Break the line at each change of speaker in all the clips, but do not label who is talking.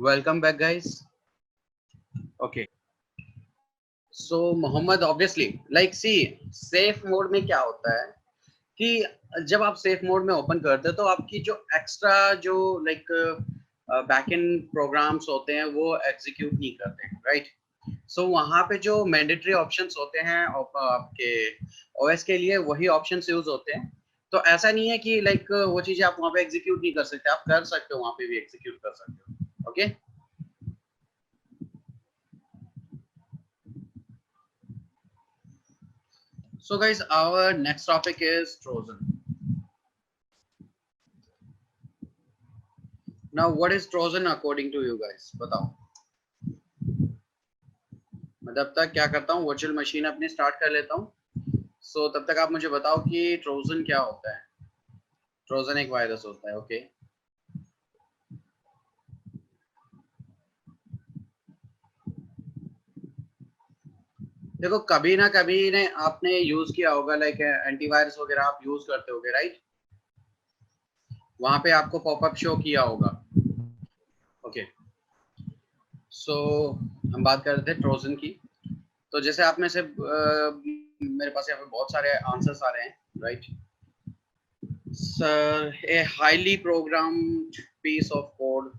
Welcome back, guys. Okay. So Mohammad obviously like see safe mode में क्या होता है कि जब आप सेफ मोड में ओपन करते हो तो आपकी जो एक्स्ट्रा जो लाइक बैकएंड प्रोग्राम्स होते हैं वो एग्जीक्यूट नहीं करते हैं, राइट? सो वहाँ पे जो मैंडेटरी ऑप्शंस होते हैं आपके ओएस के लिए वही ऑप्शंस यूज होते हैं। तो ऐसा नहीं है कि लाइक वो चीजें आप वहाँ पे एग्जीक्यूट नहीं कर सकते, आप कर सकते हो, वहाँ पे भी एग्जीक्यूट कर सकते हो। Okay, so guys, our next topic is Trojan. Now what is Trojan according to you guys? बताओ। मैं तब तक क्या करता हूँ, वर्चुअल मशीन अपनी स्टार्ट कर लेता हूँ। सो तब तक आप मुझे बताओ कि ट्रोजन क्या होता है। ट्रोजन एक वायरस होता है। ओके, देखो कभी ना कभी ने आपने यूज किया होगा, लाइक एंटीवायरस वगैरह आप यूज करते होगे, राइट? वहां पे आपको पॉपअप शो किया होगा। ओके, सो हम बात कर रहे थे ट्रोजन की। तो जैसे आप में से मेरे पास यहाँ पे बहुत सारे आंसर्स आ रहे हैं, right? Sir, a highly programmed piece of code.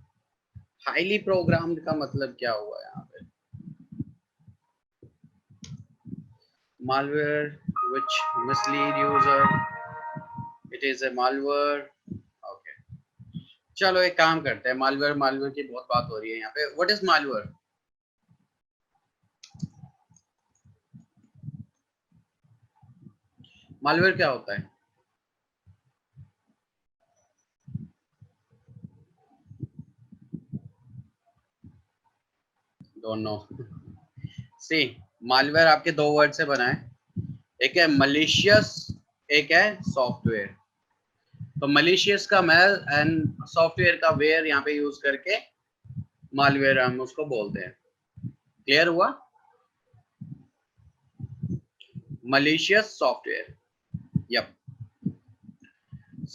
Highly programmed का मतलब क्या हुआ यहाँ पे? malware which mislead user, it is a malware. Okay, चलो एक काम करते हैं, malware की बहुत बात हो रही है यहाँ पे। what is malware? malware क्या होता है? don't know. see, malware आपके दो वर्ड से बना है, एक है malicious, एक है सॉफ्टवेयर। तो malicious का मैल एंड सॉफ्टवेयर का वेयर यहाँ पे यूज करके मालवेयर हम उसको बोलते हैं। क्लियर हुआ? malicious software. Yup.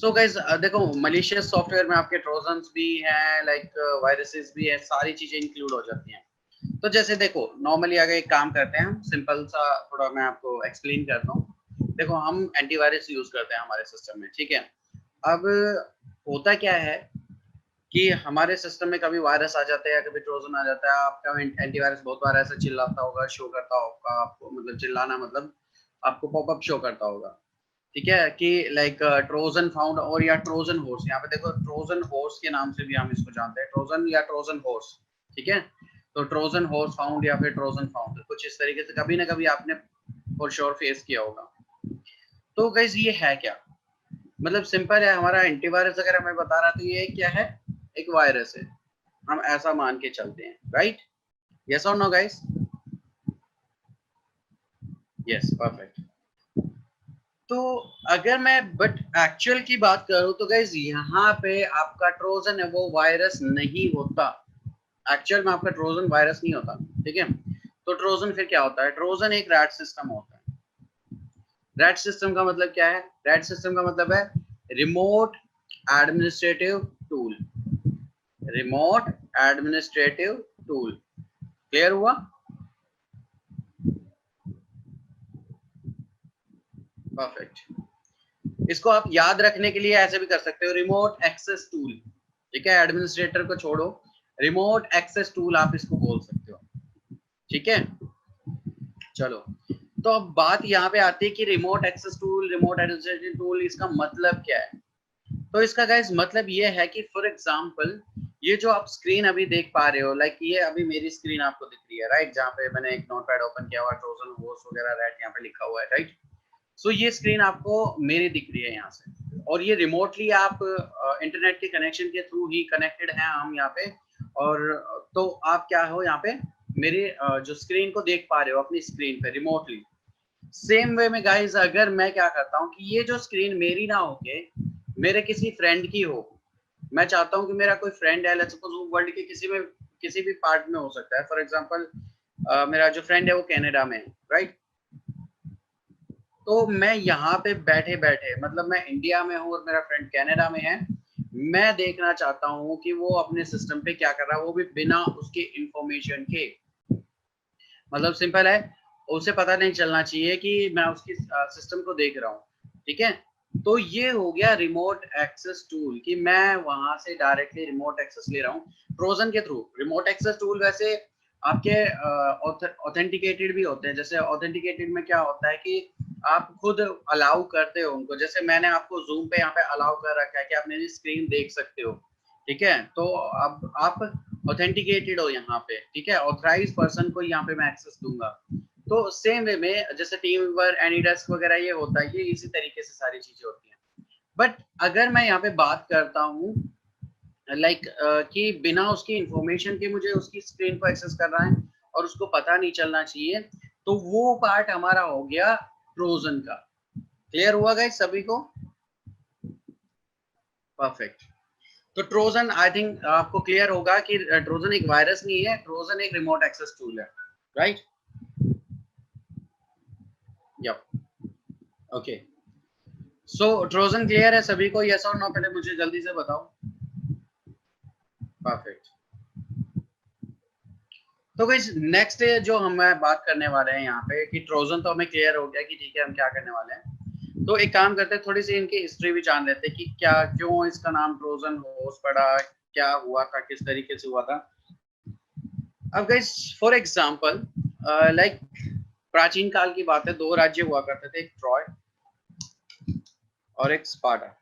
So guys देखो, malicious सॉफ्टवेयर में आपके ट्रोजन्स भी हैं, लाइक वायरसेस भी है, सारी चीजें इंक्लूड हो जाती हैं। तो जैसे देखो, नॉर्मली अगर एक काम करते हैं हम, सिंपल सा थोड़ा मैं आपको एक्सप्लेन करता हूँ। देखो हम एंटीवायरस यूज करते हैं हमारे सिस्टम में, ठीक है? अब होता क्या है कि हमारे सिस्टम में कभी वायरस आ जाता है या कभी ट्रोजन आ जाता है। आपका एंटीवायरस बहुत बार ऐसा चिल्लाता होगा, शो करता होगा आपको, मतलब चिल्लाना मतलब आपको पॉपअप शो करता होगा, ठीक है? कि लाइक ट्रोजन फाउंड, और या ट्रोजन हॉर्स। यहाँ पे देखो, ट्रोजन हॉर्स के नाम से भी हम इसको जानते हैं, ट्रोजन या ट्रोजन हॉर्स, ठीक है? तो ट्रोजन हॉर्स फाउंड या फिर ट्रोजन फाउंड, कुछ इस तरीके से कभी ना कभी आपने फॉर श्योर फेस किया होगा। तो गाइस ये है क्या? मतलब सिंपल है, हमारा एंटीवायरस अगर हमें बता रहा है तो ये क्या है? एक वायरस है, हम ऐसा मान के चलते हैं, राइट? यस और नो गाइस? Yes, perfect. तो अगर मैं बट एक्चुअल की बात करूं तो गाइस यहाँ पे आपका ट्रोजन है वो वायरस नहीं होता। एक्चुअल में आपका ट्रोजन वायरस नहीं होता, ठीक है? तो ट्रोजन फिर क्या होता है? ट्रोजन एक रैट सिस्टम होता है। रैट सिस्टम का मतलब क्या है? रैट सिस्टम का मतलब है remote administrative tool. Remote administrative tool. Clear हुआ? परफेक्ट। इसको आप याद रखने के लिए ऐसे भी कर सकते हो, रिमोट एक्सेस टूल, ठीक है? एडमिनिस्ट्रेटर को छोड़ो, रिमोट एक्सेस टूल आप इसको बोल सकते हो, ठीक है? चलो, तो अब बात यहाँ पे आती है कि remote access tool, remote administrative tool, इसका मतलब क्या है? तो इसका गाइस मतलब ये है कि फॉर एग्जांपल ये जो आप स्क्रीन अभी देख पा रहे हो, लाइक ये अभी मेरी स्क्रीन आपको दिख रही है, राइट? जहाँ पे मैंने एक नोटपैड ओपन किया हुआ, ट्रोजन हॉर्स वगैरह रैट यहाँ पे लिखा हुआ है, राइट? सो ये स्क्रीन आपको मेरी दिख रही है यहाँ से, और ये रिमोटली आप इंटरनेट के कनेक्शन के थ्रू ही कनेक्टेड हैं हम यहाँ पे। और तो आप क्या हो यहाँ पे, मेरे जो स्क्रीन को देख पा रहे हो अपनी स्क्रीन पे रिमोटली। सेम वे में गाइस अगर मैं क्या करता हूँ कि ये जो स्क्रीन मेरी ना होके मेरे किसी फ्रेंड की हो, मैं चाहता हूँ कि मेरा कोई फ्रेंड है, लेट्स सपोज वो वर्ल्ड के किसी भी पार्ट में हो सकता है। फॉर एग्जांपल मेरा जो फ्रेंड है वो कनाडा में है, राइट? तो मैं यहाँ पे बैठे बैठे, मतलब मैं इंडिया में हूँ और मेरा फ्रेंड कनाडा में है, मैं देखना चाहता हूं कि वो अपने सिस्टम पे क्या कर रहा है, वो भी बिना उसके इंफॉर्मेशन के। मतलब सिंपल है, उसे पता नहीं चलना चाहिए कि मैं उसकी सिस्टम को देख रहा हूँ। ठीक है, तो ये हो गया रिमोट एक्सेस टूल कि मैं वहां से डायरेक्टली रिमोट एक्सेस ले रहा हूँ ट्रोजन के थ्रू। रिमोट एक्सेस टूल वैसे आपके ऑथेंटिकेटेड भी होते हैं। जैसे ऑथेंटिकेटेड में क्या होता है कि आप खुद अलाउ करते हो उनको। जैसे मैंने आपको जूम पे यहाँ पे अलाउ कर रखा है कि आप मेरी स्क्रीन देख सकते हो। ठीक है, तो अब आप ऑथेंटिकेटेड हो यहाँ पे। ठीक है, ऑथराइज पर्सन को यहाँ पे मैं एक्सेस दूंगा। तो सेम वे में जैसे टीम वीवर, एनीडेस्क वगैरह ये होता है, ये इसी तरीके से सारी चीजें होती हैं। बट अगर मैं यहाँ पे बात करता हूँ लाइक कि बिना उसकी इंफॉर्मेशन के मुझे उसकी स्क्रीन को एक्सेस कर रहा है और उसको पता नहीं चलना चाहिए, तो वो पार्ट हमारा हो गया ट्रोजन का। क्लियर हुआ गाइस सभी को? परफेक्ट। तो ट्रोजन आई थिंक आपको क्लियर होगा कि ट्रोजन एक वायरस नहीं है, ट्रोजन एक रिमोट एक्सेस टूल है। राइट? यप। ओके, सो ट्रोजन क्लियर है सभी को? यस और नो पहले मुझे जल्दी से बताओ। परफेक्ट। तो गाइस नेक्स्ट जो हम बात करने वाले हैं यहाँ पे कि ट्रोजन तो हमें क्लियर हो गया कि ठीक है हम क्या करने वाले हैं। तो एक काम करते हैं, थोड़ी सी इनकी हिस्ट्री भी जान लेते हैं कि क्या क्यों इसका नाम ट्रोजन हॉर्स पड़ा, क्या हुआ था, किस तरीके से हुआ था। अब गाइस फॉर एग्जांपल लाइक प्राचीन काल की बात है, दो राज्य हुआ करते थे, एक ट्रॉय और एक स्पार्टा।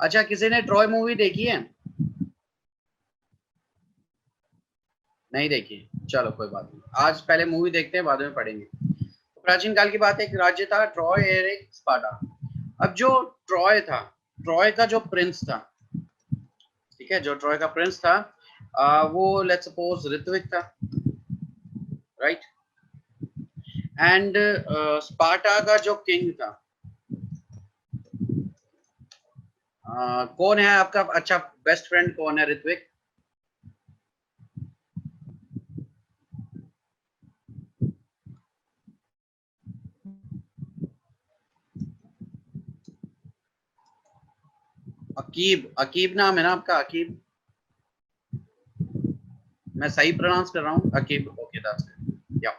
अच्छा, किसी ने ट्रॉय मूवी देखी है? नहीं देखी? चलो कोई बात नहीं, आज पहले मूवी देखते हैं, बाद में पढ़ेंगे। तो प्राचीन काल की बात है, एक राज्य था ट्रॉय और एक स्पार्टा। अब जो ट्रॉय था, ट्रॉय का जो प्रिंस था, ठीक है, जो ट्रॉय का प्रिंस था वो लेट्स सपोज ऋत्विक था। राइट? एंड स्पार्टा का जो किंग था, कौन है आपका अच्छा बेस्ट फ्रेंड, कौन है? ऋत्विक? अकीब? अकीब नाम है ना आपका? अकीब? मैं सही प्रोनाउंस कर रहा हूँ? अकीब? Okay, that's good. या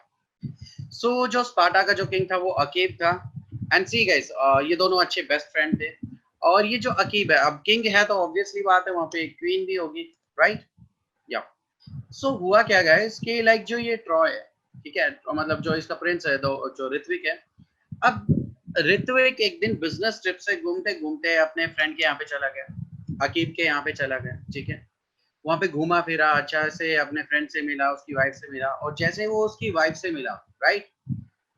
सो जो स्पार्टा का जो किंग था वो अकीब था। एंड सी गाइस, ये दोनों अच्छे बेस्ट फ्रेंड थे। और ये जो अकीब है, अब किंग है तो ऑब्वियसली बात है वहां पे एक क्वीन भी होगी। राइट? या सो हुआ क्या गाइस कि लाइक जो ये ट्रॉय है, ठीक है, तो मतलब जो इसका प्रिंस है, जो ऋत्विक है। अब ऋत्विक एक दिन बिजनेस ट्रिप से घूमते घूमते अपने फ्रेंड के यहाँ पे चला गया, अकीब के यहाँ पे चला गया। ठीक है, वहां पे घूमा फिरा, अच्छा से अपने फ्रेंड से मिला, उसकी वाइफ से मिला, और जैसे वो उसकी वाइफ से मिला, right,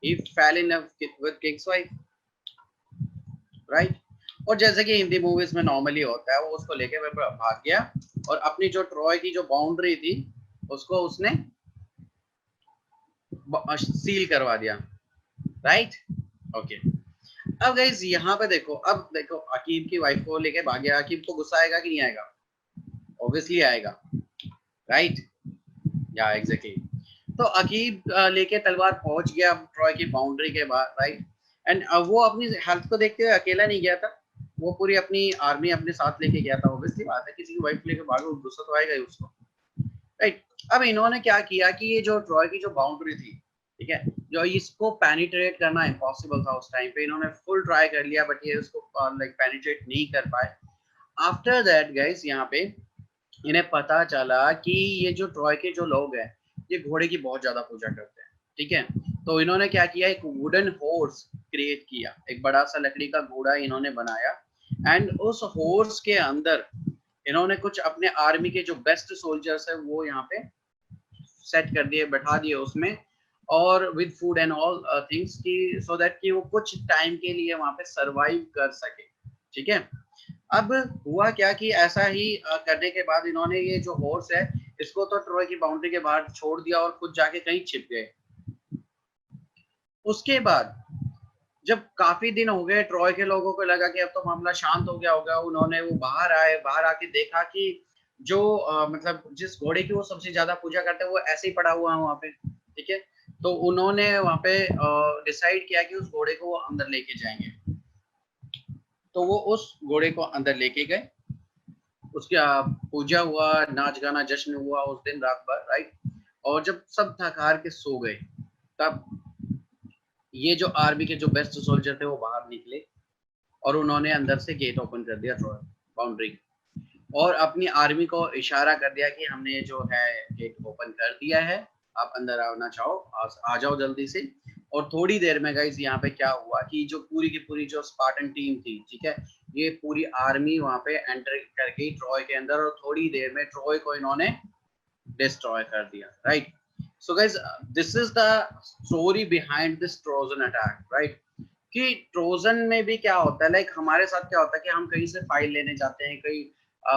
he fail in love with Kings wife. Right? और जैसे कि हिंदी मूवीज में नॉर्मली होता है, वो उसको लेके भाग गया और अपनी जो ट्रॉय की जो बाउंड्री थी उसको उसने सील करवा दिया। राइट? ओके। अब गाइस यहाँ पे देखो, अब देखो अकीब की वाइफ को लेके भाग गया, अकीब को गुस्सा आएगा कि नहीं आएगा? ऑब्वियसली आएगा। राइट? या एग्जैक्टली। तो अकीब लेके तलवार पहुंच गया ट्रॉय की बाउंड्री के बाद। राइट? एंड वो अपनी हेल्थ को देखते हुए अकेला नहीं गया था, वो पूरी अपनी आर्मी अपने साथ लेके गया था। ऑब्वियसली बात है, किसी की वाइफ लेके भागो, गुस्सा तो आएगा ही उसको। राइट? अब इन्होंने क्या किया कि ये जो ट्रॉय की जो बाउंड्री थी, ठीक है, जो इसको पेनिट्रेट करना इम्पॉसिबल था उस टाइम पे, इन्होंने फुल ट्राई कर लिया बट ये उसको लाइक पेनिट्रेट नहीं कर पाए। आफ्टर दैट गाइस यहाँ पे इन्हें पता चला कि ये जो ट्रॉय के जो लोग हैं, ये घोड़े की बहुत ज्यादा पूजा करते हैं। ठीक है, तो इन्होंने क्या किया, एक वुडन हॉर्स क्रिएट किया, एक बड़ा सा लकड़ी का घोड़ा इन्होंने बनाया। एंड उस हॉर्स के अंदर इन्होंने कुछ अपने आर्मी के जो बेस्ट सोल्जर्स है वो यहाँ पे सेट कर दिए, बैठा दिए उसमें, और with food and all things की, सो दैट कि वो कुछ टाइम के लिए वहां पे सरवाइव कर सके। ठीक है, अब हुआ क्या कि ऐसा ही करने के बाद इन्होंने ये जो हॉर्स है इसको तो ट्रॉय की बाउंड्री के बाहर छोड़ दिया और खुद जाके कहीं छिप गए। उसके बाद जब काफी दिन हो गए, ट्रॉय के लोगों को लगा कि अब तो मामला शांत हो गया होगा, उन्होंने वो बाहर आए, बाहर आके देखा कि जो मतलब जिस घोड़े की वो सबसे ज्यादा पूजा करते हैं वो ऐसे ही पड़ा हुआ है वहां पे। ठीक है, तो उन्होंने वहां पे डिसाइड किया कि उस घोड़े को वो अंदर लेके जाएंगे। तो वो उस घोड़े को अंदर लेके गए। उसकी पूजा हुआ, नाच गाना जश्न हुआ उस दिन रात भर, राइट। और जब सब थक हार के सो गए, तब ये जो आर्मी के जो बेस्ट सोल्जर थे वो बाहर निकले और उन्होंने अंदर से गेट ओपन कर दिया, बाउंड्री, और अपनी आर्मी को इशारा कर दिया कि हमने जो है गेट ओपन कर दिया है, आप अंदर आना चाहो आ जाओ जल्दी से। और थोड़ी देर में गाइस यहाँ पे क्या हुआ कि जो पूरी की पूरी जो स्पार्टन टीम थी, ठीक है, ये पूरी आर्मी वहां पे एंटर कर गई ट्रॉय के अंदर, और थोड़ी देर में ट्रॉय को इन्होंने डिस्ट्रॉय कर दिया, right. So guys, this is the story behind this Trojan attack, right. कि ट्रोजन में भी क्या होता है, लाइक हमारे साथ क्या होता है कि हम कहीं से फाइल लेने जाते हैं, कहीं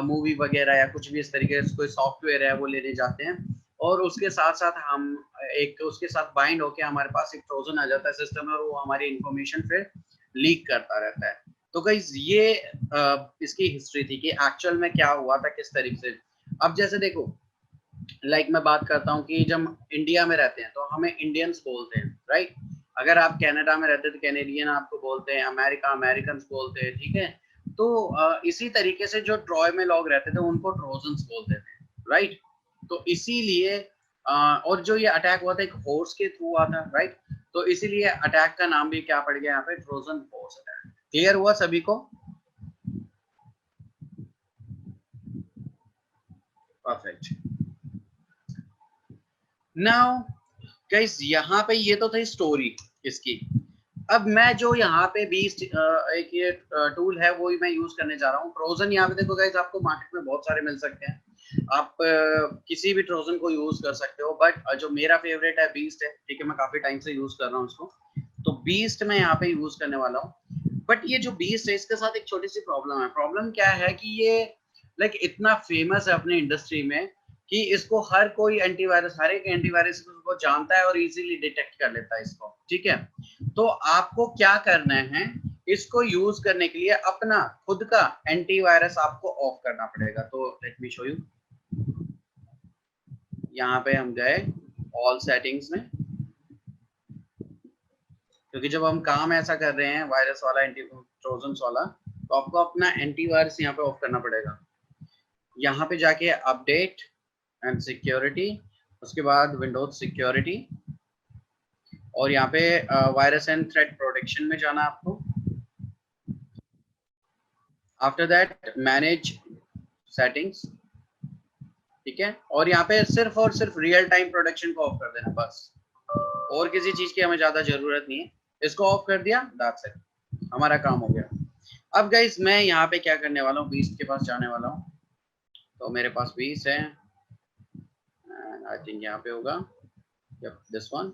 मूवी वगैरह या कुछ भी इस तरीके से कोई सॉफ्टवेयर है वो लेने जाते हैं, और उसके साथ साथ हम एक उसके साथ बाइंड होके हमारे पास एक ट्रोजन आ जाता है सिस्टम में, और वो हमारी इंफॉर्मेशन फिर लीक करता रहता है। तो गाइस ये इसकी हिस्ट्री थी कि एक्चुअल में क्या हुआ था, किस तरीके से। अब जैसे देखो, लाइक मैं बात करता हूँ कि जब इंडिया में रहते हैं तो हमें इंडियंस बोलते हैं, राइट। अगर आप कनाडा में रहते हैं तो कैनेडियन आपको बोलते हैं, अमेरिका अमेरिकन बोलते हैं, ठीक है। तो इसी तरीके से जो ट्रॉय में लोग रहते थे उनको ट्रोजन्स बोलते थे, राइट। तो इसीलिए और जो ये अटैक हुआ था एक हॉर्स के थ्रू हुआ था, राइट। तो इसीलिए अटैक का नाम भी क्या पड़ गया यहाँ पे, ट्रोजन हॉर्स अटैक। क्लियर हुआ सभी को? परफेक्ट। नाउ गाइस, यहाँ पे ये तो थी स्टोरी इसकी। अब मैं जो यहाँ पे बीस्ट एक ये टूल है वो ही मैं यूज करने जा रहा हूँ। ट्रोजन यहाँ पे देखो गाइस, आपको मार्केट में बहुत सारे मिल सकते हैं, आप किसी भी ट्रोजन को यूज कर सकते हो, बट जो मेरा फेवरेट है बीस्ट है, ठीक है। मैं काफी टाइम से यूज कर रहा हूँ इसको, तो बीस्ट मैं यहाँ पे यूज करने वाला हूँ। बट ये जो बीस्ट है इसके साथ एक छोटी सी प्रॉब्लम है। प्रॉब्लम क्या है कि ये लाइक इतना फेमस है अपने इंडस्ट्री में कि इसको हर कोई एंटीवायरस, हर एक एंटीवायरस को जानता है और इजीली डिटेक्ट कर लेता है इसको, ठीक है। तो आपको क्या करना है, इसको यूज करने के लिए अपना खुद का एंटीवायरस आपको ऑफ करना पड़ेगा। तो लेट मी शो यू। यहाँ पे हम गए ऑल सेटिंग्स में, क्योंकि जब हम काम ऐसा कर रहे हैं वायरस वाला, एंटी ट्रोजन वाला, तो आपको अपना एंटीवायरस यहाँ पे ऑफ करना पड़ेगा। यहाँ पे जाके अपडेट एंड सिक्योरिटी, उसके बाद विंडोज सिक्योरिटी, और यहाँ पे वायरस एंड थ्रेट प्रोटेक्शन में जाना आपको। आफ्टर दैट मैनेज सेटिंग्स, ठीक है। और यहाँ पे सिर्फ और सिर्फ रियल टाइम प्रोडक्शन को ऑफ कर देना बस, और किसी चीज की हमें ज्यादा जरूरत नहीं है। इसको ऑफ कर दिया, दैट्स इट, हमारा काम हो गया। अब गाइस मैं यहाँ पे क्या करने वाला हूँ, बीस्ट के पास जाने वाला हूँ। तो मेरे पास 20 है, आई थिंक यहाँ पे होगा, दिस वन।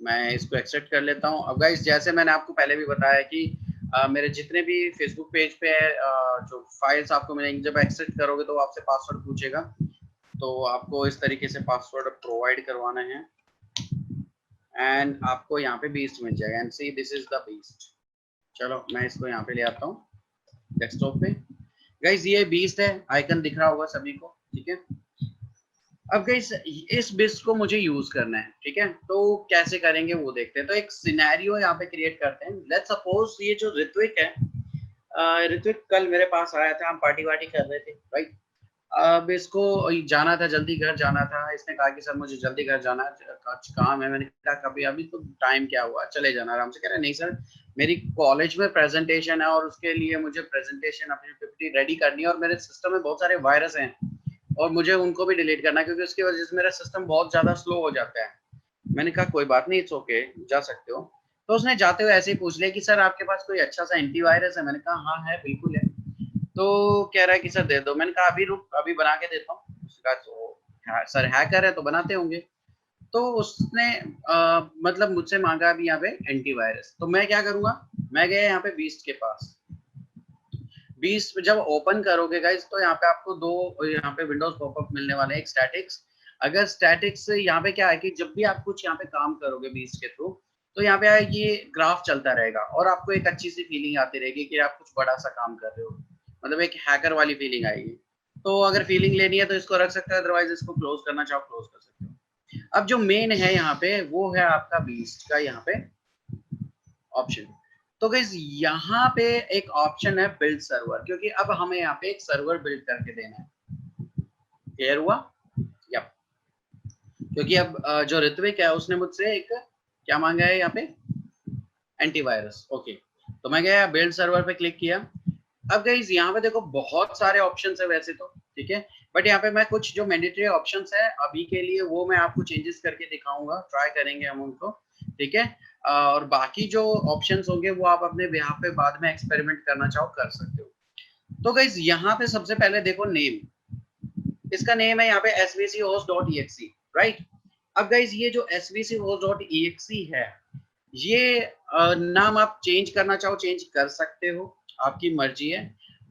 मैं इसको एक्सेप्ट कर लेता हूँ। अब गाइस जैसे मैंने आपको पहले भी बताया कि मेरे जितने भी फेसबुक पेज पे जो फाइल्स आपको मिलेंगे, जब एक्सेप्ट करोगे तो आपसे पासवर्ड पूछेगा, तो आपको इस तरीके से पासवर्ड प्रोवाइड करवाना है, एंड आपको यहाँ पे बीस्ट मिल जाएगा। And see this is the beast. चलो मैं इसको यहाँ पे ले आता हूँ डेस्कटॉप पे। गाइस ये बीस्ट है, आइकन दिख रहा होगा सभी को, ठीक है। अब गाइस इस बीस्ट को मुझे यूज करना है, ठीक है। तो कैसे करेंगे वो देखते हैं। तो एक सिनेरियो यहाँ पे क्रिएट करते हैं। लेट्स सपोज ये जो ऋत्विक है, ऋत्विक कल मेरे पास आया था, हम पार्टी वार्टी कर रहे थे, राइट। अब इसको जाना था, जल्दी घर जाना था। इसने कहा कि सर मुझे जल्दी घर जाना है, कुछ काम है। मैंने कहा कभी अभी तो टाइम क्या हुआ, चले जाना आराम से। कह रहा नहीं सर, मेरी कॉलेज में प्रेजेंटेशन है और उसके लिए मुझे प्रेजेंटेशन अपनी PPT रेडी करनी है, और मेरे सिस्टम में बहुत सारे वायरस हैं और मुझे उनको भी डिलीट करना है, क्योंकि उसकी वजह से मेरा सिस्टम बहुत ज्यादा स्लो हो जाता है। मैंने कहा कोई बात नहीं, इट्स ओके, जा सकते हो। तो उसने जाते हुए ऐसे ही पूछ लिया कि सर आपके पास कोई अच्छा सा एंटीवायरस है? मैंने कहा हाँ है, बिल्कुल है। तो कह रहा है कि सर दे दो। मैंने कहा अभी रुक, अभी बना के देता हूँ। उसने कहा तो सर हैकर है तो बनाते होंगे। तो उसने मतलब मुझसे मांगा अभी यहाँ पे एंटीवायरस। तो मैं क्या करूंगा, मैं गया यहाँ पे बीस्ट के पास। बीस्ट जब ओपन करोगे गाइस, तो यहाँ पे आपको दो यहाँ पे विंडोज पॉपअप मिलने वाले हैं, एक स्टैटिक्स। अगर स्टैटिक्स यहाँ पे क्या है कि जब भी आप कुछ यहाँ पे काम करोगे बीस्ट के थ्रू, तो यहाँ पे ये ग्राफ चलता रहेगा और आपको एक अच्छी सी फीलिंग आती रहेगी कि आप कुछ बड़ा सा काम कर रहे हो, मतलब एक हैकर वाली फीलिंग आएगी। तो अगर फीलिंग लेनी है तो इसको रख सकते हो, अदरवाइज इसको क्लोज करना चाहो क्लोज कर सकते हो। अब जो मेन है यहाँ पे वो है आपका बीस्ट का यहाँ पे ऑप्शन। तो गाइस यहाँ पे एक ऑप्शन है बिल्ड सर्वर, क्योंकि अब हमें यहाँ पे एक सर्वर बिल्ड करके देना है। क्लियर हुआ? यप। क्योंकि अब जो ऋत्विक है उसने मुझसे एक क्या मांगा है यहाँ पे, एंटीवायरस। ओके, तो मैं गया बिल्ड सर्वर पे क्लिक किया। अब गाइस यहाँ पे देखो बहुत सारे ऑप्शंस है वैसे तो, ठीक है, बट यहाँ पे मैं कुछ जो मैंडेटरी ऑप्शंस है अभी के लिए वो मैं आपको चेंजेस करके दिखाऊंगा, ट्राई करेंगे हम उनको, ठीक है। और बाकी जो ऑप्शंस होंगे वो आप अपने यहाँ पे बाद में एक्सपेरिमेंट करना चाहो कर सकते हो। तो गाइस यहाँ पे सबसे पहले देखो नेम, इसका नेम है यहाँ पे svchost.exe, राइट। अब गाइस ये जो svchost.exe है, ये नाम आप चेंज करना चाहो चेंज कर सकते हो, आपकी मर्जी है,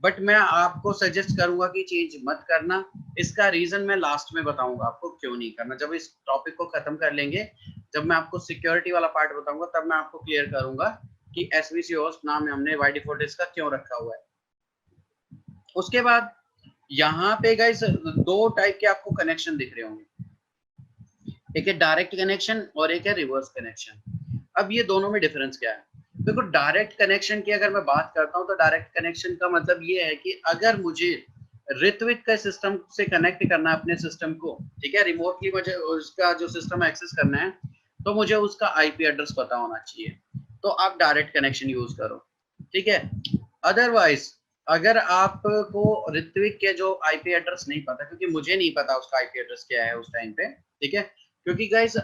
बट मैं आपको सजेस्ट करूंगा कि चेंज मत करना। इसका रीजन मैं लास्ट में बताऊंगा आपको क्यों नहीं करना, जब इस टॉपिक को खत्म कर लेंगे, जब मैं आपको सिक्योरिटी वाला पार्ट बताऊंगा तब मैं आपको क्लियर करूंगा कि svc host नाम हमने बाय डिफॉल्ट इसका क्यों रखा हुआ है। उसके बाद यहाँ पे गाइस दो टाइप के आपको कनेक्शन दिख रहे होंगे, एक है डायरेक्ट कनेक्शन और एक है रिवर्स कनेक्शन। अब ये दोनों में डिफरेंस क्या है? देखो डायरेक्ट कनेक्शन की अगर मैं बात करता हूँ तो डायरेक्ट कनेक्शन का मतलब ये है कि अगर मुझे ऋत्विक का सिस्टम से कनेक्ट करना है अपने सिस्टम को, ठीक है, रिमोटली मुझे उसका जो सिस्टम एक्सेस करना है, तो मुझे उसका आईपी एड्रेस पता होना चाहिए, तो आप डायरेक्ट कनेक्शन यूज करो, ठीक है। अदरवाइज अगर आपको ऋत्विक के जो आईपी एड्रेस नहीं पता, क्योंकि मुझे नहीं पता उसका आईपी एड्रेस क्या है उस टाइम पे, ठीक है, क्योंकि गाइस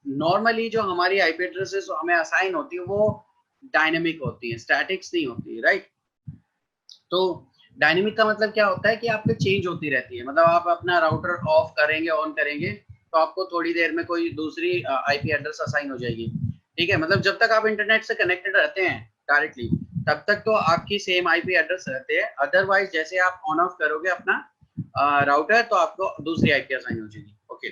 नॉर्मली जो हमारी आईपी एड्रेसेस हमें असाइन होती है वो डायनेमिक होती है, स्टैटिक्स नहीं होती, राइट। तो डायनेमिक का मतलब क्या होता है कि आपके चेंज होती रहती है, मतलब आप अपना राउटर ऑफ करेंगे ऑन करेंगे तो आपको थोड़ी देर में कोई दूसरी आईपी एड्रेस असाइन हो जाएगी, ठीक है। मतलब जब तक आप इंटरनेट से कनेक्टेड रहते हैं डायरेक्टली तब तक तो आपकी सेम आईपी एड्रेस रहते हैं, अदरवाइज जैसे आप ऑन ऑफ करोगे अपना राउटर तो आपको दूसरी आईपी असाइन हो जाएगी। ओके,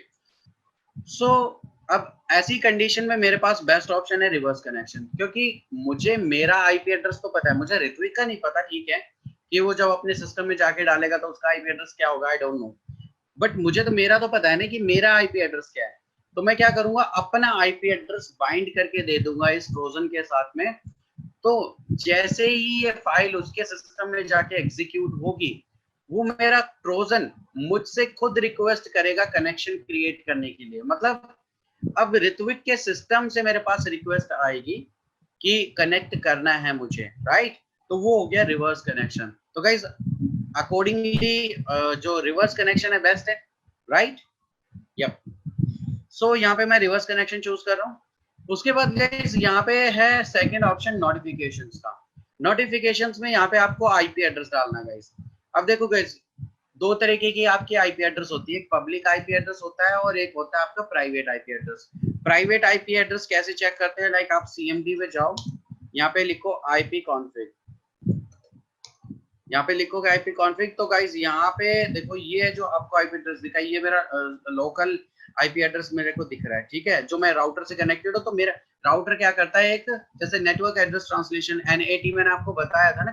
सो अब ऐसी कंडीशन में मेरे पास बेस्ट ऑप्शन है रिवर्स कनेक्शन, क्योंकि मुझे मेरा आईपी एड्रेस तो पता है, मुझे ऋत्विक का नहीं पता, ठीक है, कि वो जब अपने सिस्टम में जाके डालेगा तो उसका आईपी एड्रेस क्या होगा, आई डोंट नो, बट मुझे तो मेरा तो पता है ना कि मेरा आईपी एड्रेस क्या है। तो मैं क्या करूंगा, अपना आईपी एड्रेस बाइंड करके दे दूंगा इस ट्रोजन के साथ में, तो जैसे ही ये फाइल उसके सिस्टम में जाके एग्जीक्यूट होगी वो मेरा ट्रोजन मुझसे खुद रिक्वेस्ट करेगा कनेक्शन क्रिएट करने के लिए। मतलब अब ऋत्विक के सिस्टम से मेरे पास रिक्वेस्ट आएगी कि कनेक्ट करना है मुझे, राइट, तो वो हो गया रिवर्स कनेक्शन। तो गाइस अकॉर्डिंगली जो रिवर्स कनेक्शन है बेस्ट है, राइट। यप, सो यहाँ पे मैं रिवर्स कनेक्शन चूज कर रहा हूँ। उसके बाद गाइस यहाँ पे है सेकंड ऑप्शन नोटिफिकेशंस का। नोटिफिकेशंस में यहाँ पे आपको आईपी एड्रेस डालना है गाइस। अब देखो गाइस दो तरीके की आपकी आईपी एड्रेस होती है, एक पब्लिक आईपी एड्रेस होता है और एक होता है आपका private IP address. Private IP address कैसे चेक करते हैं, लाइक आप सीएमडी पे जाओ, यहाँ पे लिखो आईपी कॉन्फिग, यहाँ पे लिखोगे आईपी कॉन्फिग, तो गाइस यहाँ पे देखो ये जो आपको आईपी एड्रेस दिखा ये मेरा लोकल आईपी एड्रेस मेरे को दिख रहा है, ठीक है, जो मैं राउटर से कनेक्टेड हूँ। तो मेरा राउटर क्या करता है, एक जैसे नेटवर्क एड्रेस ट्रांसलेशन एनएटी मैंने आपको बताया था ना,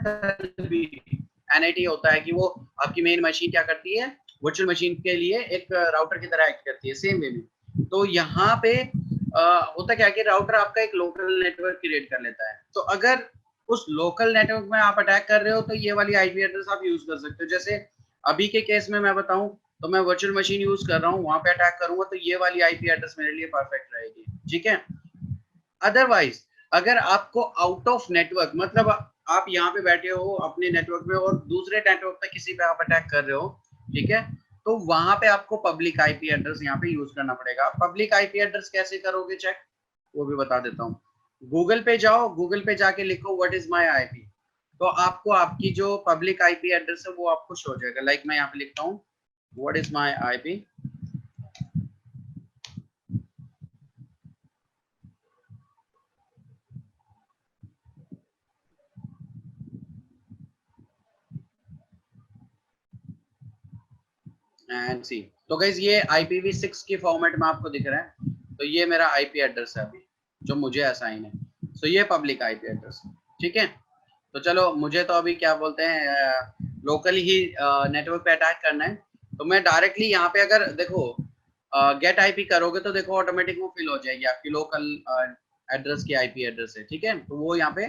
एनएटी होता है कि वो आपकी मेन मशीन क्या करती है, वर्चुअल मशीन के लिए एक राउटर की तरह एक्ट करती है, सेम वे में। तो यहाँ पे होता क्या है कि राउटर आपका एक लोकल नेटवर्क क्रिएट कर लेता है, तो अगर उस लोकल नेटवर्क में आप अटैक कर रहे हो तो ये वाली आईपी एड्रेस आप यूज कर सकते हो। जैसे अभी के केस में मैं बताऊं तो मैं वर्चुअल मशीन यूज कर रहा हूँ, वहां पे अटैक करूंगा तो ये वाली आईपी एड्रेस मेरे लिए परफेक्ट रहेगी, ठीक है। अदरवाइज अगर आपको आउट ऑफ नेटवर्क, मतलब आप यहाँ पे बैठे हो अपने नेटवर्क में और दूसरे नेटवर्क पे किसी पे आप अटैक कर रहे हो, ठीक है, तो वहां पे आपको पब्लिक आईपी एड्रेस यहाँ पे यूज करना पड़ेगा। पब्लिक आईपी एड्रेस कैसे करोगे चेक, वो भी बता देता हूँ। गूगल पे जाओ, गूगल पे जाके लिखो व्हाट इज माय आईपी, तो आपको आपकी जो पब्लिक आईपी एड्रेस है वो आपको शो हो जाएगा। लाइक मैं यहाँ पे लिखता हूँ what is my IP, and see. तो गाइस ये IPv6 की फॉर्मेट में आपको दिख रहा है, तो ये मेरा आईपी एड्रेस है अभी जो मुझे असाइन है, तो ये पब्लिक आईपी एड्रेस, ठीक है। तो चलो मुझे तो अभी क्या बोलते हैं लोकल ही नेटवर्क पे अटैक करना है, तो मैं डायरेक्टली यहाँ पे अगर देखो गेट आईपी करोगे तो देखो ऑटोमेटिक वो फिल हो जाएगी आपकी लोकल एड्रेस की आईपी एड्रेस है, ठीक है, तो वो यहाँ पे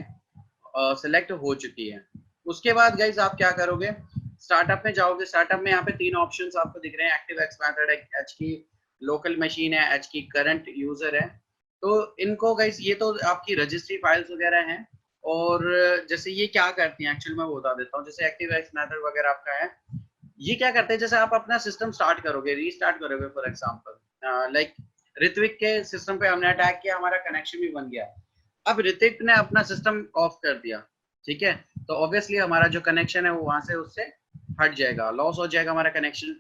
सिलेक्ट हो चुकी है। उसके बाद गाइज आप क्या करोगे, स्टार्टअप में जाओगे। स्टार्टअप में यहाँ पे 3 ऑप्शंस आपको दिख रहे हैं, एक्टिव एक्स मेथड है, एच की लोकल मशीन है, एच की करंट यूजर है। तो इनको गाइज ये तो आपकी रजिस्ट्री फाइल्स वगैरह हैं। और जैसे ये क्या करती हैं एक्चुअली मैं बता देता हूँ। जैसे एक्टिव एक्स मेथड वगैरह आपका है, ये क्या करते हैं, जैसे आप अपना सिस्टम स्टार्ट करोगे, रीस्टार्ट करोगे फॉर एग्जांपल, लाइक ऋत्विक के सिस्टम पे हमने अटैक किया, हमारा कनेक्शन भी बन गया। अब ऋतिक ने अपना सिस्टम ऑफ कर दिया, ठीक है, तो ऑब्वियसली हमारा जो कनेक्शन है वो वहां से उससे हट जाएगा, लॉस हो जाएगा हमारा कनेक्शन।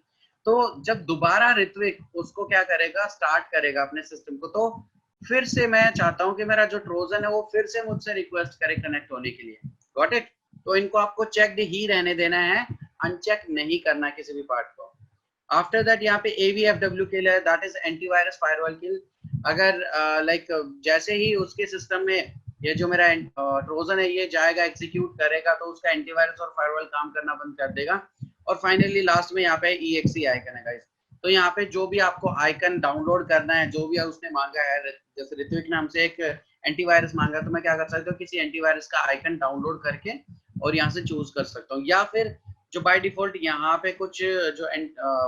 तो जब दोबारा ऋत्विक उसको क्या करेगा, स्टार्ट करेगा अपने सिस्टम को, तो फिर से मैं चाहता हूं कि मेरा जो ट्रोजन है वो फिर से मुझसे रिक्वेस्ट करे कनेक्ट होने के लिए। Got it? तो इनको आपको चेक्ड ही रहने देना है, अनचेक नहीं करना किसी भी पार्ट को। आफ्टर दैट यहाँ पे AVFW किल है, दैट इज एंटीवायरस फायरवॉल किल। अगर लाइक जैसे ही उसके सिस्टम में ये जो मेरा ट्रोजन है ये जाएगा, एग्जीक्यूट करेगा, तो उसका एंटीवायरस और फायरवॉल काम करना बंद कर देगा। और फाइनली लास्ट में यहाँ पे EXE आइकन है गाइस। तो यहाँ पे जो भी आपको आइकन डाउनलोड करना है, जो भी उसने मांगा है, जैसे ऋत्विक ने हमसे एक एंटीवायरस मांगा, तो मैं क्या कर सकता हूँ, किसी एंटीवायरस का आइकन डाउनलोड करके और यहाँ से चूज कर सकता हूँ। या फिर जो बाय डिफॉल्ट यहाँ पे कुछ जो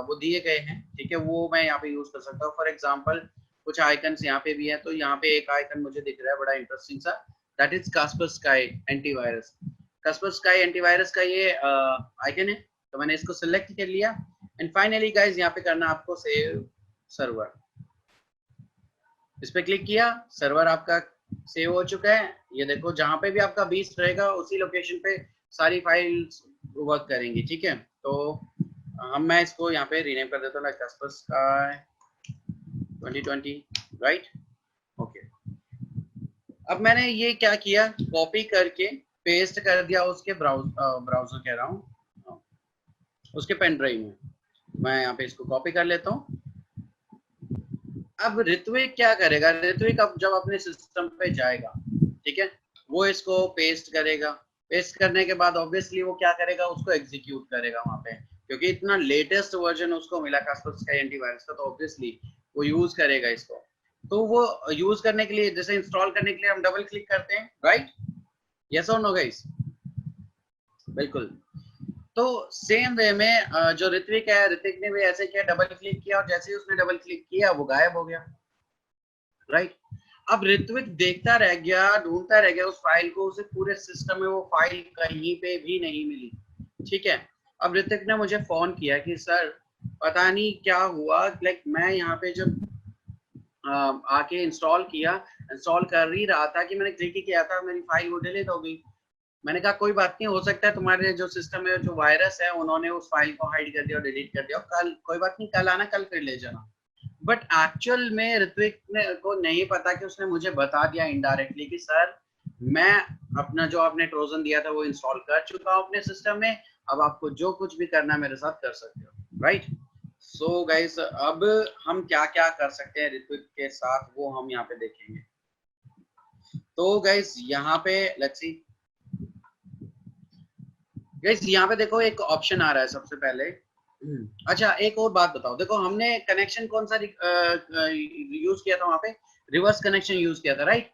वो दिए गए हैं, ठीक है, वो मैं यहाँ पे यूज कर सकता हूँ। फॉर एग्जांपल कुछ आइकन्स यहाँ पे भी है, तो यहाँ पे एक आइकन मुझे दिख रहा है बड़ा इंटरेस्टिंग सा, दैट इज कास्परस्काई एंटीवायरस। कास्परस्काई एंटीवायरस का ये आइकन है, तो मैंने इसको सिलेक्ट कर लिया। एंड फाइनली गाइज यहाँ पे करना आपको सेव सर्वर, इस पे क्लिक किया, सर्वर आपका सेव हो चुका है। ये देखो जहां पे भी आपका बीस्ट रहेगा उसी लोकेशन पे सारी फाइल्स वर्क करेंगी, ठीक है। तो मैं इसको यहाँ पे रीनेम कर देता हूँ, लाइक कास्परस्काई 2020, राइट, ओके। अब मैंने ये क्या किया, कॉपी करके पेस्ट कर दिया उसके ब्राउजर कह रहा हूँ, उसके पेन ड्राइव में। मैं यहाँ पे इसको कॉपी कर लेता हूँ। अब ऋत्विक क्या करेगा, ऋत्विक अब जब अपने सिस्टम पे जाएगा, ठीक है, वो इसको पेस्ट करेगा। पेस्ट करने के बाद ऑब्वियसली वो क्या करेगा, उसको एग्जीक्यूट करेगा वहां पे, क्योंकि इतना लेटेस्ट वर्जन उसको मिला कास्परस्काई एंटीवायरस का, तो ऑब्वियसली वो यूज करेगा इसको। तो वो यूज करने के लिए, जैसे इंस्टॉल करने के लिए हम डबल क्लिक करते हैं, राइट, यस और नो गाइस? बिल्कुल। तो सेम वे में जो ऋत्विक है, ऋतिक ने भी ऐसे किया, डबल क्लिक किया, और जैसे ही उसने डबल क्लिक किया वो गायब हो गया, राइट। अब ऋत्विक देखता रह गया, ढूंढता रह गया उस फाइल को, उसे पूरे सिस्टम में वो फाइल कहीं पे भी नहीं मिली, ठीक है। अब ऋतिक ने मुझे फोन किया कि सर पता नहीं क्या हुआ, लाइक मैं यहाँ पे जब आके इंस्टॉल किया, इंस्टॉल कर ही रहा था कि मैंने क्लिक ही किया था, मेरी फाइल वो डिलीट हो गई। मैंने कहा कोई बात नहीं, हो सकता है तुम्हारे जो सिस्टम में जो वायरस है उन्होंने उस फाइल को हाइड कर दिया और डिलीट कर दिया, कल कोई बात नहीं, कल आना, कल फिर ले जाना। बट एक्चुअल में ऋत्विक ने को नहीं पता कि उसने मुझे बता दिया इनडायरेक्टली कि सर मैं अपना जो आपने ट्रोजन दिया था वो इंस्टॉल कर चुका हूँ अपने सिस्टम में, अब आपको जो कुछ भी करना है मेरे साथ कर सकते हो, राइट। सो गाइस अब हम क्या क्या कर सकते हैं ऋत्विक के साथ वो हम यहाँ पे देखेंगे। तो गाइस यहाँ पे लेट्स सी, गाइस यहाँ पे देखो एक ऑप्शन आ रहा है सबसे पहले। अच्छा एक और बात बताओ, देखो हमने कनेक्शन कौन सा यूज किया था वहां पे, रिवर्स कनेक्शन यूज किया था, राइट।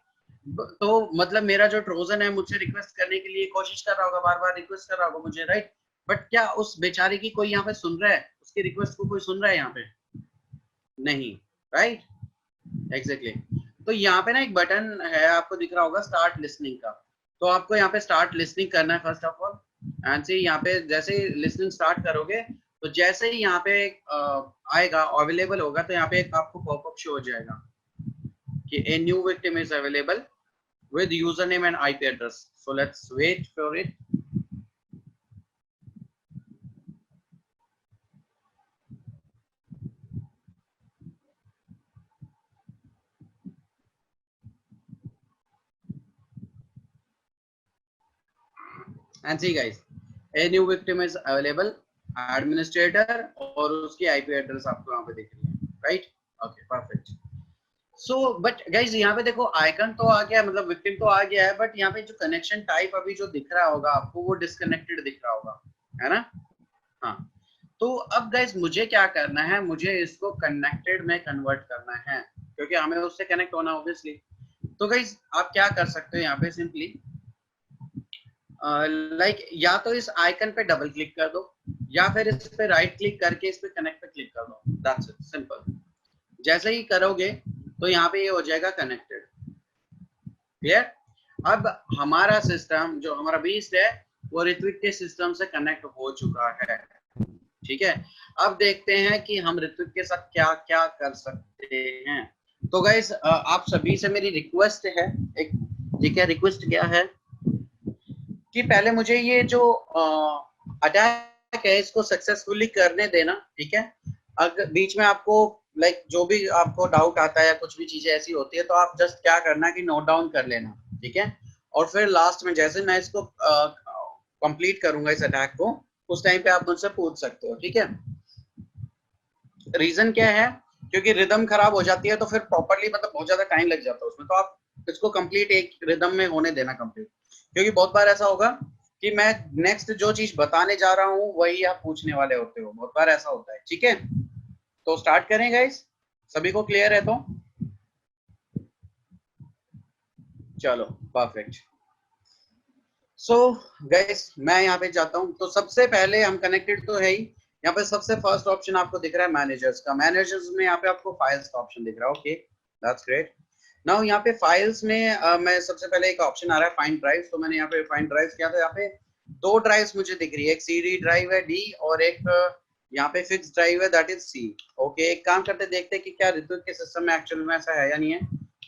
तो मतलब मेरा जो ट्रोजन है मुझसे रिक्वेस्ट करने के लिए कोशिश कर रहा होगा, बार बार रिक्वेस्ट कर रहा होगा मुझे, राइट। बट क्या उस बेचारे की कोई यहाँ पे सुन रहा है, उसकी रिक्वेस्ट को कोई सुन रहा है यहाँ पे? नहीं, राइट, एग्जैक्टली। तो यहाँ पे ना एक बटन है आपको दिख रहा होगा स्टार्ट लिसनिंग का, तो आपको यहाँ पे स्टार्ट लिसनिंग करना है फर्स्ट ऑफ ऑल। एंड से यहाँ पे जैसे ही लिसनिंग स्टार्ट करोगे, तो जैसे ही यहाँ पे आएगा अवेलेबल होगा, तो यहाँ पे एक आपको पॉपअप शो हो जाएगा कि a new victim is available with username and IP address. So let's wait for it. And see guys, a new victim is available, administrator और उसकी IP address आपको यहाँ पे दिख रही है, right? Okay, perfect. So but guys यहाँ पे देखो आइकन तो आ गया, मतलब विक्टिम तो आ गया है, बट यहाँ पे जो कनेक्शन टाइप अभी जो दिख रहा होगा आपको वो डिस्कनेक्टेड दिख रहा होगा, है ना? हाँ। तो अब गाइज मुझे क्या करना है, मुझे इसको कनेक्टेड में कन्वर्ट करना है, क्योंकि हमें उससे कनेक्ट होना ऑब्वियसली। तो गाइज आप क्या कर सकते हो यहाँ पे, सिंपली लाइक या तो इस आइकन पे डबल क्लिक कर दो या फिर इस पे राइट क्लिक करके इस पे कनेक्ट पे क्लिक कर दो, दैट्स इट, सिंपल। जैसे ही करोगे तो यहाँ पे ये हो जाएगा कनेक्टेड। क्लियर? अब हमारा सिस्टम जो हमारा बीस्ट है वो ऋत्विक के सिस्टम से कनेक्ट हो चुका है। ठीक है, अब देखते हैं कि हम ऋत्विक के साथ क्या क्या कर सकते हैं। तो गाइस आप सभी से मेरी रिक्वेस्ट है एक, ठीक है, रिक्वेस्ट क्या है कि पहले मुझे ये जो अटैक है इसको सक्सेसफुली करने देना, ठीक है। अगर बीच में आपको लाइक जो भी आपको डाउट आता है या कुछ भी चीजें ऐसी होती है तो आप जस्ट क्या करना कि नोट डाउन कर लेना, ठीक है। और फिर लास्ट में जैसे मैं इसको कंप्लीट करूंगा इस अटैक को, उस टाइम पे आप मुझसे पूछ सकते हो, ठीक है। रीजन क्या है, क्योंकि रिदम खराब हो जाती है तो फिर प्रॉपरली मतलब बहुत ज्यादा टाइम लग जाता है उसमें, तो आप इसको कंप्लीट एक रिदम में होने देना कंप्लीट। क्योंकि बहुत बार ऐसा होगा कि मैं नेक्स्ट जो चीज बताने जा रहा हूँ वही आप पूछने वाले होते हो, बहुत बार ऐसा होता है, ठीक है। तो स्टार्ट करें गाइस, सभी को क्लियर है? तो चलो परफेक्ट। सो गाइस मैं यहाँ पे जाता हूँ, तो सबसे पहले हम कनेक्टेड तो है ही। यहाँ पे सबसे फर्स्ट ऑप्शन आपको दिख रहा है मैनेजर्स का। मैनेजर्स में यहाँ पे आपको फाइल्स का ऑप्शन दिख रहा है, ओके दैट्स ग्रेट। नाउ यहाँ पे फाइल्स में मैं सबसे पहले एक ऑप्शन आ रहा है फाइंड ड्राइव्स, तो मैंने यहाँ पे फाइंड ड्राइव्स किया, तो यहाँ पे दो ड्राइव्स मुझे दिख रही है, एक सीडी ड्राइव है डी और एक यहाँ पे फिक्स ड्राइव है दैट इज सी। ओके, एक काम करते देखते हैं कि क्या ऋतु के सिस्टम में एक्चुअल में ऐसा है या नहीं है।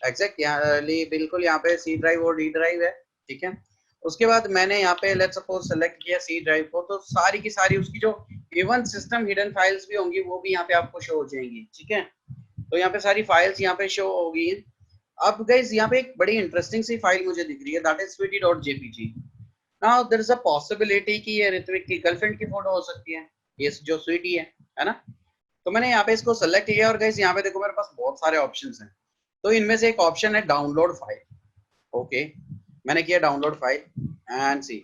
एग्जैक्ट यहाँ बिल्कुल यहाँ पे सी ड्राइव और डी ड्राइव है, ठीक है। उसके बाद मैंने यहाँ पे लेट्स सपोज सेलेक्ट किया सी ड्राइव को, तो सारी की सारी उसकी जो इवन सिस्टम हिडन फाइल्स भी होंगी वो भी यहाँ पे आपको शो हो जाएंगी, ठीक है। तो यहाँ पे सारी फाइल्स यहाँ पे शो होगी। अब गाइस यहाँ पे एक बड़ी इंटरेस्टिंग सी फाइल मुझे दिख रही है that is sweetie.jpg। Now there is a possibility कि ये ऋत्विक की गर्लफ्रेंड की फोटो हो सकती है, ये जो स्वीटी है ना। तो मैंने यहाँ पे इसको सेलेक्ट किया और गाइस यहाँ पे देखो मेरे पास बहुत सारे ऑप्शंस हैं। तो इनमें से एक ऑप्शन है डाउनलोड फाइल। ओके, मैंने किया डाउनलोड फाइल एंड सी,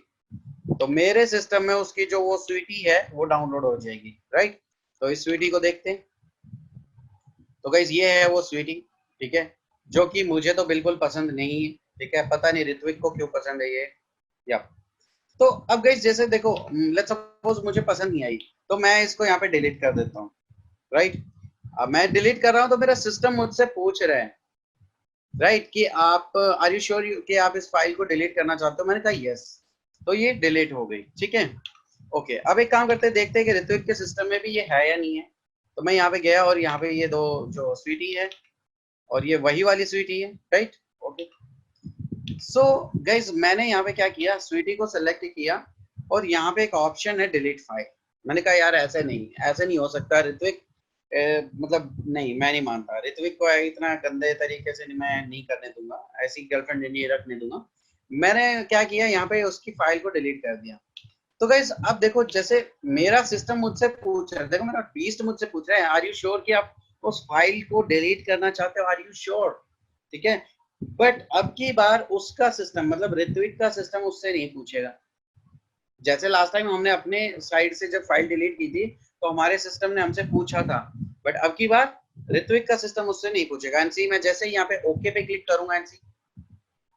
तो मेरे सिस्टम में उसकी जो वो स्वीटी है वो डाउनलोड हो जाएगी, राइट। तो इस स्वीटी को देखते हैं। तो गाइस ये है वो स्वीटी, ठीक है, जो कि मुझे तो बिल्कुल पसंद नहीं है, ठीक है। पता नहीं ऋत्विक को क्यों पसंद है ये, या तो अब गाइस जैसे देखो लेट्स सपोज मुझे पसंद नहीं आई, तो मैं इसको यहाँ पे डिलीट कर देता हूँ, राइट। अब मैं डिलीट कर रहा हूँ तो मेरा सिस्टम मुझसे पूछ रहा है, राइट, कि आप आर यू श्योर कि आप इस फाइल को डिलीट करना चाहते हो। मैंने कहा यस, तो ये डिलीट हो गई, ठीक है। ओके, अब एक काम करते हैं, देखते हैं कि ऋत्विक के सिस्टम में भी ये है या नहीं है। तो मैं यहाँ पे गया और यहाँ पे ये दो जो स्वीटी है और ये वही वाली स्वीटी है, राइट। ओके, सो गाइज मैंने यहाँ पे क्या किया, स्वीटी को सेलेक्ट किया और यहाँ पे एक ऑप्शन है डिलीट फाइल। मैंने कहा यार ऐसे नहीं हो सकता ऋत्विक, मतलब नहीं, मैं नहीं मानता ऋत्विक को इतना गंदे तरीके से मैं नहीं करने दूंगा, ऐसी गर्लफ्रेंड नहीं रखने दूंगा। मैंने क्या किया, यहाँ पे उसकी फाइल को डिलीट कर दिया। तो गाइस अब देखो, जैसे मेरा सिस्टम मुझसे पूछ रहा है, देखो मेरा बीस्ट मुझसे पूछ रहा है आर यू श्योर कि आप उस फाइल को डिलीट करना चाहते हो, आर यू श्योर, ठीक है। बट अब की बार उसका सिस्टम मतलब ऋत्विक का सिस्टम उससे नहीं पूछेगा। जैसे लास्ट टाइम हमने अपने साइड से जब फाइल डिलीट की थी तो हमारे सिस्टम ने हमसे पूछा था, बट अब की बार ऋत्विक का सिस्टम उससे नहीं पूछेगा। एंड सी, मैं जैसे ही यहाँ पे ओके पे क्लिक करूंगा एंड सी,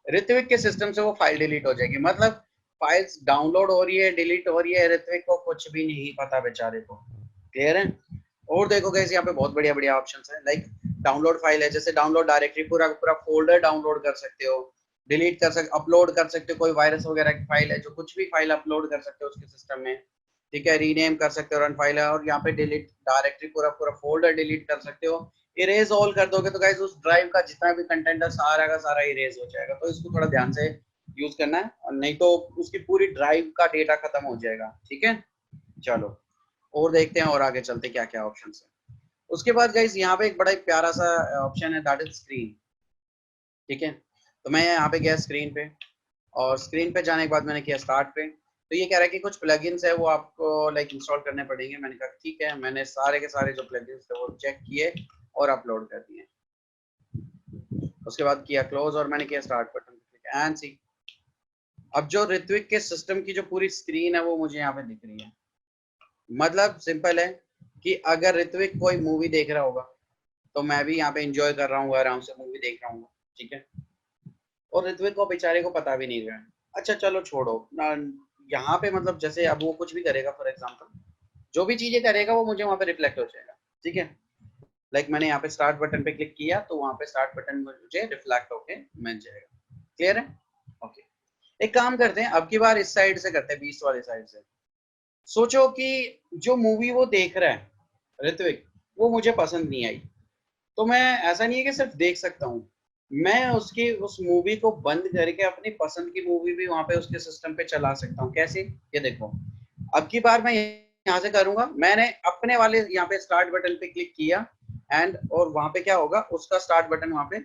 ऋत्विक के सिस्टम से वो फाइल डिलीट हो जाएगी। मतलब फाइल्स डाउनलोड हो रही है, डिलीट हो रही है, ऋत्विक को कुछ भी नहीं पता बेचारे को। क्लियर है? और देखो गाइस यहाँ पे बहुत बढ़िया बढ़िया ऑप्शंस है, लाइक डाउनलोड फाइल है, जैसे डाउनलोड डायरेक्टरी पूरा पूरा फोल्डर डाउनलोड कर सकते हो, डिलीट कर सकते, अपलोड कर सकते हो, कोई वायरस वगैरह की फाइल है जो कुछ भी फाइल अपलोड कर सकते हो उसके सिस्टम में, ठीक है। रीनेम कर सकते हो रन फाइल है, और यहाँ पे डिलीट डायरेक्टरी पूरा पूरा फोल्डर डिलीट कर सकते हो। इरेज ऑल कर दोगे तो गाइस उस ड्राइव का जितना भी कंटेंट है सारा का सारा इरेज हो जाएगा। तो इसको थोड़ा ध्यान से यूज करना है, और नहीं तो उसकी पूरी ड्राइव का डेटा खत्म हो जाएगा, ठीक है। चलो और देखते हैं और आगे चलते क्या क्या ऑप्शन है। उसके बाद गाइस यहाँ पे एक बड़ा प्यारा सा ऑप्शन है दैट इज स्क्रीन, ठीक है। तो मैं यहाँ पे गया स्क्रीन पे, और स्क्रीन पे जाने के बाद मैंने किया स्टार्ट पे। तो ये कह रहा है कि कुछ प्लगइन्स है वो आपको लाइक इंस्टॉल करने पड़ेंगे। मैंने कहा ठीक है, मैंने सारे के सारे जो प्लगइन्स थे वो चेक किए और अपलोड कर दिए। उसके बाद किया क्लोज और मैंने किया स्टार्ट बटन एंड सी, अब जो ऋत्विक के सिस्टम की जो पूरी स्क्रीन है वो मुझे यहाँ पे दिख रही है। मतलब सिंपल है कि अगर ऋत्विक कोई मूवी देख रहा होगा तो मैं भी यहाँ पे एंजॉय कर रहा हूँ, आराम से मूवी देख रहा हूँ, ठीक है। और ऋत्विक को बेचारे को पता भी नहीं रहा है, अच्छा चलो छोड़ो ना, यहाँ पे मतलब जैसे अब वो कुछ भी करेगा, फॉर एग्जांपल जो भी चीजें करेगा वो मुझे वहां पे रिफ्लेक्ट हो जाएगा, ठीक है। लाइक मैंने यहाँ पे स्टार्ट बटन पे क्लिक किया तो वहां पे स्टार्ट बटन मुझे रिफ्लेक्ट होके मिल जाएगा। क्लियर है? ओके। एक काम करते हैं, अब की बार इस साइड से करते हैं, 20 वाली साइड से। सोचो कि जो मूवी वो देख रहा है ऋत्विक, वो मुझे पसंद नहीं आई, तो मैं, ऐसा नहीं है कि सिर्फ देख सकता हूँ, मैं उसकी उस मूवी को बंद करके अपनी पसंद की मूवी भी वहां पे उसके सिस्टम पे चला सकता हूँ। कैसे? ये देखो, अब की बार मैं यहाँ से करूंगा, मैंने अपने वाले यहाँ पे स्टार्ट बटन पे क्लिक किया एंड, और वहां पे क्या होगा, उसका स्टार्ट बटन वहां पे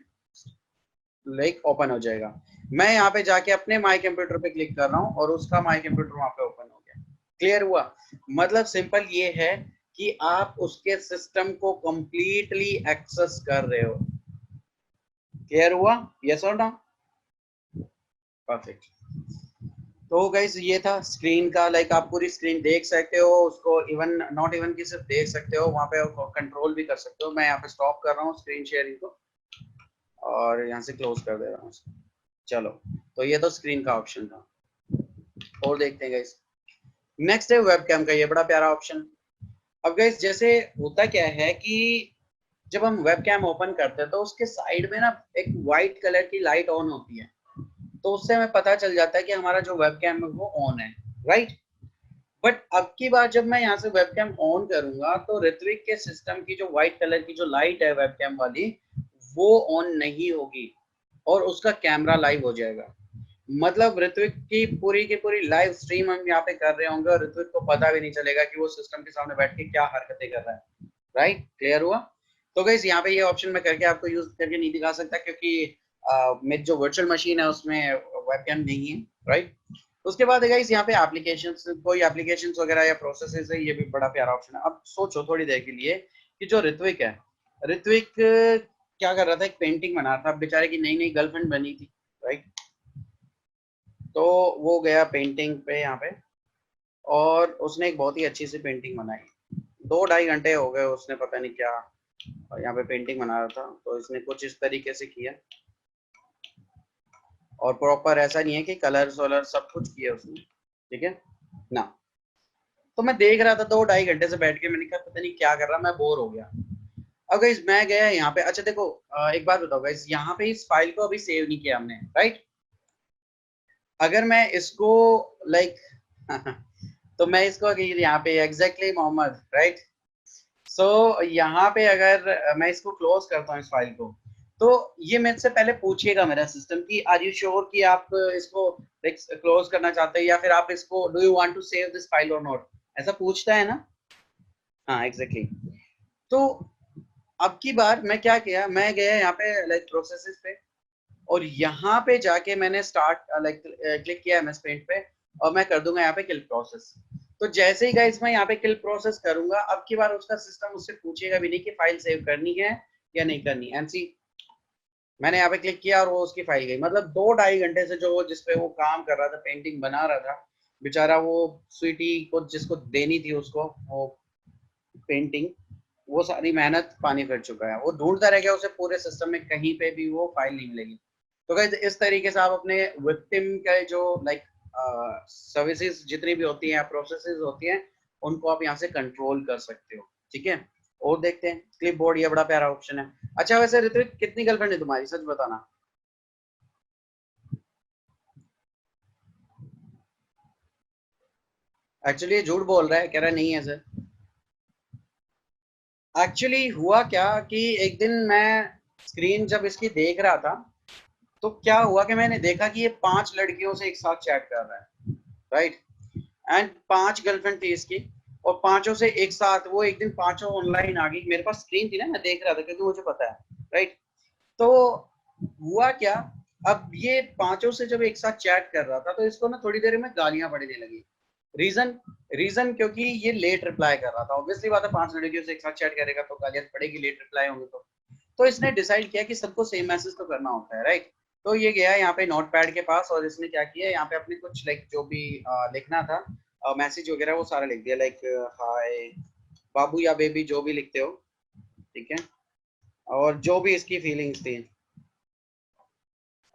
लाइक ओपन हो जाएगा। मैं यहाँ पे जाके अपने माई कंप्यूटर पे क्लिक कर रहा हूँ और उसका माई कंप्यूटर वहां पे ओपन हो गया। क्लियर हुआ? मतलब सिंपल ये है कि आप उसके सिस्टम को कंप्लीटली एक्सेस कर रहे हो। क्लियर हुआ? यस और नो? परफेक्ट। तो गाइस ये था स्क्रीन का, लाइक आप पूरी स्क्रीन देख सकते हो उसको, इवन नॉट इवन की सिर्फ देख सकते हो, वहां पे कंट्रोल भी कर सकते हो। मैं यहाँ पे स्टॉप कर रहा हूँ स्क्रीन शेयरिंग को और यहाँ से क्लोज कर दे रहा हूँ। चलो, तो ये तो स्क्रीन का ऑप्शन था। और देखते हैं गाइस, नेक्स्ट है वेबकैम का, ये बड़ा प्यारा ऑप्शन। अब गाइस जैसे होता क्या है कि जब हम वेबकैम ओपन करते हैं तो उसके साइड में ना एक व्हाइट कलर की लाइट ऑन होती है, तो उससे हमें पता चल जाता है कि हमारा जो वेबकैम है वो ऑन है, राइट। बट अब की बार जब मैं यहाँ से वेबकैम ऑन करूंगा तो ऋत्विक के सिस्टम की जो व्हाइट कलर की जो लाइट है वेबकैम वाली, वो ऑन नहीं होगी और उसका कैमरा लाइव हो जाएगा। मतलब ऋत्विक की पूरी लाइव स्ट्रीम हम यहाँ पे कर रहे होंगे और ऋत्विक को पता भी नहीं चलेगा कि वो सिस्टम के सामने बैठ के क्या हरकतें कर रहा है। राइट? क्लियर हुआ? तो गाइस यहाँ पे ये ऑप्शन मैं करके आपको यूज करके नहीं दिखा सकता क्योंकि मेरी जो वर्चुअल मशीन है उसमें वेबकैम नहीं है, राइट। उसके बाद गाइस यहाँ पे एप्लीकेशंस, कोई एप्लीकेशंस वगैरह या प्रोसेसेस है, ये भी बड़ा प्यारा ऑप्शन है। अब सोचो थोड़ी देर के लिए कि जो ऋत्विक है, ऋत्विक क्या कर रहा था, एक पेंटिंग बना रहा था, बेचारे की नई नई गर्लफ्रेंड बनी थी, राइट। तो वो गया पेंटिंग पे यहाँ पे और उसने एक बहुत ही अच्छी सी पेंटिंग बनाई। 2-2.5 घंटे हो गए, उसने पता नहीं क्या यहाँ पे पेंटिंग बना रहा था, तो इसने कुछ इस तरीके से किया और प्रॉपर ऐसा नहीं है कि कलर्स वलर सब कुछ किया उसने, ठीक है ना। तो मैं देख रहा था 2-2.5 घंटे से बैठ के, मैंने कहा पता नहीं क्या कर रहा, मैं बोर हो गया। अब गाइस मैं गया यहाँ पे, अच्छा देखो एक बात बताओ गाइस, यहाँ पे इस फाइल को अभी सेव नहीं किया हमने, राइट। अगर मैं इसको लाइक तो मैं इसको यहाँ पे एग्जैक्टली मोहम्मद, राइट। सो यहाँ पे अगर मैं इसको क्लोज करता हूँ इस फाइल को, तो ये मेरे से पहले पूछेगा मेरा सिस्टम कि आर यू श्योर कि आप इसको क्लोज करना चाहते हैं या फिर आप इसको do you want to save this file और नॉट, ऐसा पूछता है ना। हाँ एग्जैक्टली। तो अब की बार मैं क्या किया, मैं गया यहाँ पे लाइक प्रोसेसेस पे और यहाँ पे जाके मैंने स्टार्ट लाइक क्लिक किया एमएस पेंट पे और मैं कर दूंगा यहाँ पे किल प्रोसेस। तो जैसे ही गाइस मैं यहाँ पे किल प्रोसेस करूंगा, अब की बार उसका सिस्टम उससे पूछेगा भी नहीं कि फाइल सेव करनी है या नहीं करनी। एमसी मैंने यहाँ पे क्लिक किया और वो उसकी फाइल गई। मतलब 2-2.5 घंटे से जो जिसपे वो काम कर रहा था, पेंटिंग बना रहा था बेचारा, वो स्वीटी को जिसको देनी थी उसको वो पेंटिंग, वो सारी मेहनत पानी फिर चुका है। वो ढूंढता रह गया, उसे पूरे सिस्टम में कहीं पे भी वो फाइल नहीं मिलेगी। तो गाइस इस तरीके से आप अपने विक्टिम के जो लाइक सर्विसेज जितनी भी होती हैं, प्रोसेसेस होती हैं, उनको आप यहाँ से कंट्रोल कर सकते हो, ठीक है। और देखते हैं क्लिप बोर्ड, ये बड़ा प्यारा ऑप्शन है। अच्छा वैसे ऋत्विक कितनी गर्लफ्रेंड है तुम्हारी, सच बताना। एक्चुअली झूठ बोल रहा है, कह रहा है नहीं है सर। एक्चुअली हुआ क्या कि एक दिन मैं स्क्रीन जब इसकी देख रहा था, तो क्या हुआ कि मैंने देखा कि ये 5 लड़कियों से एक साथ चैट कर रहा है, राइट। एंड 5 गर्लफ्रेंड थी इसकी और पांचों से एक साथ, वो एक दिन पांचों ऑनलाइन आ गई। मेरे पास स्क्रीन थी ना, मैं देख रहा था क्योंकि मुझे पता है, राइट। तो हुआ क्या, अब ये पांचों से जब एक साथ चैट कर रहा था तो इसको ना थोड़ी देर में गालियां पड़ने लगी। रीजन, क्योंकि ये लेट रिप्लाई कर रहा था। ऑब्वियसली बात है, 5 लड़कियों से एक साथ चैट करेगा तो गालियां पड़ेगी, लेट रिप्लाई होंगे तो इसने डिसाइड किया कि सबको सेम मैसेज तो करना होता है, राइट। तो ये गया यहाँ पे नोट पैड के पास और इसने क्या किया, यहाँ पे अपने कुछ लाइक जो भी लिखना था मैसेज वगैरह, वो सारा लिख दिया, लाइक हाय बाबू या बेबी, जो भी लिखते हो, ठीक है। और जो भी इसकी फीलिंग्स थी,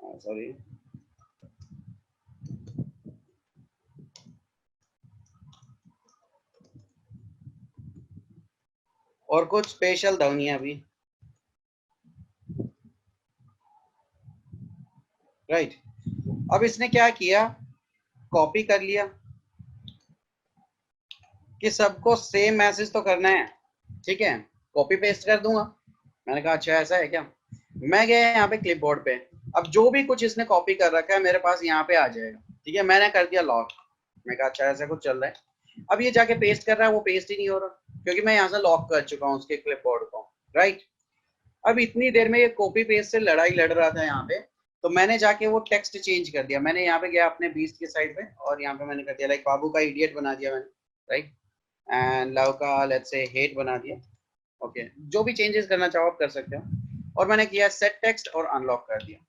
सॉरी, और कुछ स्पेशल ध्वनिया भी, राइट। अब इसने क्या किया, कॉपी कर लिया कि सबको सेम मैसेज तो करना है, ठीक है, कॉपी पेस्ट कर दूंगा। मैंने कहा अच्छा ऐसा है क्या। मैं गया यहाँ पे क्लिपबोर्ड पे, अब जो भी कुछ इसने कॉपी कर रखा है मेरे पास यहाँ पे आ जाएगा, ठीक है। मैंने कर दिया लॉक, मैं कहा अच्छा ऐसा कुछ चल रहा है। अब ये जाके पेस्ट कर रहा है, वो पेस्ट ही नहीं हो रहा क्योंकि मैं यहाँ से लॉक कर चुका हूँ उसके क्लिपबोर्ड को, राइट। अब इतनी देर में ये कॉपी पेस्ट से लड़ाई लड़ रहा था यहाँ पे, तो मैंने जाके वो टेक्स्ट चेंज कर दिया। मैंने यहाँ पे गया अपने बीस्ट के साइड पे और यहाँ पे मैंने कर दिया लाइक बाबू का इडियट बना दिया मैंने, राइट। एंड लव का लेट्स से हेट बना दिया, ओके। जो भी चेंजेस करना चाहो आप कर सकते हो। और मैंने किया सेट टेक्स्ट और अनलॉक कर दिया।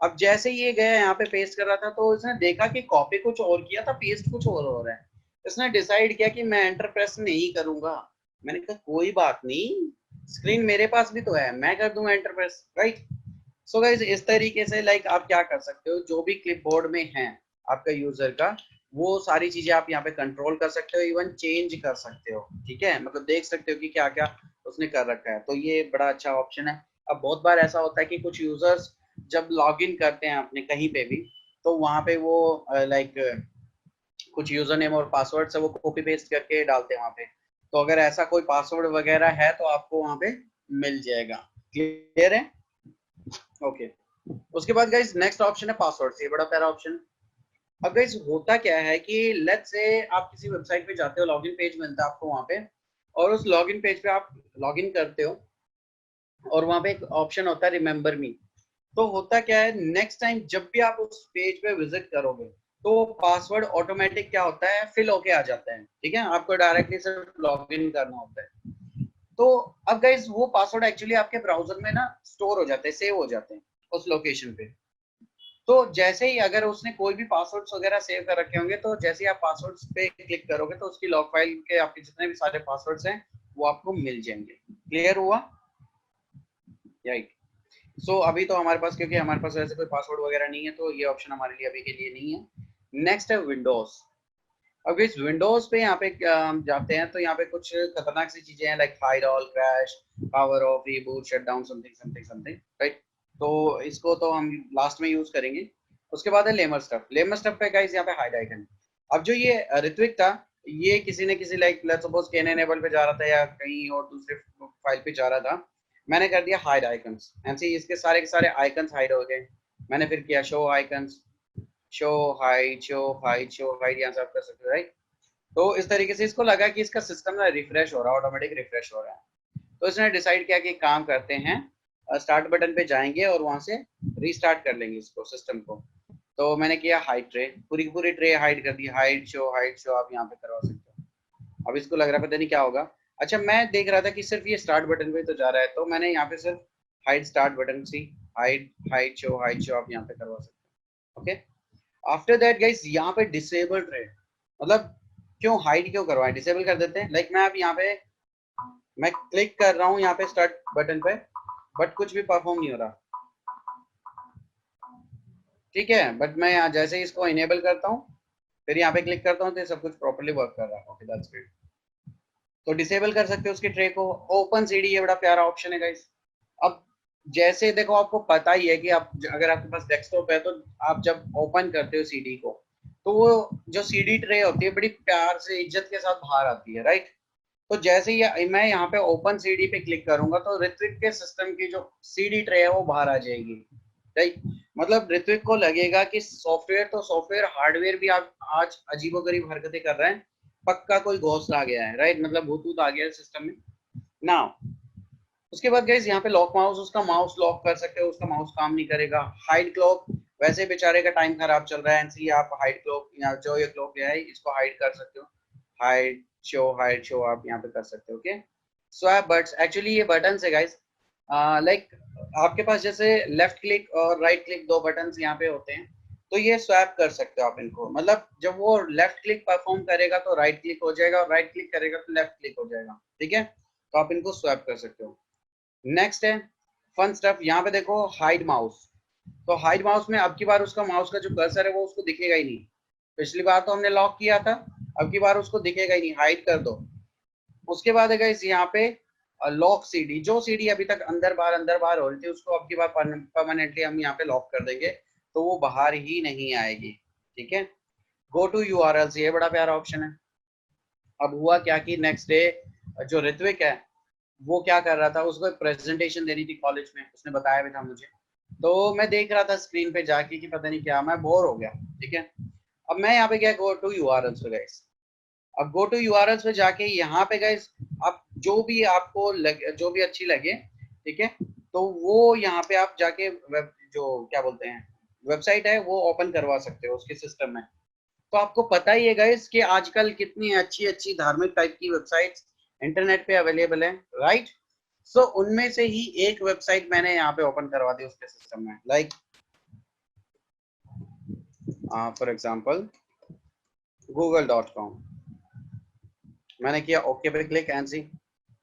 अब जैसे ये गया यहाँ पे पेस्ट कर रहा था तो इसने देखा कि कॉपी कुछ और किया था, पेस्ट कुछ और हो रहा है। इसने डिसाइड किया कि मैं एंटर प्रेस नहीं करूंगा। मैंने कहा कोई बात नहीं, स्क्रीन मेरे पास भी तो है, मैं कर दूंगा enter press, right. So guys इस तरीके से लाइक आप क्या कर सकते हो, जो भी क्लिपबोर्ड में है आपका यूजर का, वो सारी चीजें आप यहाँ पे कंट्रोल कर सकते हो, इवन चेंज कर सकते हो, ठीक है। मतलब देख सकते हो कि क्या क्या उसने कर रखा है, तो ये बड़ा अच्छा ऑप्शन है। अब बहुत बार ऐसा होता है कि कुछ यूजर्स जब लॉग इन करते हैं अपने कहीं पे भी, तो वहां पे वो लाइक कुछ यूजर नेम और पासवर्ड से वो कॉपी पेस्ट करके डालते हैं वहां पे। तो अगर ऐसा कोई पासवर्ड वगैरह है तो आपको वहां पे मिल जाएगा, क्लियर है, ओके। उसके बाद गाइस नेक्स्ट ऑप्शन है पासवर्ड, ये बड़ा प्यारा ऑप्शन। अब गाइस होता क्या है कि लेट्स से आप किसी वेबसाइट पे जाते हो, लॉगिन पेज मिलता है आपको वहां पे, और उस लॉगिन पेज पे आप लॉगिन करते हो और वहां पे एक ऑप्शन होता है रिमेम्बर मी। तो होता क्या है, नेक्स्ट टाइम जब भी आप उस पेज पे विजिट करोगे तो पासवर्ड ऑटोमेटिक क्या होता है, फिल होके आ जाता है, ठीक है। आपको डायरेक्टली सिर्फ लॉग इन करना होता है। तो अब गाइज वो पासवर्ड एक्चुअली आपके ब्राउजर में ना स्टोर हो जाते हैं, सेव हो जाते हैं उस लोकेशन पे। तो जैसे ही अगर उसने कोई भी पासवर्ड्स वगैरह सेव कर रखे होंगे, तो जैसे ही आप पासवर्ड्स पे क्लिक करोगे तो उसकी लॉग फाइल के आपके जितने भी सारे पासवर्ड्स हैं वो आपको मिल जाएंगे। क्लियर हुआ, राइट। सो अभी तो हमारे पास, क्योंकि हमारे पास ऐसे कोई पासवर्ड वगैरह नहीं है, तो ये ऑप्शन हमारे लिए अभी के लिए नहीं है। नेक्स्ट है विंडोज। अब इस विंडोज पे यहाँ पे हम जाते हैं तो यहाँ पे कुछ खतरनाक सी चीजें हैं like hide all, crash, power of, reboot, shutdown, something something something, right. तो इसको तो हम लास्ट में यूज करेंगे। उसके बाद है लेमर स्टफ। लेमर स्टफ पे गाइस यहाँ पे हाइड आइकन। अब जो ये ऋत्विक था, ये किसी ने किसी like let's suppose can enable पे जा रहा था या कहीं और दूसरे फाइल पे जा रहा था, मैंने कर दिया हाइड आइकन्स, ऐसे इसके सारे के सारे आइकन्स हाइड हो गए। मैंने फिर किया show icons, show hide, show hide, show hide, यहाँ से आप कर सकते हो, राइट। तो इस तरीके से इसको लगा कि इसका सिस्टम ना रिफ्रेश हो रहा है, ऑटोमेटिक रिफ्रेश हो रहा है। तो इसने डिसाइड किया कि काम करते हैं, स्टार्ट बटन पे जाएंगे और वहां से रीस्टार्ट कर लेंगे इसको, सिस्टम को। तो मैंने किया हाइड ट्रे, पूरी की पूरी ट्रे हाइड कर दी, हाइड शो आप यहाँ पे करवा सकते हो। अब इसको लग रहा है पता नहीं क्या होगा। अच्छा मैं देख रहा था कि सिर्फ ये स्टार्ट बटन पे तो जा रहा है, तो मैंने यहाँ पे सिर्फ हाइड स्टार्ट बटन सी, हाइड शो आप यहाँ पे करवा सकते हो, ओके। आफ्टर दैट गाइस यहाँ पे डिसेबल ट्रे, मतलब क्यों हाइड क्यों करवाएं, डिसेबल कर देते हैं। लाइक मैं अब यहाँ पे मैं क्लिक कर रहा हूँ यहाँ पे स्टार्ट बटन पे, बट कुछ भी परफॉर्म नहीं हो रहा, ठीक है। बट मैं यहाँ जैसे ही इसको इनेबल करता हूँ, फिर यहाँ पे क्लिक करता हूँ तो सब कुछ प्रॉपर्ली वर्क कर रहा है, ओके दैट्स ग्रेट। तो डिसेबल कर सकते हो उसकी ट्रे को। ओपन सीडी, ये बड़ा प्यारा ऑप्शन है गाइस। अब जैसे देखो आपको पता ही है कि आप अगर आपके पास डेस्कटॉप है तो आप जब ओपन करते हो सीडी को, तो वो जो सीडी ट्रे होती है बड़ी प्यार से इज्जत के साथ बाहर आती है, राइट। तो जैसे ही मैं यहाँ पे ओपन सीडी पे क्लिक करूंगा तो ऋत्विक के सिस्टम की जो सीडी ट्रे है वो बाहर आ जाएगी, राइट। मतलब ऋत्विक को लगेगा कि सॉफ्टवेयर तो सॉफ्टवेयर, हार्डवेयर भी आप आज अजीबोगरीब हरकतें कर रहे हैं, पक्का कोई घोस्ट आ गया है, राइट। मतलब भूतूत आ गया है सिस्टम में ना। उसके बाद गाइस यहाँ पे लॉक माउस, उसका माउस लॉक कर सकते हो, उसका माउस काम नहीं करेगा। हाइड क्लॉक, वैसे बेचारे का टाइम खराब चल रहा है, इसलिए आप हाइड क्लॉक या जो ये क्लॉक है इसको हाइड कर सकते हो। हाइड शो आप यहाँ पे कर सकते हो, ओके। स्वैप बट्स, एक्चुअली ये बटन है गाइस, लाइक आपके पास जैसे लेफ्ट क्लिक और राइट क्लिक दो बटन यहाँ पे होते हैं, तो ये स्वैप कर सकते हो आप इनको। मतलब जब वो लेफ्ट क्लिक परफॉर्म करेगा तो राइट क्लिक हो जाएगा, और राइट क्लिक करेगा तो लेफ्ट क्लिक हो जाएगा, ठीक है। तो आप इनको स्वैप कर सकते हो। नेक्स्ट है फन स्टफ, यहाँ पे देखो हाइड माउस। तो हाइड माउस में अब की बार उसका माउस का जो कर्सर है वो उसको दिखेगा ही नहीं। पिछली बार तो हमने लॉक किया था, अब की बार उसको दिखेगा ही नहीं, हाइड कर दो। उसके बाद है गाइस यहाँ पे लॉक सीडी, जो सीडी अभी तक अंदर बाहर हो रही थी उसको अब की बार परमानेंटली हम यहाँ पे लॉक कर देंगे, तो वो बाहर ही नहीं आएगी। ठीक है, गो टू यूआरएल्स, ये बड़ा प्यारा ऑप्शन है। अब हुआ क्या कि नेक्स्ट डे जो ऋत्विक है वो क्या कर रहा था, उसको एक प्रेजेंटेशन देनी थी कॉलेज में, उसने बताया भी था मुझे। तो मैं देख रहा था स्क्रीन पे जाके कि पता नहीं क्या, मैं बोर हो गया। ठीक है, अब मैं यहाँ पे गया गो टू यूआरएल्स पे गाइस। अब गो टू यूआरएल्स पे जाके यहाँ पे गाइस आप जो भी आपको लगे, जो भी अच्छी लगे, ठीक है, तो वो यहाँ पे आप जाके वेब, जो क्या बोलते हैं, वेबसाइट है वो ओपन करवा सकते हो उसके सिस्टम में। तो आपको पता ही है गाइस कि आजकल कितनी अच्छी अच्छी धार्मिक टाइप की वेबसाइट्स इंटरनेट पे अवेलेबल है, राइट। सो उनमें से ही एक वेबसाइट मैंने यहाँ पे ओपन करवा दी उसके सिस्टम में, लाइक फॉर एग्जांपल google.com। मैंने किया ओके पे क्लिक एंड सी,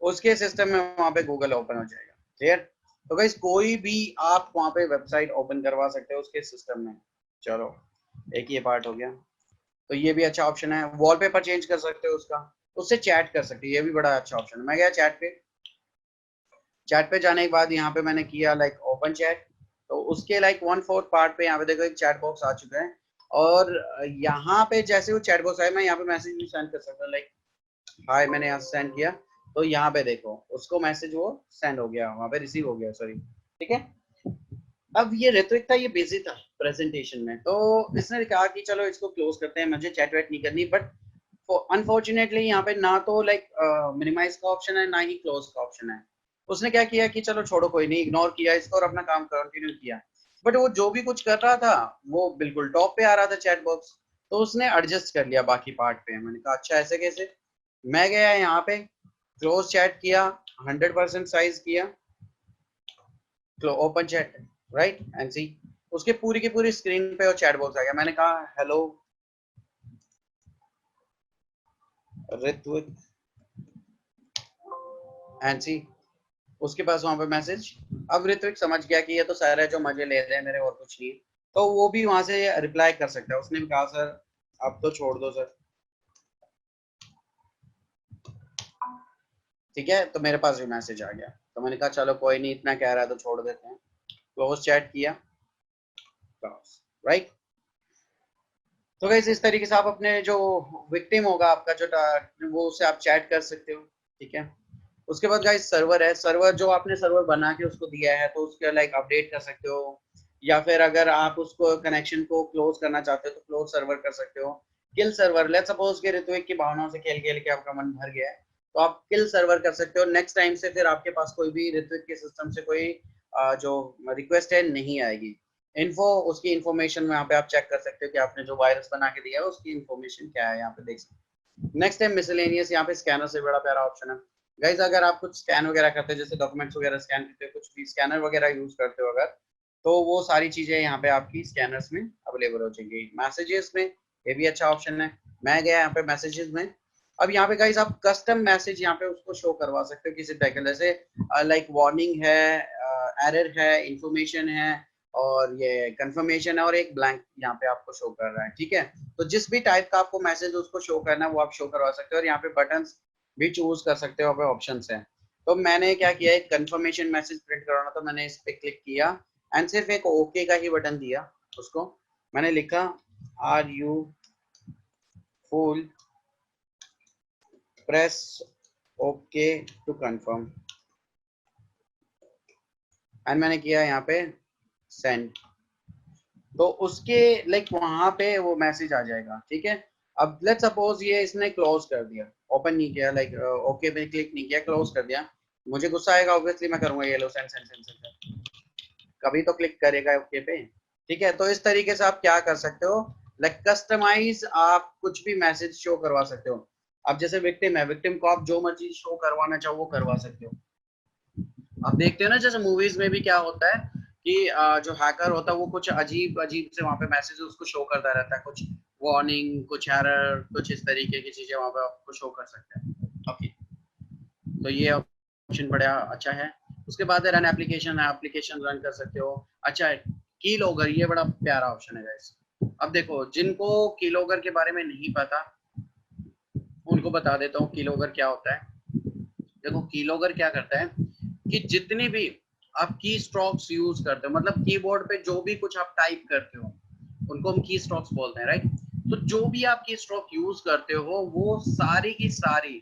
उसके सिस्टम में वहां पे गूगल ओपन हो जाएगा। क्लियर। तो गाइस कोई भी आप वहां पे वेबसाइट ओपन करवा सकते हो उसके सिस्टम में। चलो एक ये पार्ट हो गया। तो ये भी अच्छा ऑप्शन है। वॉलपेपर चेंज कर सकते हो उसका, उससे चैट कर सकते हो, ये भी बड़ा अच्छा ऑप्शन है। मैं गया चैट पे, चैट पे जाने के बाद यहाँ पे मैंने किया लाइक ओपन चैट। तो उसके लाइक 1/4 पार्ट पे यहाँ पे देखो एक चैट बॉक्स आ चुका है। और यहाँ पे जैसे वो चैट बॉक्स आया, मैं यहाँ पे मैसेज भी सेंड कर सकता हूँ, लाइक हाय, मैंने यहाँ सेंड किया। तो यहाँ पे देखो उसको मैसेज वो सेंड हो गया, वहां पे रिसीव हो गया, सॉरी। ठीक है। अब ये ऋत्विक था, ये बिजी था प्रेजेंटेशन में, तो इसने कहा कि चलो इसको क्लोज करते हैं, मुझे चैट वैट नहीं करनी। बट अनफॉर्चुनेटली यहाँ पे ना तो लाइक मिनिमाइज का ऑप्शन है, ना ही क्लोज का ऑप्शन है। उसने क्या किया कि चलो छोड़ो कोई नहीं, इग्नोर किया इसको और अपना काम कंटिन्यू किया। बट वो जो भी कुछ कर रहा था वो बिल्कुल टॉप पे आ रहा था चैट बॉक्स। तो उसने एडजस्ट कर लिया बाकी पार्ट पे। मैंने कहा अच्छा ऐसे कैसे। मैं गया यहाँ पे क्लोज चैट किया, 100% साइज किया, ओपन चैट, राइट एंड सी, उसके पूरी की पूरी स्क्रीन पे वो चैट बॉक्स आ गया। मैंने कहा हेलो ऋत्विक एंड सी, उसके पास वहां पे मैसेज। अब ऋत्विक समझ गया कि ये तो सर है जो मजे ले रहे हैं मेरे, और कुछ नहीं। तो वो भी वहां से रिप्लाई कर सकता है। उसने भी कहा सर अब तो छोड़ दो सर। ठीक है, तो मेरे पास भी मैसेज आ गया। तो मैंने कहा चलो कोई नहीं, इतना कह रहा है तो छोड़ देते हैं। क्लोज चैट किया, राइट। तो वैसे इस तरीके से आप अपने जो विक्टिम होगा आपका, जो वो उससे आप चैट कर सकते हो। ठीक है। उसके बाद गाइस सर्वर है, सर्वर जो आपने सर्वर बना के उसको दिया है तो उसके लाइक अपडेट कर सकते हो, या फिर अगर आप उसको कनेक्शन को क्लोज करना चाहते हो तो क्लोज सर्वर कर सकते हो। किल सर्वर, लेट्स सपोज कि ऋत्विक की भावनाओं से खेल खेल के आपका मन भर गया है, तो आप किल सर्वर कर सकते हो। नेक्स्ट टाइम से फिर आपके पास कोई भी ऋत्विक के सिस्टम से कोई जो रिक्वेस्ट है नहीं आएगी। इन्फो, उसकी इन्फॉर्मेशन में यहाँ पे आप चेक कर सकते हो कि आपने जो वायरस बना के दिया है उसकी इन्फॉर्मेशन क्या है, यहाँ पे देख सकते हो। नेक्स्ट है मिसलेनियस, यहाँ पे स्कैनर से बड़ा प्यारा ऑप्शन है। गाइज अगर आप कुछ स्कैन वगैरह करते हो, जैसे डॉक्यूमेंट्स वगैरह स्कैन करते हो, कुछ भी स्कैनर वगैरह यूज करते हो अगर, तो वो सारी चीजें यहाँ पे आपकी स्कैनर्स में अवेलेबल हो जाएंगी। मैसेजेस में ये भी अच्छा ऑप्शन है। मैं गया यहाँ पे मैसेजेस में। अब यहाँ पे गाइज आप कस्टम मैसेज यहाँ पे उसको शो करवा सकते हो किसी टाइप का, जैसे लाइक वार्निंग है, एरर है, इंफॉर्मेशन है, और ये कंफर्मेशन है, और एक ब्लैंक यहाँ पे आपको शो कर रहा है। ठीक है, तो जिस भी टाइप का आपको मैसेज उसको शो करना है वो आप शो करवा सकते हो। और यहाँ पे बटन्स भी चूज कर सकते हो, ऑप्शन है। तो मैंने क्या किया, एक कंफर्मेशन मैसेज प्रिंट करवाना, तो मैंने इस पे क्लिक किया एंड सिर्फ एक ओके का ही बटन दिया उसको। मैंने लिखा are you full press okay to confirm, and मैंने किया यहाँ पे सेंड। तो उसके लाइक वहां पे वो मैसेज आ जाएगा। ठीक है। अब लेट्स सपोज ये इसने क्लोज कर दिया, ओपन नहीं किया, लाइक ओके पे क्लिक नहीं किया, क्लोज कर दिया। मुझे गुस्सा आएगा ऑब्वियसली, मैं करूंगा ये लो सेंड सेंड सेंड सेंड, कभी तो क्लिक करेगा ओके पे। ठीक है, तो इस तरीके से आप क्या कर सकते हो, लाइक कस्टमाइज आप कुछ भी मैसेज शो करवा सकते हो। अब जैसे विक्टिम है, विक्टिम को आप जो मर्जी शो करवाना चाहो वो करवा सकते हो। आप देखते हो ना जैसे मूवीज में भी क्या होता है कि जो हैकर होता है वो कुछ अजीब अजीब से वहां पे मैसेज उसको शो करता रहता है, कुछ वार्निंग, कुछ एरर, कुछ इस तरीके की चीजें वहां पे आपको शो कर सकते हैं। ओके, तो ये ऑप्शन बड़ा अच्छा है। उसके बाद रन एप्लीकेशन है, एप्लीकेशन रन कर सकते हो। अच्छा है की लॉगर, ये बड़ा प्यारा ऑप्शन है गाइस। अब देखो जिनको की लॉगर के बारे में नहीं पता उनको बता देता हूँ की लॉगर क्या होता है। देखो कीलॉगर क्या करता है कि जितनी भी आप की स्ट्रोक्स यूज करते हो, मतलब कीबोर्ड पे जो भी कुछ आप टाइप करते हो उनको हम की स्ट्रोक्स बोलते हैं, राइट। तो जो भी आप की स्ट्रोक यूज करते हो वो सारी की सारी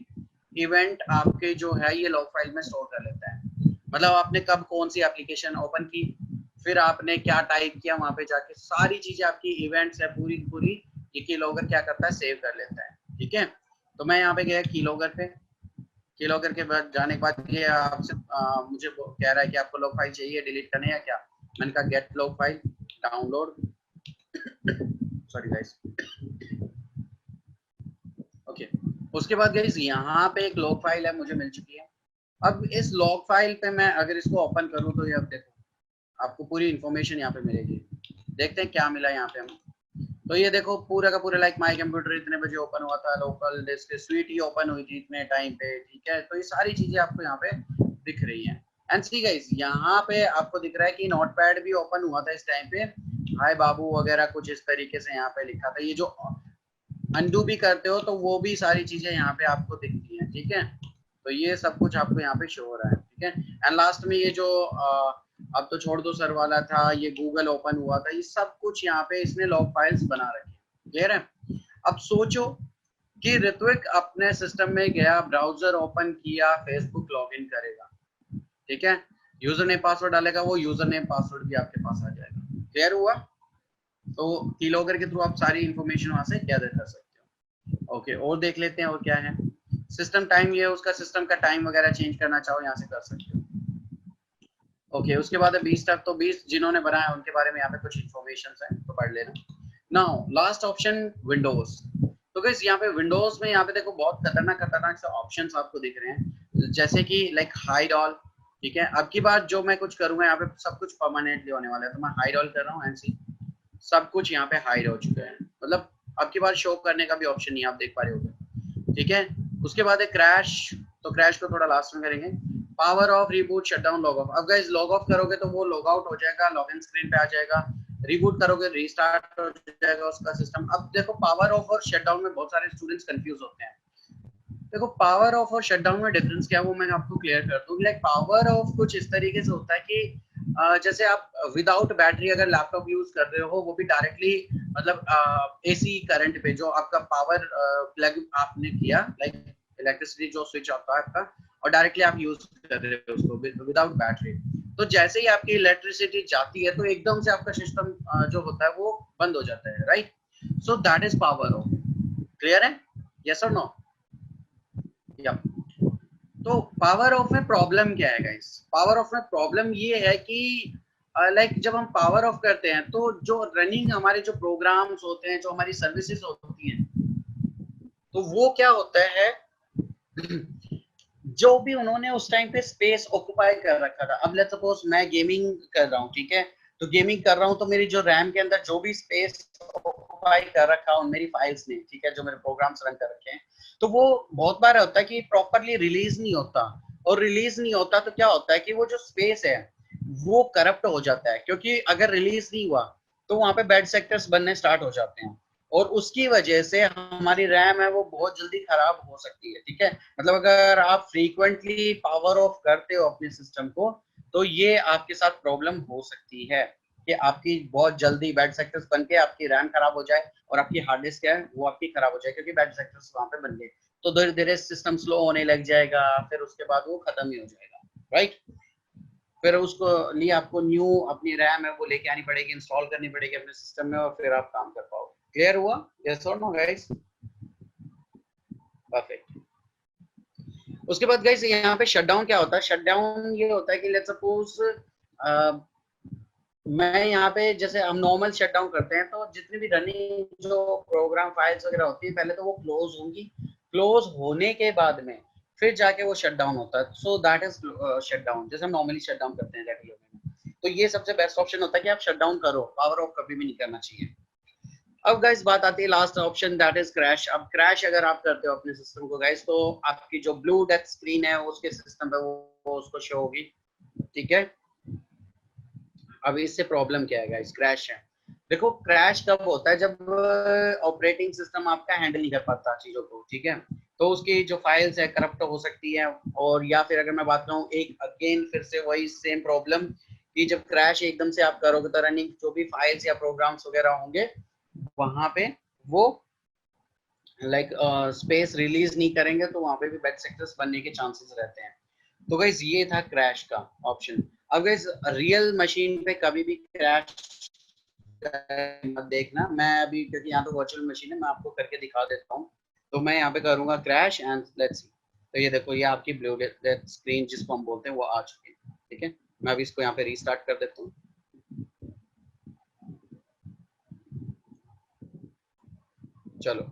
इवेंट आपके जो है ये लॉग फाइल में स्टोर कर लेता है। मतलब आपने कब कौन सी एप्लीकेशन ओपन की, फिर आपने क्या टाइप किया, वहां पे जाके सारी चीजें आपकी इवेंट्स है पूरी पूरी ये कीलॉगर क्या करता है, सेव कर लेता है। ठीक है, तो मैं यहाँ पे गया कीलॉगर पे। कीलॉगर के बाद जाने के बाद ये आपसे मुझे कह रहा है कि आपको लॉग फाइल चाहिए डिलीट करने या क्या। मैंने कहा get log file download, sorry guys. Okay, उसके बाद गाइस यहाँ पे एक लॉग फाइल है मुझे मिल चुकी है। अब इस लॉग फाइल पे मैं अगर इसको ओपन करूँ तो ये अब देखो आपको पूरी इंफॉर्मेशन यहाँ पे मिलेगी। देखते हैं क्या मिला यहाँ पे हमें। तो ये देखो पूरा का पूरा लाइक माई कंप्यूटर इतने बजे ओपन हुआ था, लोकल डिस्क स्वीट ही ओपन हुई थी इतने टाइम पे। ठीक है, तो ये सारी चीजें आपको यहाँ पे दिख रही हैं। एंड सी गाइस यहाँ पे आपको दिख रहा है कि नोटपैड भी ओपन हुआ था इस टाइम पे, हाय बाबू वगैरह कुछ इस तरीके से यहाँ पे लिखा था। ये जो अनडू भी करते हो तो वो भी सारी चीजें यहाँ पे आपको दिखती हैं। ठीक है, तो ये सब कुछ आपको यहाँ पे शो हो रहा है। ठीक है, एंड लास्ट में ये जो अब तो छोड़ दो सर वाला था, ये गूगल ओपन हुआ था, ये सब कुछ यहाँ पे इसने लॉग फाइल्स बना रखी है। क्लियर है। अब सोचो कि ऋत्विक अपने सिस्टम में गया, ब्राउजर ओपन किया, फेसबुक लॉगिन करेगा। ठीक है, यूजर नेम पासवर्ड डालेगा, वो यूजर नेम पासवर्ड भी आपके पास आ जाएगा। क्लियर हुआ। तो कीलॉगर के थ्रू आप सारी इंफॉर्मेशन वहां से गैदर कर सकते हो। ओके, और देख लेते हैं और क्या है। सिस्टम टाइम, ये उसका सिस्टम का टाइम वगैरह चेंज करना चाहो यहाँ से कर सकते हो। ओके, उसके बाद है 20 तक, तो 20 जिन्होंने बनाया उनके बारे में यहाँ पे कुछ इन्फॉर्मेशन है तो पढ़ लेना। Now last option Windows. तो गाइस यहाँ पे विंडोज में यहाँ पे देखो बहुत खतरनाक खतरनाक से ऑप्शंस आपको दिख रहे हैं, जैसे कि लाइक हाइड ऑल। ठीक है, अब की बार जो मैं कुछ करूंगा यहाँ पे सब कुछ परमानेंटली होने वाला है, तो मैं हाइड ऑल कर रहा हूँ एंड सी सब कुछ यहाँ पे हाइड हो चुका है, मतलब अब की बार शो करने का भी ऑप्शन नहीं आप देख पा रहे होगे। ठीक है, उसके बाद है क्रैश, तो क्रैश को थोड़ा लास्ट में करेंगे। Power of, reboot, shutdown, log of. अब गाइस लॉग ऑफ करोगे तो वो लॉग आउट हो जाएगा, लॉग इन स्क्रीन पे आ जाएगा। रिबूट करोगे रीस्टार्ट हो जाएगा उसका सिस्टम। अब देखो पावर ऑफ और शटडाउन में बहुत सारे स्टूडेंट्स कंफ्यूज होते हैं। देखो पावर ऑफ और शटडाउन में डिफरेंस क्या है वो मैं आपको क्लियर कर दूं। लाइक पावर ऑफ कुछ इस तरीके से होता है कि जैसे आप विदाउट बैटरी अगर लैपटॉप यूज कर रहे हो, वो भी डायरेक्टली मतलब एसी करंट पे जो आपका पावर प्लग आपने किया, लाइक इलेक्ट्रिसिटी जो स्विच होता है आपका, और डायरेक्टली आप यूज कर रहे हो उसको विदाउट बैटरी। तो जैसे ही आपकी इलेक्ट्रिसिटी जाती है तो एकदम से आपका सिस्टम जो होता है वो बंद हो जाता है, right. So that is power of. Clear है, यस और नो। या तो पावर ऑफ में प्रॉब्लम क्या है गाइस। पावर ऑफ में प्रॉब्लम ये है कि लाइक जब हम पावर ऑफ करते हैं तो जो रनिंग हमारे जो प्रोग्राम्स होते हैं, जो हमारी सर्विसेज होती हैं, तो वो क्या होता है जो भी उन्होंने उस टाइम पे स्पेस ऑक्युपाई कर रखा था। अब लेट्स सपोज मैं गेमिंग कर रहा हूँ, ठीक है, तो गेमिंग कर रहा हूँ तो मेरी जो रैम के अंदर जो भी स्पेस ऑक्युपाई कर रखा उन मेरी फाइल्स ने, ठीक है, जो मेरे प्रोग्राम्स रन कर रखे हैं, तो वो बहुत बार होता है कि प्रॉपरली रिलीज नहीं होता। और रिलीज नहीं होता तो क्या होता है कि वो जो स्पेस है वो करप्ट हो जाता है, क्योंकि अगर रिलीज नहीं हुआ तो वहां पे बैड सेक्टर्स बनने स्टार्ट हो जाते हैं, और उसकी वजह से हमारी रैम है वो बहुत जल्दी खराब हो सकती है। ठीक है, मतलब अगर आप फ्रीक्वेंटली पावर ऑफ करते हो अपने सिस्टम को तो ये आपके साथ प्रॉब्लम हो सकती है कि आपकी बहुत जल्दी बैड सेक्टर्स बन के आपकी रैम खराब हो जाए और आपकी हार्ड डिस्क है वो आपकी खराब हो जाए, क्योंकि बैड सेक्टर्स वहां पे बन गए। तो धीरे धीरे सिस्टम स्लो होने लग जाएगा, फिर उसके बाद वो खत्म ही हो जाएगा, राइट। फिर उसको लिए आपको न्यू अपनी रैम है वो लेके आनी पड़ेगी, इंस्टॉल करनी पड़ेगी अपने सिस्टम में, और फिर आप काम कर पाओगे। क्लियर हुआ, यस और नो गाइस। परफेक्ट। उसके बाद गाइस यहाँ पे शटडाउन क्या होता है। शटडाउन ये होता है कि लेट्स सपोज मैं यहाँ पे जैसे हम नॉर्मल शटडाउन करते हैं तो जितनी भी रनिंग जो प्रोग्राम फाइल्स वगैरह होती है पहले तो वो क्लोज होंगी, क्लोज होने के बाद में फिर जाके वो शटडाउन होता है। सो दैट इज शटडाउन, जैसे हम नॉर्मली शटडाउन करते हैं रेगुलर में। तो ये सबसे बेस्ट ऑप्शन होता है कि आप शटडाउन करो, पावर ऑफ कभी भी नहीं करना चाहिए। अब गाइस बात आती है last option, that is crash. अब क्रैश अगर आप करते हो अपने सिस्टम को गाइस तो आपकी जो ब्लू डेथ स्क्रीन है उसके सिस्टम पे वो उसको शो होगी। ठीक है, अब इससे प्रॉब्लम क्या है गाइस, क्रैश है। देखो क्रैश कब होता है जब ऑपरेटिंग सिस्टम आपका हैंडल नहीं कर पाता चीजों को। ठीक है, तो उसकी जो फाइल्स है करप्ट हो सकती है। और या फिर अगर मैं बात करूँ एक अगेन फिर से वही सेम प्रॉब्लम कि जब क्रैश एकदम से आप करोगे तो रनिंग जो भी फाइल्स या प्रोग्राम्स वगैरह होंगे वहां पे वो लाइक स्पेस रिलीज नहीं करेंगे, तो वहां पे भी बैड सेक्टर्स बनने के चांसेस रहते हैं। तो गाइस ये था क्रैश का ऑप्शन। अब गाइस रियल मशीन पे कभी भी क्रैश मत देखना। मैं अभी क्योंकि यहाँ पे वर्चुअल मशीन है मैं आपको करके दिखा देता हूँ। तो मैं यहाँ पे करूंगा क्रैश एंड लेट्स सी। तो ये देखो ये आपकी ब्लू डेथ स्क्रीन जिसको हम बोलते हैं वो आ चुकी है। ठीक है, मैं अभी इसको यहाँ पे रीस्टार्ट कर देता हूँ। चलो,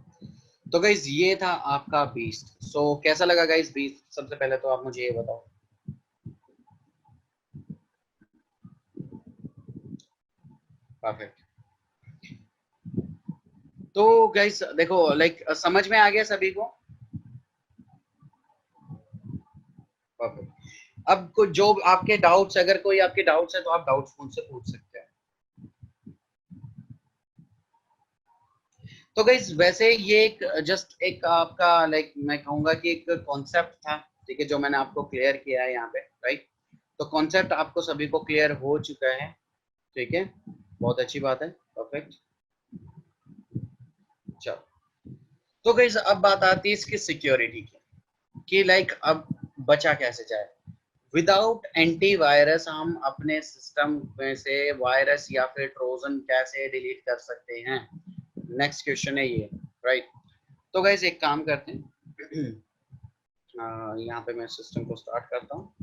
तो गाइज ये था आपका बीस्ट। सो कैसा लगा गाइज बीस्ट? सबसे पहले तो आप मुझे ये बताओ। परफेक्ट। तो गाइज देखो लाइक समझ में आ गया सभी को? परफेक्ट। अब जो आपके डाउट्स, अगर कोई आपके डाउट्स है तो आप डाउट्स मुझसे पूछ सकते हैं। तो गाइज वैसे ये एक जस्ट एक आपका लाइक मैं कहूंगा कि एक कॉन्सेप्ट था, ठीक है, जो मैंने आपको क्लियर किया है यहाँ पे, राइट? तो कॉन्सेप्ट आपको सभी को क्लियर हो चुका है, ठीक है, बहुत अच्छी बात है। परफेक्ट। चलो, तो गाइस अब बात आती है इसकी सिक्योरिटी की कि लाइक अब बचा कैसे जाए। विदाउट एंटीवायरस हम अपने सिस्टम में से वायरस या फिर ट्रोजन कैसे डिलीट कर सकते हैं? नेक्स्ट क्वेश्चन है ये, राइट? तो गाइस एक काम करते हैं यहाँ पे मैं सिस्टम को स्टार्ट करता हूँ।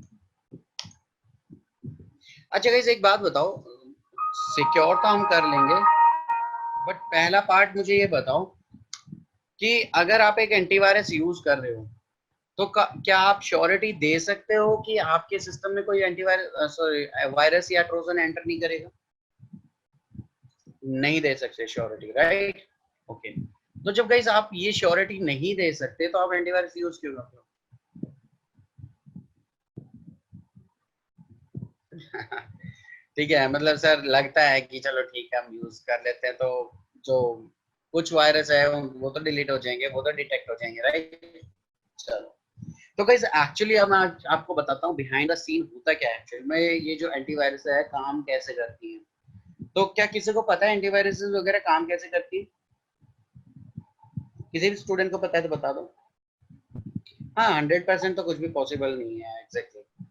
अच्छा गाइस एक बात बताओ, सिक्योर तो हम कर लेंगे बट पहला पार्ट मुझे ये बताओ कि अगर आप एक एंटीवायरस यूज कर रहे हो तो क्या आप श्योरिटी दे सकते हो कि आपके सिस्टम में कोई एंटीवायरस सॉरी वायरस या ट्रोजन एंटर नहीं करेगा? नहीं दे सकते श्योरिटी, राइट? ओके। तो जब गाइस आप ये श्योरिटी नहीं दे सकते तो आप एंटीवायरस यूज क्यों करते हो? ठीक है, मतलब सर लगता है कि चलो ठीक है हम यूज कर लेते हैं तो जो कुछ वायरस है वो तो डिलीट हो जाएंगे, वो तो डिटेक्ट हो जाएंगे, राइट? चलो, तो गाइस एक्चुअली अब मैं आपको बताता हूँ बिहाइंड द सीन होता क्या है एक्चुअली में, ये जो एंटीवायरस है काम कैसे करती है। तो क्या किसी को पता है एंटीवायरस वगैरह काम कैसे करती है? किसी भी स्टूडेंट को पता है तो बता दो। हाँ, 100% तो कुछ भी पॉसिबल नहीं है, एग्जैक्टली exactly.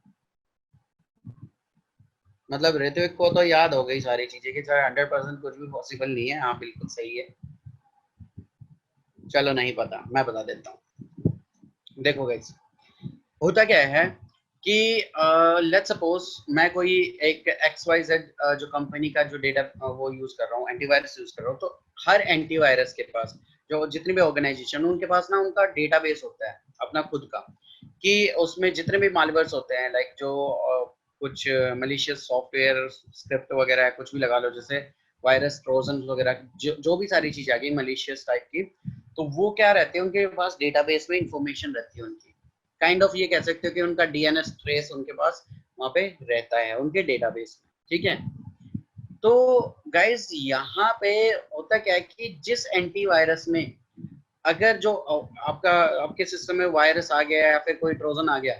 मतलब ऋत्विक को तो याद हो गई सारी चीजें कि सर 100% कुछ भी पॉसिबल नहीं है। हाँ बिल्कुल सही है। चलो नहीं पता, मैं बता देता हूँ। देखो गाइस होता क्या है कि लेट्स सपोज मैं कोई एक एक्स वाई जेड जो कंपनी का जो डेटा वो यूज कर रहा हूँ, एंटीवायरस यूज कर रहा हूँ, तो हर एंटीवायरस के पास जो जितनी भी ऑर्गेनाइजेशन उनके पास ना उनका डेटाबेस होता है अपना खुद का, कि उसमें जितने भी मालवेयर्स होते हैं लाइक जो कुछ मलिशियस सॉफ्टवेयर स्क्रिप्ट वगैरह है, कुछ भी लगा लो, जैसे वायरस ट्रोजन वगैरह जो भी सारी चीज आ गई मलिशियस टाइप की, तो वो क्या रहती है उनके पास डेटाबेस में इंफॉर्मेशन रहती है उनकी। काइंड ऑफ ये कह सकते हो कि उनका डीएनएस ट्रेस उनके पास वहां पे रहता है उनके डेटाबेस में, ठीक है? तो गाइस यहाँ पे होता क्या है कि जिस एंटीवायरस में अगर जो आपका आपके सिस्टम में वायरस आ गया या फिर कोई ट्रोजन आ गया,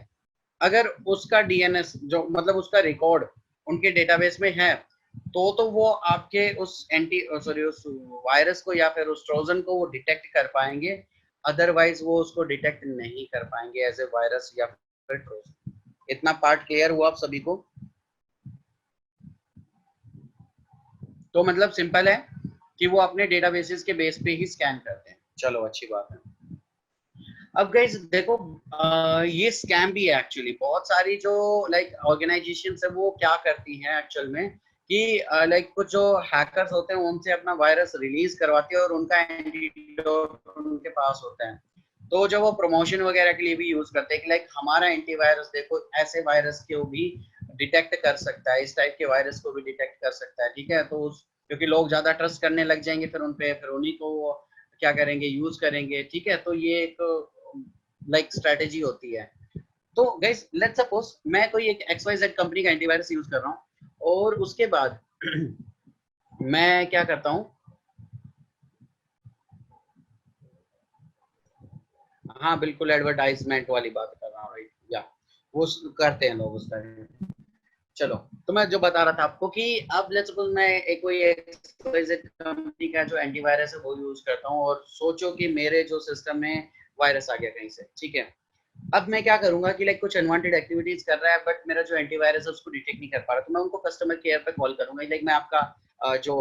अगर उसका डीएनएस जो मतलब उसका रिकॉर्ड उनके डेटाबेस में है, तो वो आपके उस एंटी सॉरी उस वायरस को या फिर उस ट्रोजन को वो डिटेक्ट कर पाएंगे। अदरवाइज वो उसको डिटेक्ट नहीं कर पाएंगे एज ए वायरस या फिर ट्रोजन। इतना पार्ट क्लियर हुआ आप सभी को? तो मतलब सिंपल है कि वो अपने डेटाबेसेस के बेस पे ही स्कैन करते हैं। चलो अच्छी बात है। अब गाइस देखो ये स्कैम भी है एक्चुअली। बहुत सारी जो लाइक ऑर्गेनाइजेशन है वो क्या करती हैं एक्चुअल में कि लाइक कुछ जो हैकर्स होते हैं उनसे अपना वायरस रिलीज करवाती है और उनका एंटीडोट उनके पास होता है। तो जो वो प्रमोशन वगैरह के लिए भी यूज करते हैं कि लाइक हमारा एंटीवायरस देखो ऐसे वायरस को भी डिटेक्ट कर सकता है, इस टाइप के वायरस को भी डिटेक्ट कर सकता है, ठीक है? तो उस क्योंकि लोग ज्यादा ट्रस्ट करने लग जाएंगे फिर उन पे, फिर उन्हीं को क्या करेंगे यूज करेंगे, ठीक है? तो ये एक लाइक स्ट्रेटेजी होती है। तो गाइस लेट्स सपोज मैं कोई एक एक्स वाई जेड कंपनी का एंटीवायरस यूज कर रहा हूँ और उसके बाद मैं क्या करता हूँ, हाँ बिल्कुल, एडवर्टाइजमेंट वाली बात कर रहा हूँ, राइट या वो करते हैं लोग उस तरह। चलो, तो मैं जो बता रहा था आपको कि अब लेट्स सपोज मैं एक कोई एक्सवाइजेड कंपनी का जो एंटीवायरस है वो यूज करता हूँ, और सोचो कि मेरे जो सिस्टम में वायरस आ गया कहीं से, ठीक है। अब मैं क्या करूंगा कि लाइक कुछ अनवांटेड एक्टिविटीज कर रहा है, बट मेरा जो एंटीवायरस है उसको डिटेक्ट नहीं कर पा रहा, तो मैं उनको कस्टमर केयर पे कॉल करूंगा, लाइक मैं आपका जो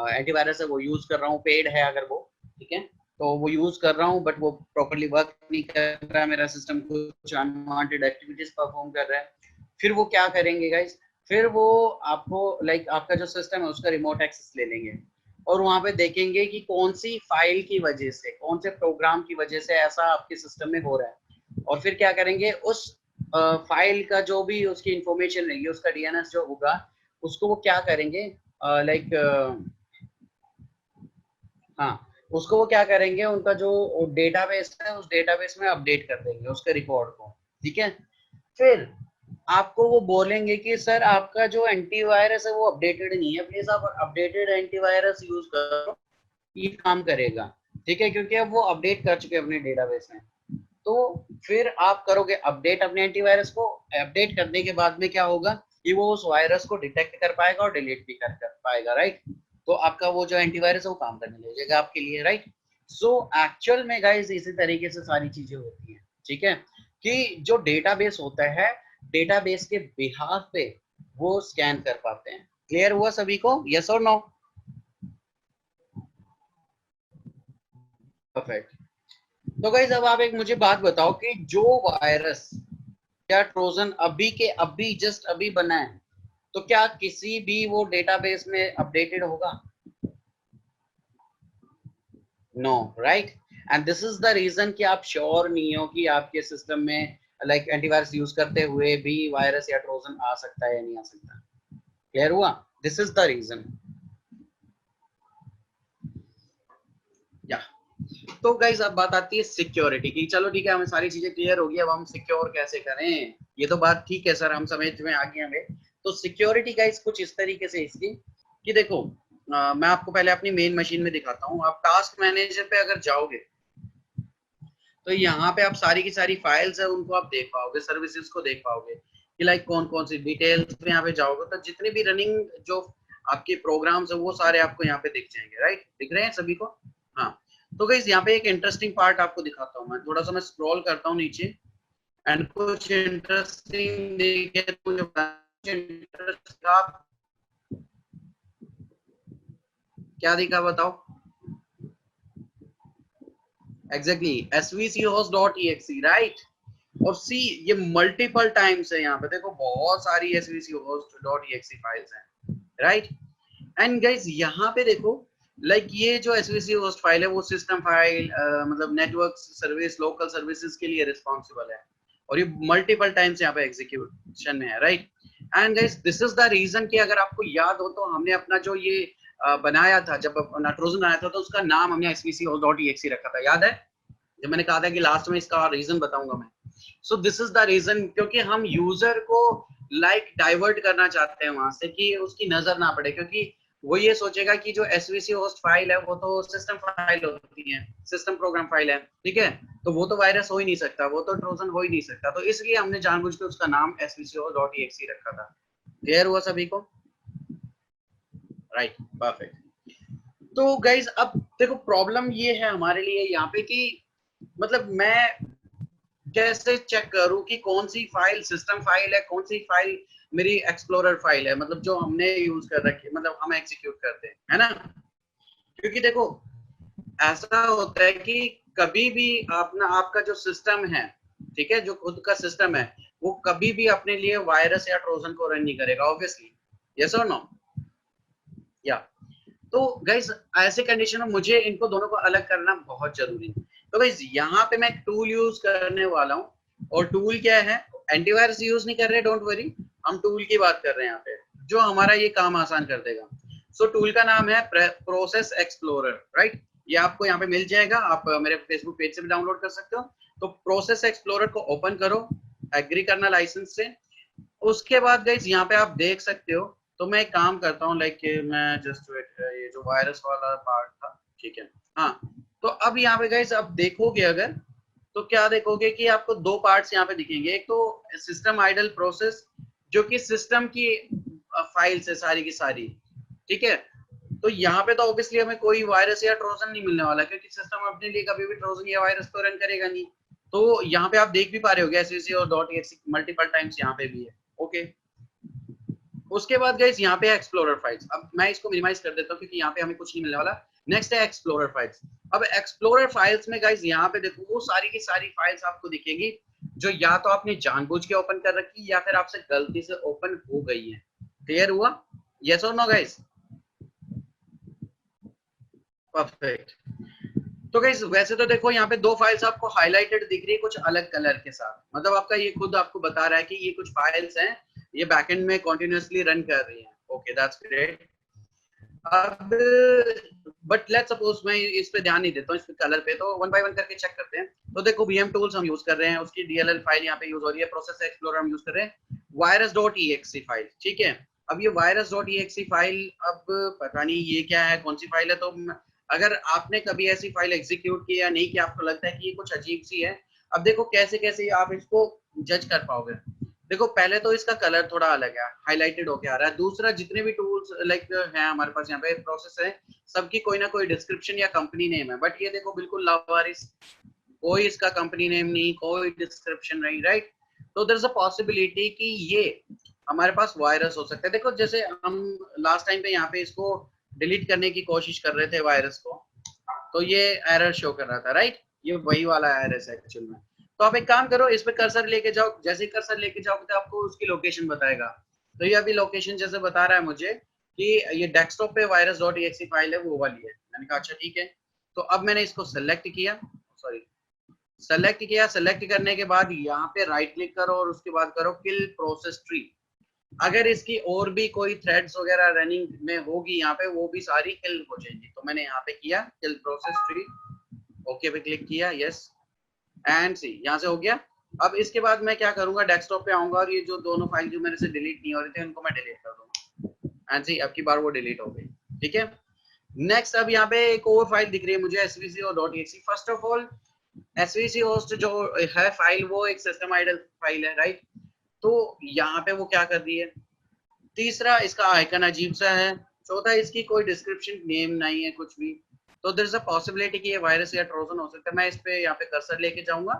एंटीवायरस है वो यूज कर रहा हूँ, पेड है अगर वो, ठीक है, तो वो यूज कर रहा हूँ बट वो प्रॉपरली वर्क नहीं कर रहा है, मेरा सिस्टम कुछ अनवांटेड एक्टिविटीज परफॉर्म कर रहा है। फिर वो क्या करेंगे गाइस, फिर वो आपको लाइक आपका जो सिस्टम है उसका रिमोट एक्सेस ले लेंगे, और वहां पे देखेंगे कि कौन सी फाइल की वजह से, कौन से प्रोग्राम की वजह से ऐसा आपके सिस्टम में हो रहा है, और फिर क्या करेंगे उस फाइल का जो भी उसकी इंफॉर्मेशन रहेगी, उसका डीएनएस जो होगा, उसको वो क्या करेंगे लाइक हाँ, उसको वो क्या करेंगे, उनका जो डेटाबेस है उस डेटाबेस में अपडेट कर देंगे उसके रिकॉर्ड को, ठीक है। फिर आपको वो बोलेंगे कि सर आपका जो एंटीवायरस है वो अपडेटेड नहीं है, प्लीज आप अपडेटेड एंटीवायरस यूज करो, ये काम करेगा, ठीक है, क्योंकि अब वो अपडेट कर चुके हैं अपने डेटाबेस में। तो फिर आप करोगे अपडेट अपने एंटीवायरस को, अपडेट करने के बाद में क्या होगा कि वो उस वायरस को डिटेक्ट कर पाएगा और डिलीट भी कर पाएगा, राइट। तो आपका वो जो एंटीवायरस है वो काम करने लगेगा आपके लिए, राइट। सो एक्चुअल में गाइस इसी तरीके से सारी चीजें होती हैं, ठीक है, कि जो डेटाबेस होता है, डेटाबेस के बिहाफ पे वो स्कैन कर पाते हैं। क्लियर हुआ सभी को, यस और नो? परफेक्ट। तो गाइस अब आप एक मुझे बात बताओ कि जो वायरस या ट्रोजन अभी के अभी जस्ट अभी बना है, तो क्या किसी भी वो डेटाबेस में अपडेटेड होगा? No, right. And this is the reason कि आप श्योर नहीं हो कि आपके सिस्टम में लाइक एंटीवायरस यूज करते हुए भी वायरस या ट्रोजन आ सकता है या नहीं आ सकता। क्लियर हुआ? This is the reason. या तो गाइज अब बात आती है सिक्योरिटी की। चलो ठीक है, हमें सारी चीजें क्लियर होगी, अब हम सिक्योर कैसे करें, ये तो बात ठीक है सर, हम समझ में आ गए हमें। तो सिक्योरिटी गाइज कुछ इस तरीके से इसकी कि देखो मैं आपको पहले अपनी मेन मशीन में दिखाता हूँ। आप टास्क मैनेजर पे अगर जाओगे तो यहाँ पे आप सारी की सारी फाइल्स है उनको आप देख पाओगे, सर्विसेज को देख पाओगे कि लाइक कौन कौन सी डिटेल्स में यहाँ पे जाओगे तो जितने भी रनिंग जो आपके प्रोग्राम्स है वो सारे आपको यहाँ पे दिख जाएंगे, राइट। दिख रहे हैं सभी को? हाँ। तो गाइस यहाँ पे एक इंटरेस्टिंग पार्ट आपको दिखाता हूँ, मैं थोड़ा सा मैं स्क्रॉल करता हूँ नीचे, एंड कुछ इंटरेस्टिंग दिखे तो मुझे इंटरेस्ट का क्या दिखा बताओ? Exactly svchost.exe, right. और सी ये मल्टीपल टाइम्स है, यहाँ पे देखो बहुत सारी svchost.exe फाइल्स हैं, राइट। एंड गाइज यहाँ पे देखो लाइक ये जो svc होस्ट फाइल है वो सिस्टम फाइल मतलब नेटवर्क सर्विस लोकल सर्विसेज के लिए रिस्पॉन्सिबल है, और ये मल्टीपल टाइम्स यहाँ पे एग्जीक्यूशन में है, right. And guys this is the reason कि अगर आपको याद हो तो हमने अपना जो ये बनाया था, जब नाइट्रोजन बनाया था तो उसका नाम हमने svc.exe रखा था, याद है? जब मैंने कहा था कि लास्ट में इसका रीजन बताऊंगा मैं। So this is the reason, क्योंकि हम यूजर को लाइक डाइवर्ट करना चाहते हैं वहां से कि उसकी नजर ना पड़े, क्योंकि वो ये सोचेगा कि जो svc होस्ट फाइल है वो तो सिस्टम फाइल होती है, सिस्टम प्रोग्राम फाइल है, ठीक है, तो वो तो वायरस हो ही नहीं सकता, वो तो ट्रोजन हो ही नहीं सकता, तो इसलिए हमने जानबूझ के उसका नाम svc.exe रखा था। क्लियर हुआ सभी को? Right, perfect. तो गाइज अब देखो प्रॉब्लम ये है हमारे लिए यहाँ पे कि मतलब मैं कैसे चेक करूं कि कौन सी फाइल सिस्टम फाइल है, कौन सी फाइल मेरी एक्सप्लोरर फाइल है, मतलब जो हमने यूज कर रखी है, मतलब हम एग्जीक्यूट करते हैं, है ना। क्योंकि देखो ऐसा होता है कि कभी भी अपना आपका जो सिस्टम है, ठीक है, जो खुद का सिस्टम है वो कभी भी अपने लिए वायरस या ट्रोजन को रन नहीं करेगा, ऑब्वियसली। यस और नो? या तो गाइज ऐसे कंडीशन में मुझे इनको दोनों को अलग करना बहुत जरूरी है। तो गाइज यहाँ पे मैं एक टूल यूज करने वाला हूँ, और टूल क्या है, एंटीवायरस यूज नहीं कर रहे, डोंट वरी, हम टूल की बात कर रहे हैं यहाँ पे जो हमारा ये काम आसान कर देगा। सो टूल का नाम है प्रोसेस एक्सप्लोरर, राइट। ये आपको यहाँ पे मिल जाएगा, आप मेरे फेसबुक पेज से भी डाउनलोड कर सकते हो। तो प्रोसेस एक्सप्लोरर को ओपन करो, एग्री करना लाइसेंस से। उसके बाद गाइस यहाँ पे आप देख सकते हो, तो मैं एक काम करता हूँ लाइक मैं जस्ट वेट, ये जो वायरस वाला पार्ट था, ठीक है। हाँ, तो अब यहाँ पे गाइस आप देखोगे अगर, तो क्या देखोगे कि आपको दो पार्ट्स यहाँ पे दिखेंगे। एक तो सिस्टम आइडल प्रोसेस, जो कि सिस्टम की फाइल्स है सारी की सारी, ठीक है। तो यहाँ पे तो ऑब्वियसली हमें कोई वायरस या ट्रोजन नहीं मिलने वाला, क्योंकि सिस्टम अपने लिए कभी भी ट्रोजन या वायरस तो रन करेगा नहीं। तो यहाँ पे आप देख भी पा रहे होगे एसवीसी और डॉट एक्स मल्टीपल टाइम्स यहाँ पे भी है। ओके, उसके बाद गाइस यहाँ पे है एक्सप्लोरर फाइल्स। अब मैं इसको मिनिमाइज कर देता हूँ क्योंकि यहाँ पे हमें कुछ नहीं मिलने वाला। नेक्स्ट है एक्सप्लोरर फाइल्स। अब एक्सप्लोरर फाइल्स में गाइस यहाँ पे देखो वो सारी की सारी फाइल्स आपको दिखेंगी जो या तो आपने जानबूझ के ओपन कर रखी या फिर आपसे गलती से ओपन हो गई है। क्लियर हुआ? यस और नो गाइस? परफेक्ट। तो गाइस वैसे तो देखो यहाँ पे दो फाइल्स आपको हाईलाइटेड दिख रही है कुछ अलग कलर के साथ, मतलब आपका ये खुद आपको बता रहा है कि ये कुछ फाइल्स हैं, ये बैकएंड में कंटिन्यूअसली रन कर रही हैं। Okay that's great. अब बट लेट्स सपोज मैं इस पे ध्यान नहीं देता हूँ, इस पे कलर पे, तो वन बाय वन करके चेक करते हैं। तो देखो वीएम टूल्स हम यूज कर रहे हैं, उसकी डीएलएल फाइल यहाँ पे यूज हो रही है, प्रोसेस एक्सप्लोरर हम यूज कर रहे हैं, वायरस डॉट ईएक्सी फाइल, ठीक है। अब ये वायरस डॉट ईएक्सी फाइल, अब पता नहीं ये क्या है, कौन सी फाइल है। तो अगर आपने कभी ऐसी फाइल एग्जीक्यूट की या नहीं, कि आपको लगता है कि ये कुछ अजीब सी है, अब देखो कैसे कैसे आप इसको जज कर पाओगे। देखो पहले तो इसका कलर थोड़ा अलग है, हाईलाइटेड होके आ रहा है। दूसरा, जितने भी टूल्स लाइक है हमारे पास यहाँ पे प्रोसेस है, सबकी कोई ना कोई डिस्क्रिप्शन या कंपनी नेम है, बट ये देखो बिल्कुल लावारिस, कोई इसका कंपनी नेम नहीं, कोई डिस्क्रिप्शन नहीं, राइट। तो देयर इज अ पॉसिबिलिटी कि ये हमारे पास वायरस हो सकता है। देखो जैसे हम लास्ट टाइम पे यहाँ पे इसको डिलीट करने की कोशिश कर रहे थे वायरस को, तो ये एरर शो कर रहा था, राइट। ये वही वाला एरर है एक्चुअल में। तो आप एक काम करो, इस पे कर्सर लेके जाओ, जैसे ही कर्सर लेके जाओगे तो आपको उसकी लोकेशन बताएगा। तो ये अभी लोकेशन जैसे बता रहा है मुझे कि ये डेस्कटॉप पे वायरस डॉट एक्सी फाइल है, वो वाली है। मैंने कहा अच्छा ठीक है। तो अब मैंने इसको सेलेक्ट किया, सॉरी सेलेक्ट करने के बाद यहाँ पे राइट क्लिक करो और उसके बाद करो किल प्रोसेस ट्री। अगर इसकी और भी कोई थ्रेड्स वगैरह रनिंग में होगी यहाँ पे, वो भी सारी किल हो जाएंगी। तो मैंने यहाँ पे किया किल प्रोसेस ट्री, ओके पे क्लिक किया, यस एंड सी, यहाँ से हो गया। अब इसके बाद मैं क्या करूंगा, डेस्कटॉप पे आऊंगा और ये जो दोनों फाइल जो मेरे से डिलीट नहीं हो रहे थे उनको मैं डिलीट कर दूंगा, एंड सी अब की बार वो डिलीट हो गई, ठीक है। नेक्स्ट, अब यहाँ पे एक और फाइल दिख रही है मुझे, svc और dot exe। First of all svc host जो है फाइल, वो एक सिस्टम आइडल फाइल है, राइट। तो यहाँ पे वो क्या कर रही है। तीसरा, इसका आइकन अजीब सा है। चौथा, इसकी कोई डिस्क्रिप्शन नेम नहीं है कुछ भी। तो देयर इज अ पॉसिबिलिटी कि ये वायरस या ट्रोजन हो सकता है। मैं इस पे यहाँ पे कर्सर लेके जाऊंगा,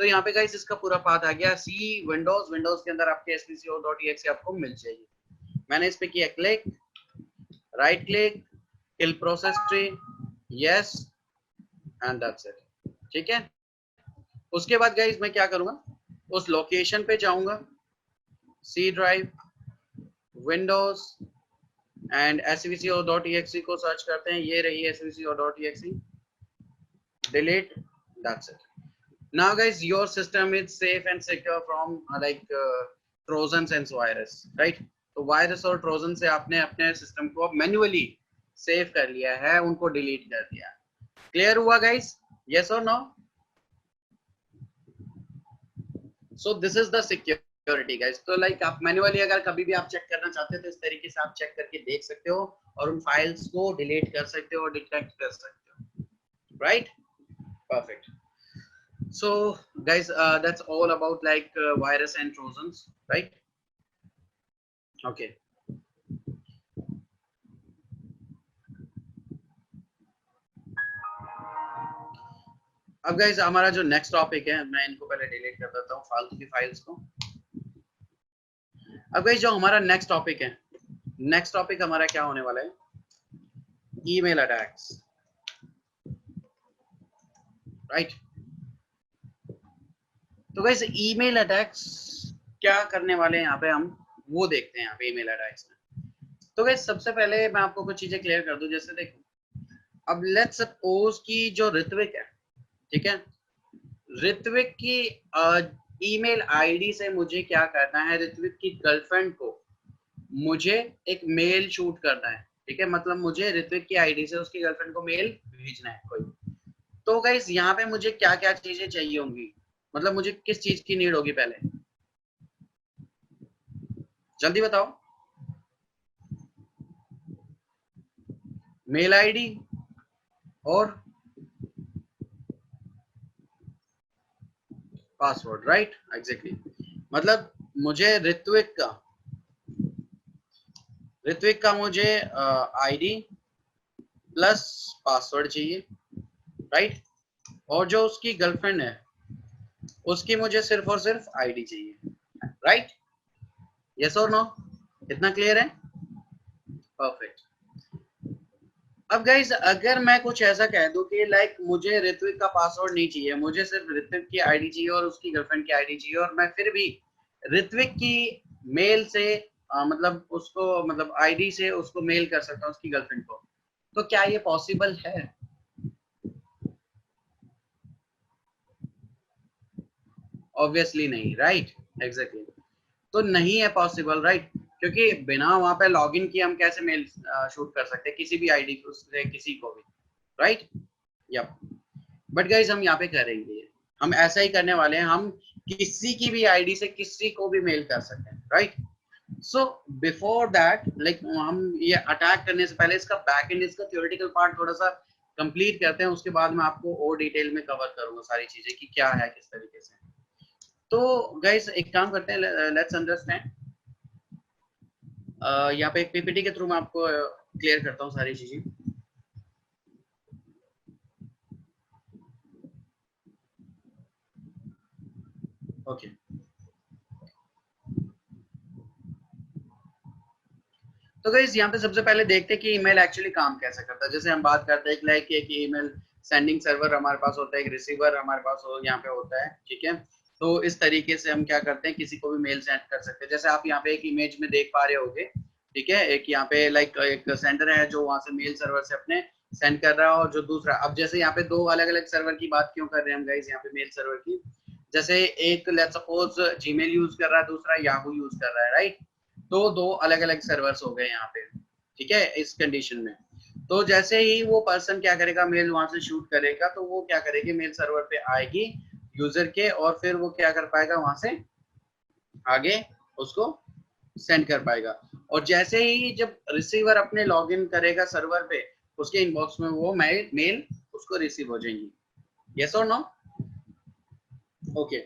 तो यहाँ पे गाइस इसका पूरा पाथ आ गया। सी विंडोज के अंदर आपके svco.exe आपको मिल जाएगी। मैंने इस पे किया click, right click, kill process tree, yes and that's it, ठीक है। उसके बाद गाइस मैं क्या करूंगा, उस लोकेशन पे जाऊंगा, C drive, Windows and svco.exe को सर्च करते हैं। ये रही svco.exe, delete, that's it. Now guys, your system is safe and secure from trojans and virus, right? तो वायरस और ट्रोजन से आपने अपने सिस्टम को मैन्युअली सेव कर लिया है, उनको डिलीट कर दिया। क्लियर हुआ गाइस? यस और no? So this is the security guys. तो लाइक आप मैन्युअली अगर कभी भी आप चेक करना चाहते हो तो इस तरीके से आप चेक करके देख सकते हो और उन फाइल्स को डिलीट कर सकते हो, डिटेक्ट कर सकते हो, right. Perfect. So guys, that's all about virus and trojans, right? Okay. अब गाइस हमारा जो नेक्स्ट टॉपिक है, मैं इनको पहले डिलीट कर देता हूँ फालतू की फाइल्स को। अब गाइस जो हमारा नेक्स्ट टॉपिक है, नेक्स्ट टॉपिक हमारा क्या होने वाला है, ईमेल अटैक्स, राइट। तो गाइस ईमेल अटैक्स क्या करने वाले हैं यहाँ पे हम, वो देखते हैं यहाँ पे ईमेल अटैक्स में। तो गाइस सबसे पहले मैं आपको कुछ चीजें क्लियर कर दूं। जैसे देखो, अब लेट्स सपोज कि जो ऋत्विक है, ठीक है, ऋत्विक की ईमेल आईडी से मुझे क्या करना है, ऋत्विक की गर्लफ्रेंड को मुझे एक मेल शूट करना है, ठीक है। मतलब मुझे ऋत्विक की आईडी से उसकी गर्लफ्रेंड को मेल भेजना है कोई। तो गाइस यहाँ पे मुझे क्या क्या चीजें चाहिए होंगी, मतलब मुझे किस चीज की नीड होगी, पहले जल्दी बताओ। मेल आईडी और पासवर्ड, राइट, एग्जैक्टली। मतलब मुझे ऋत्विक का मुझे आईडी प्लस पासवर्ड चाहिए, राइट। और जो उसकी गर्लफ्रेंड है उसकी मुझे सिर्फ और सिर्फ आईडी चाहिए, राइट। यस और नो, इतना क्लियर है? परफेक्ट। अब गाइस अगर मैं कुछ ऐसा कह दूं कि लाइक मुझे ऋत्विक का पासवर्ड नहीं चाहिए, मुझे सिर्फ ऋत्विक की आईडी चाहिए और उसकी गर्लफ्रेंड की आईडी चाहिए, और मैं फिर भी ऋत्विक की मेल से मतलब उसको मतलब आईडी से उसको मेल कर सकता हूँ उसकी गर्लफ्रेंड को, तो क्या ये पॉसिबल है? ऑब्वियसली नहीं, राइट, एग्जैक्टली। तो नहीं है पॉसिबल, राइट, क्योंकि बिना वहां पे लॉगिन किए हम कैसे मेल शूट कर सकते हैं किसी भी आईडी को से किसी को भी, राइट। यप। बट गाइज हम यहाँ पे करेंगे, हम ऐसा ही करने वाले हैं, हम किसी की भी आईडी से किसी को भी मेल कर सकते हैं, right. So before that like हम ये अटैक करने से पहले इसका बैक एंड, इसका थ्योरेटिकल पार्ट थोड़ा सा कंप्लीट करते हैं, उसके बाद मैं आपको और डिटेल में कवर करूंगा सारी चीजें कि क्या है किस तरीके से। तो गाइस एक काम करते हैं, लेट्स अंडरस्टैंड। यहाँ पे एक पीपीटी के थ्रू मैं आपको क्लियर करता हूँ सारी चीजें। ओके। तो गाइस यहाँ पे सबसे पहले देखते हैं कि ईमेल एक्चुअली काम कैसे करता है। जैसे हम बात करते हैं लाइक एक ईमेल सेंडिंग सर्वर हमारे पास होता है, एक रिसीवर हमारे पास यहाँ पे होता है, ठीक है। तो इस तरीके से हम क्या करते हैं, किसी को भी मेल सेंड कर सकते हैं। जैसे आप यहाँ पे एक इमेज में देख पा रहे होगे, ठीक है, एक यहाँ पे लाइक एक सेंडर है जो वहां से मेल सर्वर से अपने सेंड कर रहा है, और जो दूसरा, अब जैसे यहाँ पे दो अलग अलग सर्वर की बात क्यों कर रहे हैं हम गाइस यहाँ पे मेल सर्वर की, जैसे एक लेट्स सपोज जीमेल यूज कर रहा है, दूसरा याहू यूज कर रहा है, राइट। तो दो अलग अलग सर्वर्स हो गए यहाँ पे, ठीक है, इस कंडीशन में। तो जैसे ही वो पर्सन क्या करेगा, मेल वहां से शूट करेगा, तो वो क्या करेगी, मेल सर्वर पे आएगी यूजर के, और फिर वो क्या कर पाएगा, वहां से आगे उसको सेंड कर पाएगा। और जैसे ही जब रिसीवर अपने लॉगिन करेगा सर्वर पे, उसके इनबॉक्स में वो मेल उसको रिसीव हो जाएंगी। यस और नो? ओके।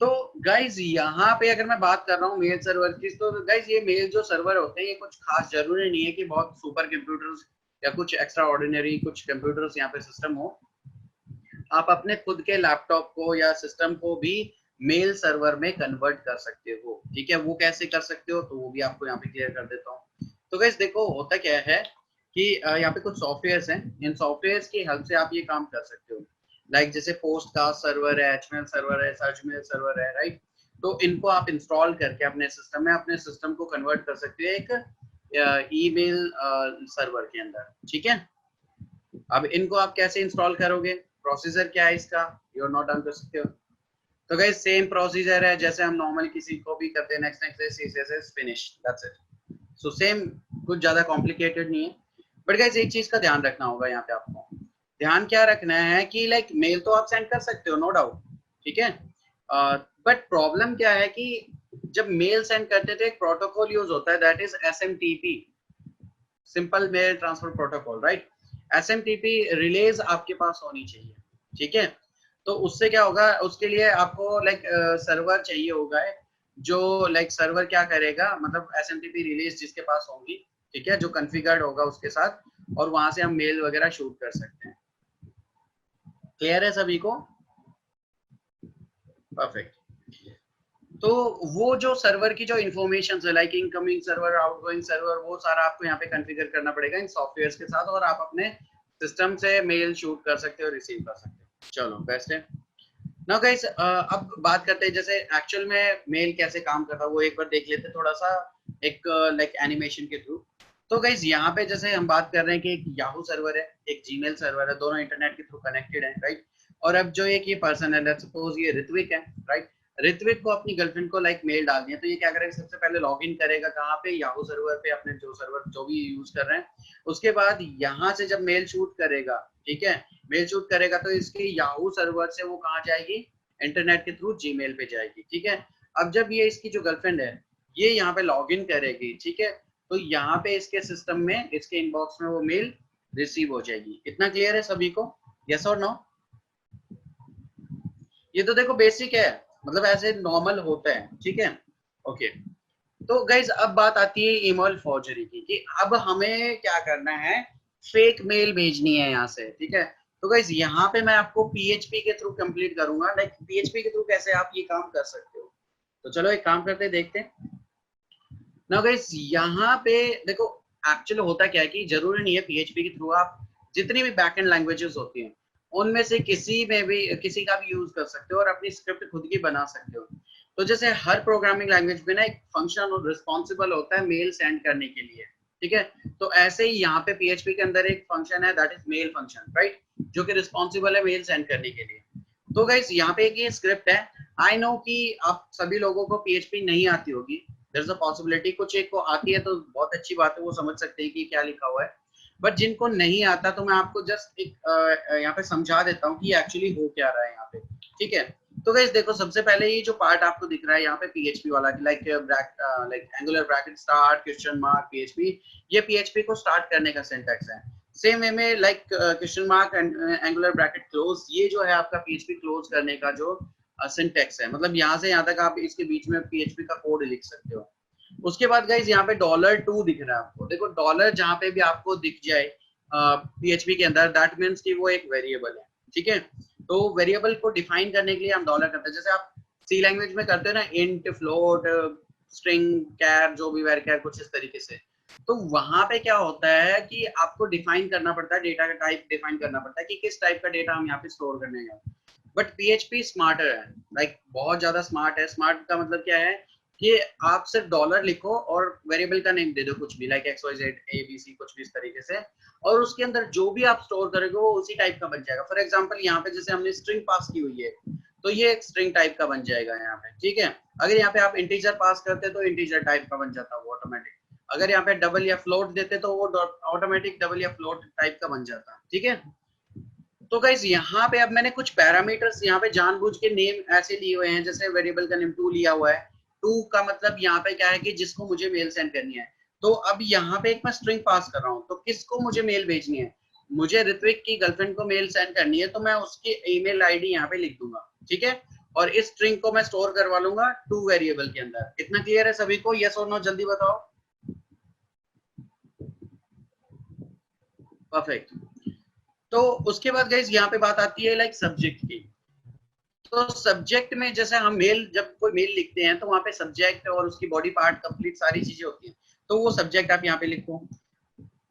तो गाइज यहाँ पे अगर मैं बात कर रहा हूँ मेल सर्वर की, तो गाइज ये मेल जो सर्वर होते हैं ये कुछ खास जरूरी नहीं है कि बहुत सुपर कंप्यूटर्स या कुछ एक्स्ट्रा ऑर्डिनरी कुछ कंप्यूटर्स यहाँ पे सिस्टम हो। आप अपने खुद के लैपटॉप को या सिस्टम को भी मेल सर्वर में कन्वर्ट कर सकते हो, ठीक है। वो कैसे कर सकते हो तो वो भी आपको यहाँ पे क्लियर कर देता हूँ। तो गाइज देखो होता क्या है कि यहाँ पे कुछ सॉफ्टवेयर हैं, इन सॉफ्टवेयर की हेल्प से आप ये काम कर सकते हो। लाइक जैसे पोस्ट कास्ट सर्वर है, एचमेल सर्वर है, सर्चमेल सर्वर है, राइट। तो इनको आप इंस्टॉल करके अपने सिस्टम में अपने सिस्टम को कन्वर्ट कर सकते हो एक ईमेल सर्वर के अंदर, ठीक है। अब इनको आप कैसे इंस्टॉल करोगे, प्रोसीजर क्या है इसका, यू नोट डाउन कर सकते हो। तो गाइस सेम प्रोसीजर है जैसे हम नॉर्मल किसी को भी करते हैं, next next CSS finish, that's it. So same, कुछ ज्यादा कॉम्प्लिकेटेड नहीं है। बट गाइस एक चीज का ध्यान रखना होगा यहाँ पे आपको। ध्यान क्या रखना है कि लाइक मेल तो आप सेंड कर सकते हो, नो डाउट, ठीक है। बट प्रॉब्लम क्या है कि जब मेल सेंड करते थे एक प्रोटोकॉल यूज होता है, that is SMTP, simple mail transfer protocol, right. SMTP relays आपके पास होनी चाहिए, ठीक है। तो उससे क्या होगा, उसके लिए आपको लाइक सर्वर चाहिए होगा जो लाइक सर्वर क्या करेगा, मतलब एसएमटीपी रिलीज जिसके पास होगी, ठीक है, जो कॉन्फ़िगर्ड होगा उसके साथ, और वहां से हम मेल वगैरह शूट कर सकते हैं। क्लियर है सभी को? परफेक्ट। तो वो जो सर्वर की जो इन्फॉर्मेशन है like incoming server, outgoing server, वो सारा आपको यहाँ पे कॉन्फ़िगर करना पड़ेगा इन सॉफ्टवेयर के साथ, और आप अपने सिस्टम से मेल शूट कर सकते हो, रिसीव कर सकते हो। चलो बेस्ट है। नाउ गाइस अब बात करते हैं जैसे एक्चुअल में मेल कैसे काम करता है, वो एक बार देख लेते हैं थोड़ा सा एक लाइक एनिमेशन के थ्रू। तो गाइस यहाँ पे जैसे हम बात कर रहे हैं कि एक याहू सर्वर है, एक जीमेल सर्वर है, दोनों इंटरनेट के थ्रू कनेक्टेड है, राइट। और अब जो एक ये पर्सन है, लेट्स सपोज ये ऋत्विक है, राइट। ऋत्विक को अपनी गर्लफ्रेंड को लाइक मेल डालनी है, तो ये क्या करेगा, सबसे पहले लॉग इन करेगा कहाँ पे, याहू सर्वर पे, अपने जो सर्वर जो भी यूज कर रहे हैं। उसके बाद यहाँ से जब मेल शूट करेगा, ठीक है, मेल शूट करेगा तो इसके याहू सर्वर से वो कहाँ जाएगी, इंटरनेट के थ्रू जीमेल पे जाएगी, ठीक है। अब जब ये इसकी जो गर्लफ्रेंड है ये यहाँ पे लॉग इन करेगी, ठीक है, तो यहाँ पे इसके सिस्टम में इसके इनबॉक्स में वो मेल रिसीव हो जाएगी। इतना क्लियर है सभी को? यस और नो? ये तो देखो बेसिक है, मतलब ऐसे नॉर्मल होता है, ठीक है। ओके, तो गाइज अब बात आती है ईमेल फॉर्जरी की, कि अब हमें क्या करना है, फेक मेल भेजनी है यहाँ से, ठीक है। तो गाइज यहाँ पे मैं आपको पीएचपी के थ्रू कंप्लीट करूंगा, लाइक पीएचपी के थ्रू कैसे आप ये काम कर सकते हो। तो चलो एक काम करते हैं, देखते हैं ना गाइस। यहाँ पे देखो एक्चुअली होता क्या है कि जरूरी नहीं है पीएचपी के थ्रू आप जितनी भी बैकएंड लैंग्वेजेस होती हैं उनमें से किसी में भी किसी का भी यूज कर सकते हो और अपनी स्क्रिप्ट खुद की बना सकते हो। तो जैसे हर प्रोग्रामिंग लैंग्वेज में ना एक फंक्शन रिस्पॉन्सिबल होता है मेल सेंड करने के लिए, ठीक है। तो ऐसे ही यहाँ पे पीएचपी के अंदर एक फंक्शन है that is male function, right, जो कि रिस्पॉन्सिबल है मेल सेंड करने के लिए। तो गाइस यहाँ पे एक ये स्क्रिप्ट है। आई नो कि आप सभी लोगों को पीएचपी नहीं आती होगी, देयर इज अ पॉसिबिलिटी कुछ एक को आती है तो बहुत अच्छी बात है, वो समझ सकते हैं कि क्या लिखा हुआ है। बट जिनको नहीं आता तो मैं आपको जस्ट एक यहाँ पे समझा देता हूँ कि एक्चुअली हो क्या रहा है यहाँ पे, ठीक है। तो गाइस देखो, सबसे पहले ये जो पार्ट आपको दिख रहा है यहाँ पे पीएचपी वाला, like like angular bracket start question mark PHP, ये पीएचपी को स्टार्ट करने का सिंटैक्स है। सेम वे में like question mark and angular bracket close, ये जो है आपका पीएचपी क्लोज करने का जो सिंटैक्स है, मतलब यहाँ से यहाँ तक आप इसके बीच में पीएचपी का कोड लिख सकते हो। उसके बाद गाइज यहाँ पे $2 दिख रहा है आपको, देखो डॉलर जहाँ पे भी आपको दिख जाए पीएचपी के अंदर, दैट मीन्स कि वो एक वेरिएबल है, ठीक है। तो वेरिएबल को डिफाइन करने के लिए हम डॉलर करते हैं, जैसे आप सी लैंग्वेज में करते हो ना, इंट फ्लोट स्ट्रिंग कैर, जो भी वेर कैर, कुछ इस तरीके से। तो वहां पे क्या होता है कि आपको डिफाइन करना पड़ता है, डेटा का टाइप डिफाइन करना पड़ता है कि किस टाइप का डेटा हम यहाँ पे स्टोर करने हैं। बट पीएचपी स्मार्टर है, लाइक बहुत ज्यादा स्मार्ट है। स्मार्ट का मतलब क्या है कि आप सिर्फ डॉलर लिखो और वेरिएबल का नेम दे दो कुछ भी, like X Y Z A B C, कुछ भी इस तरीके से, और उसके अंदर जो भी आप स्टोर करोगे वो उसी टाइप का बन जाएगा। फॉर एग्जांपल यहाँ पे जैसे हमने स्ट्रिंग पास की हुई है तो ये एक स्ट्रिंग टाइप का बन जाएगा यहाँ पे, ठीक है। अगर यहाँ पे आप इंटीजर पास करते तो इंटीजर टाइप का बन जाता वो ऑटोमेटिक। अगर यहाँ पे डबल या फ्लोट देते तो वो ऑटोमेटिक डबल या फ्लोट टाइप का बन जाता, ठीक है। तो गाइस यहाँ पे अब मैंने कुछ पैरामीटर्स यहाँ पे जानबूझ के नेम ऐसे लिए हुए हैं, जैसे वेरिएबल का नेम टू लिया हुआ है। टू का मतलब यहाँ पे क्या है कि जिसको मुझे मेल सेंड करनी है। तो अब यहाँ पे एक मैं स्ट्रिंग पास कर रहा हूँ, तो किसको मुझे मेल भेजनी है, मुझे ऋत्विक की गर्लफ्रेंड को मेल सेंड करनी है, तो मैं उसकी ईमेल आईडी यहाँ पे लिख दूंगा, ठीक है। और इस स्ट्रिंग को मैं स्टोर करवा लूंगा टू वेरिएबल के अंदर। इतना क्लियर है सभी को? यस और नो जल्दी बताओ। परफेक्ट। तो उसके बाद गाइस यहाँ पे बात आती है लाइक सब्जेक्ट की। तो सब्जेक्ट में जैसे हम मेल, जब कोई मेल लिखते हैं तो वहां पे सब्जेक्ट और उसकी बॉडी पार्ट कंप्लीट सारी चीजें होती हैं, तो वो सब्जेक्ट आप यहाँ पे लिखो।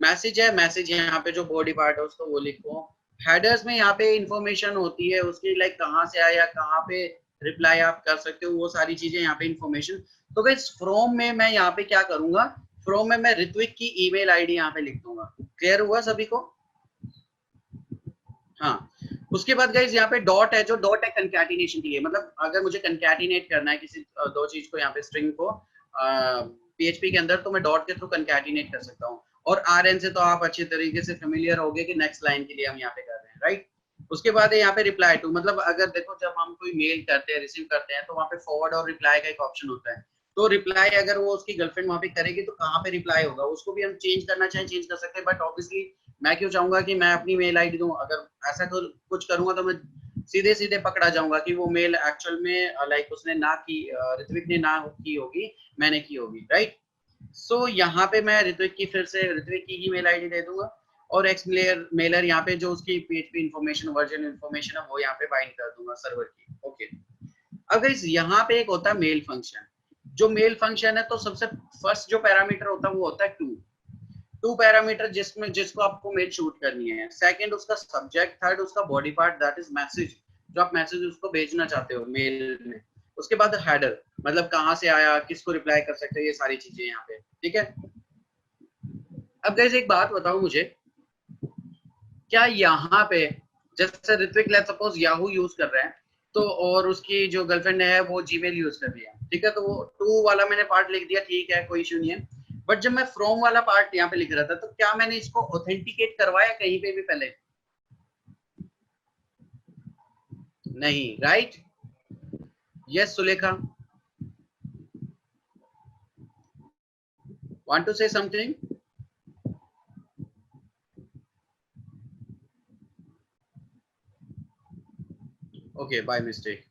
मैसेज है, मैसेज यहाँ पे जो बॉडी पार्ट है उसको वो लिखो। हेडर्स में यहाँ पे इंफॉर्मेशन होती है उसकी, लाइक कहाँ से आया, कहाँ पे रिप्लाई आप कर सकते हो, वो सारी चीजें यहाँ पे इंफॉर्मेशन। तो गाइस फ्रॉम में मैं यहाँ पे क्या करूंगा, फ्रॉम में मैं ऋत्विक की ईमेल आईडी यहाँ पे लिख दूंगा। क्लियर हुआ सभी को? हाँ। उसके बाद गाइज यहाँ पे डॉट है, जो डॉट है कंकैटिनेशन के लिए, मतलब अगर मुझे कंकैटिनेट करना है किसी दो चीज को, यहाँ पे स्ट्रिंग को पीएचपी के अंदर, तो मैं डॉट के थ्रू कंकैटिनेट कर सकता हूँ। और आरएन से तो आप अच्छे तरीके से फेमिलियर हो गए कि नेक्स्ट लाइन के लिए हम यहाँ पे कर रहे हैं, राइट। उसके बाद है यहाँ पे रिप्लाई टू, मतलब अगर देखो जब हम कोई मेल करते हैं, रिसीव करते हैं, तो वहाँ पे फॉरवर्ड और रिप्लाई का एक ऑप्शन होता है। तो रिप्लाई अगर वो उसकी गर्लफ्रेंड वहाँ पे करेगी तो कहाँ पे रिप्लाई होगा, उसको भी हम चेंज करना चाहें चेंज कर सकते हैं। बट ऑब्वियसली मैं क्यों चाहूंगा कि मैं अपनी मेल आईडी दूं, अगर ऐसा कुछ करूंगा तो मैं सीधे सीधे पकड़ा जाऊंगा कि वो मेल एक्चुअल में लाइक उसने ना की, ऋत्विक ने ना की होगी, मैंने की होगी, राइट। सो यहाँ पे मैं ऋत्विक की, फिर से ऋत्विक की ही मेल आईडी दे दूंगा, और एक्स मेलर यहाँ पे जो उसकी पीएचपी इंफॉर्मेशन, वर्जन इंफॉर्मेशन है वो यहाँ पे बाइंड कर दूंगा सर्वर की। ओके। अब गाइस यहाँ पे एक होता है मेल फंक्शन। जो मेल फंक्शन है तो सबसे फर्स्ट जो पैरामीटर होता है वो होता है टू। टू पैरामीटर जिसमें जिसको आपको मेल शूट करनी है। सेकंड उसका सब्जेक्ट, थर्ड उसका body part that is message, जो आप मैसेज उसको भेजना चाहते हो मेल में। उसके बाद हेडर, मतलब कहाँ से आया, किसको रिप्लाई कर सकते हो, ये सारी चीजें यहाँ पे, ठीक है। अब गाइस एक बात बताओ मुझे, क्या यहाँ पे जैसे Ritvik let's suppose Yahoo use कर रहे हैं, तो और उसकी जो गर्लफ्रेंड है वो जीमेल यूज कर रही है, ठीक है, तो वो टू वाला मैंने पार्ट लिख दिया, ठीक है, कोई इशू नहीं है। बट जब मैं फ्रॉम वाला पार्ट यहाँ पे लिख रहा था, तो क्या मैंने इसको ऑथेंटिकेट करवाया कहीं पे भी पहले? नहीं, right. Yes Sulekha, want to say something? Okay, by mistake.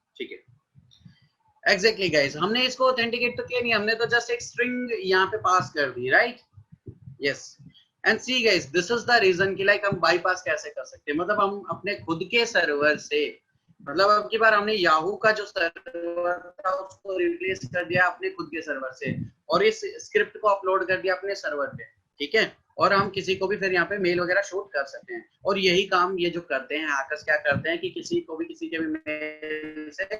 Exactly guys, हमने इसको ऑथेंटिकेट तो किया नहीं, हमने तो जस्ट एक स्ट्रिंग यहाँ पे पास कर दी, right? Yes. And see guys, this is the reason कि लाइक हम बाईपास कैसे कर सकते हैं, मतलब हम अपने खुद के सर्वर से, मतलब अब की बार हमने याहू का जो सर्वर था उसको रिप्लेस कर दिया अपने खुद के सर्वर से, और इस स्क्रिप्ट को अपलोड कर दिया अपने सर्वर पे, ठीक है? और हम किसी को भी फिर यहाँ पे मेल वगैरह शूट कर सकते हैं। और यही काम ये जो करते हैं हैकर्स, क्या करते हैं कि किसी को भी किसी के भी मेल से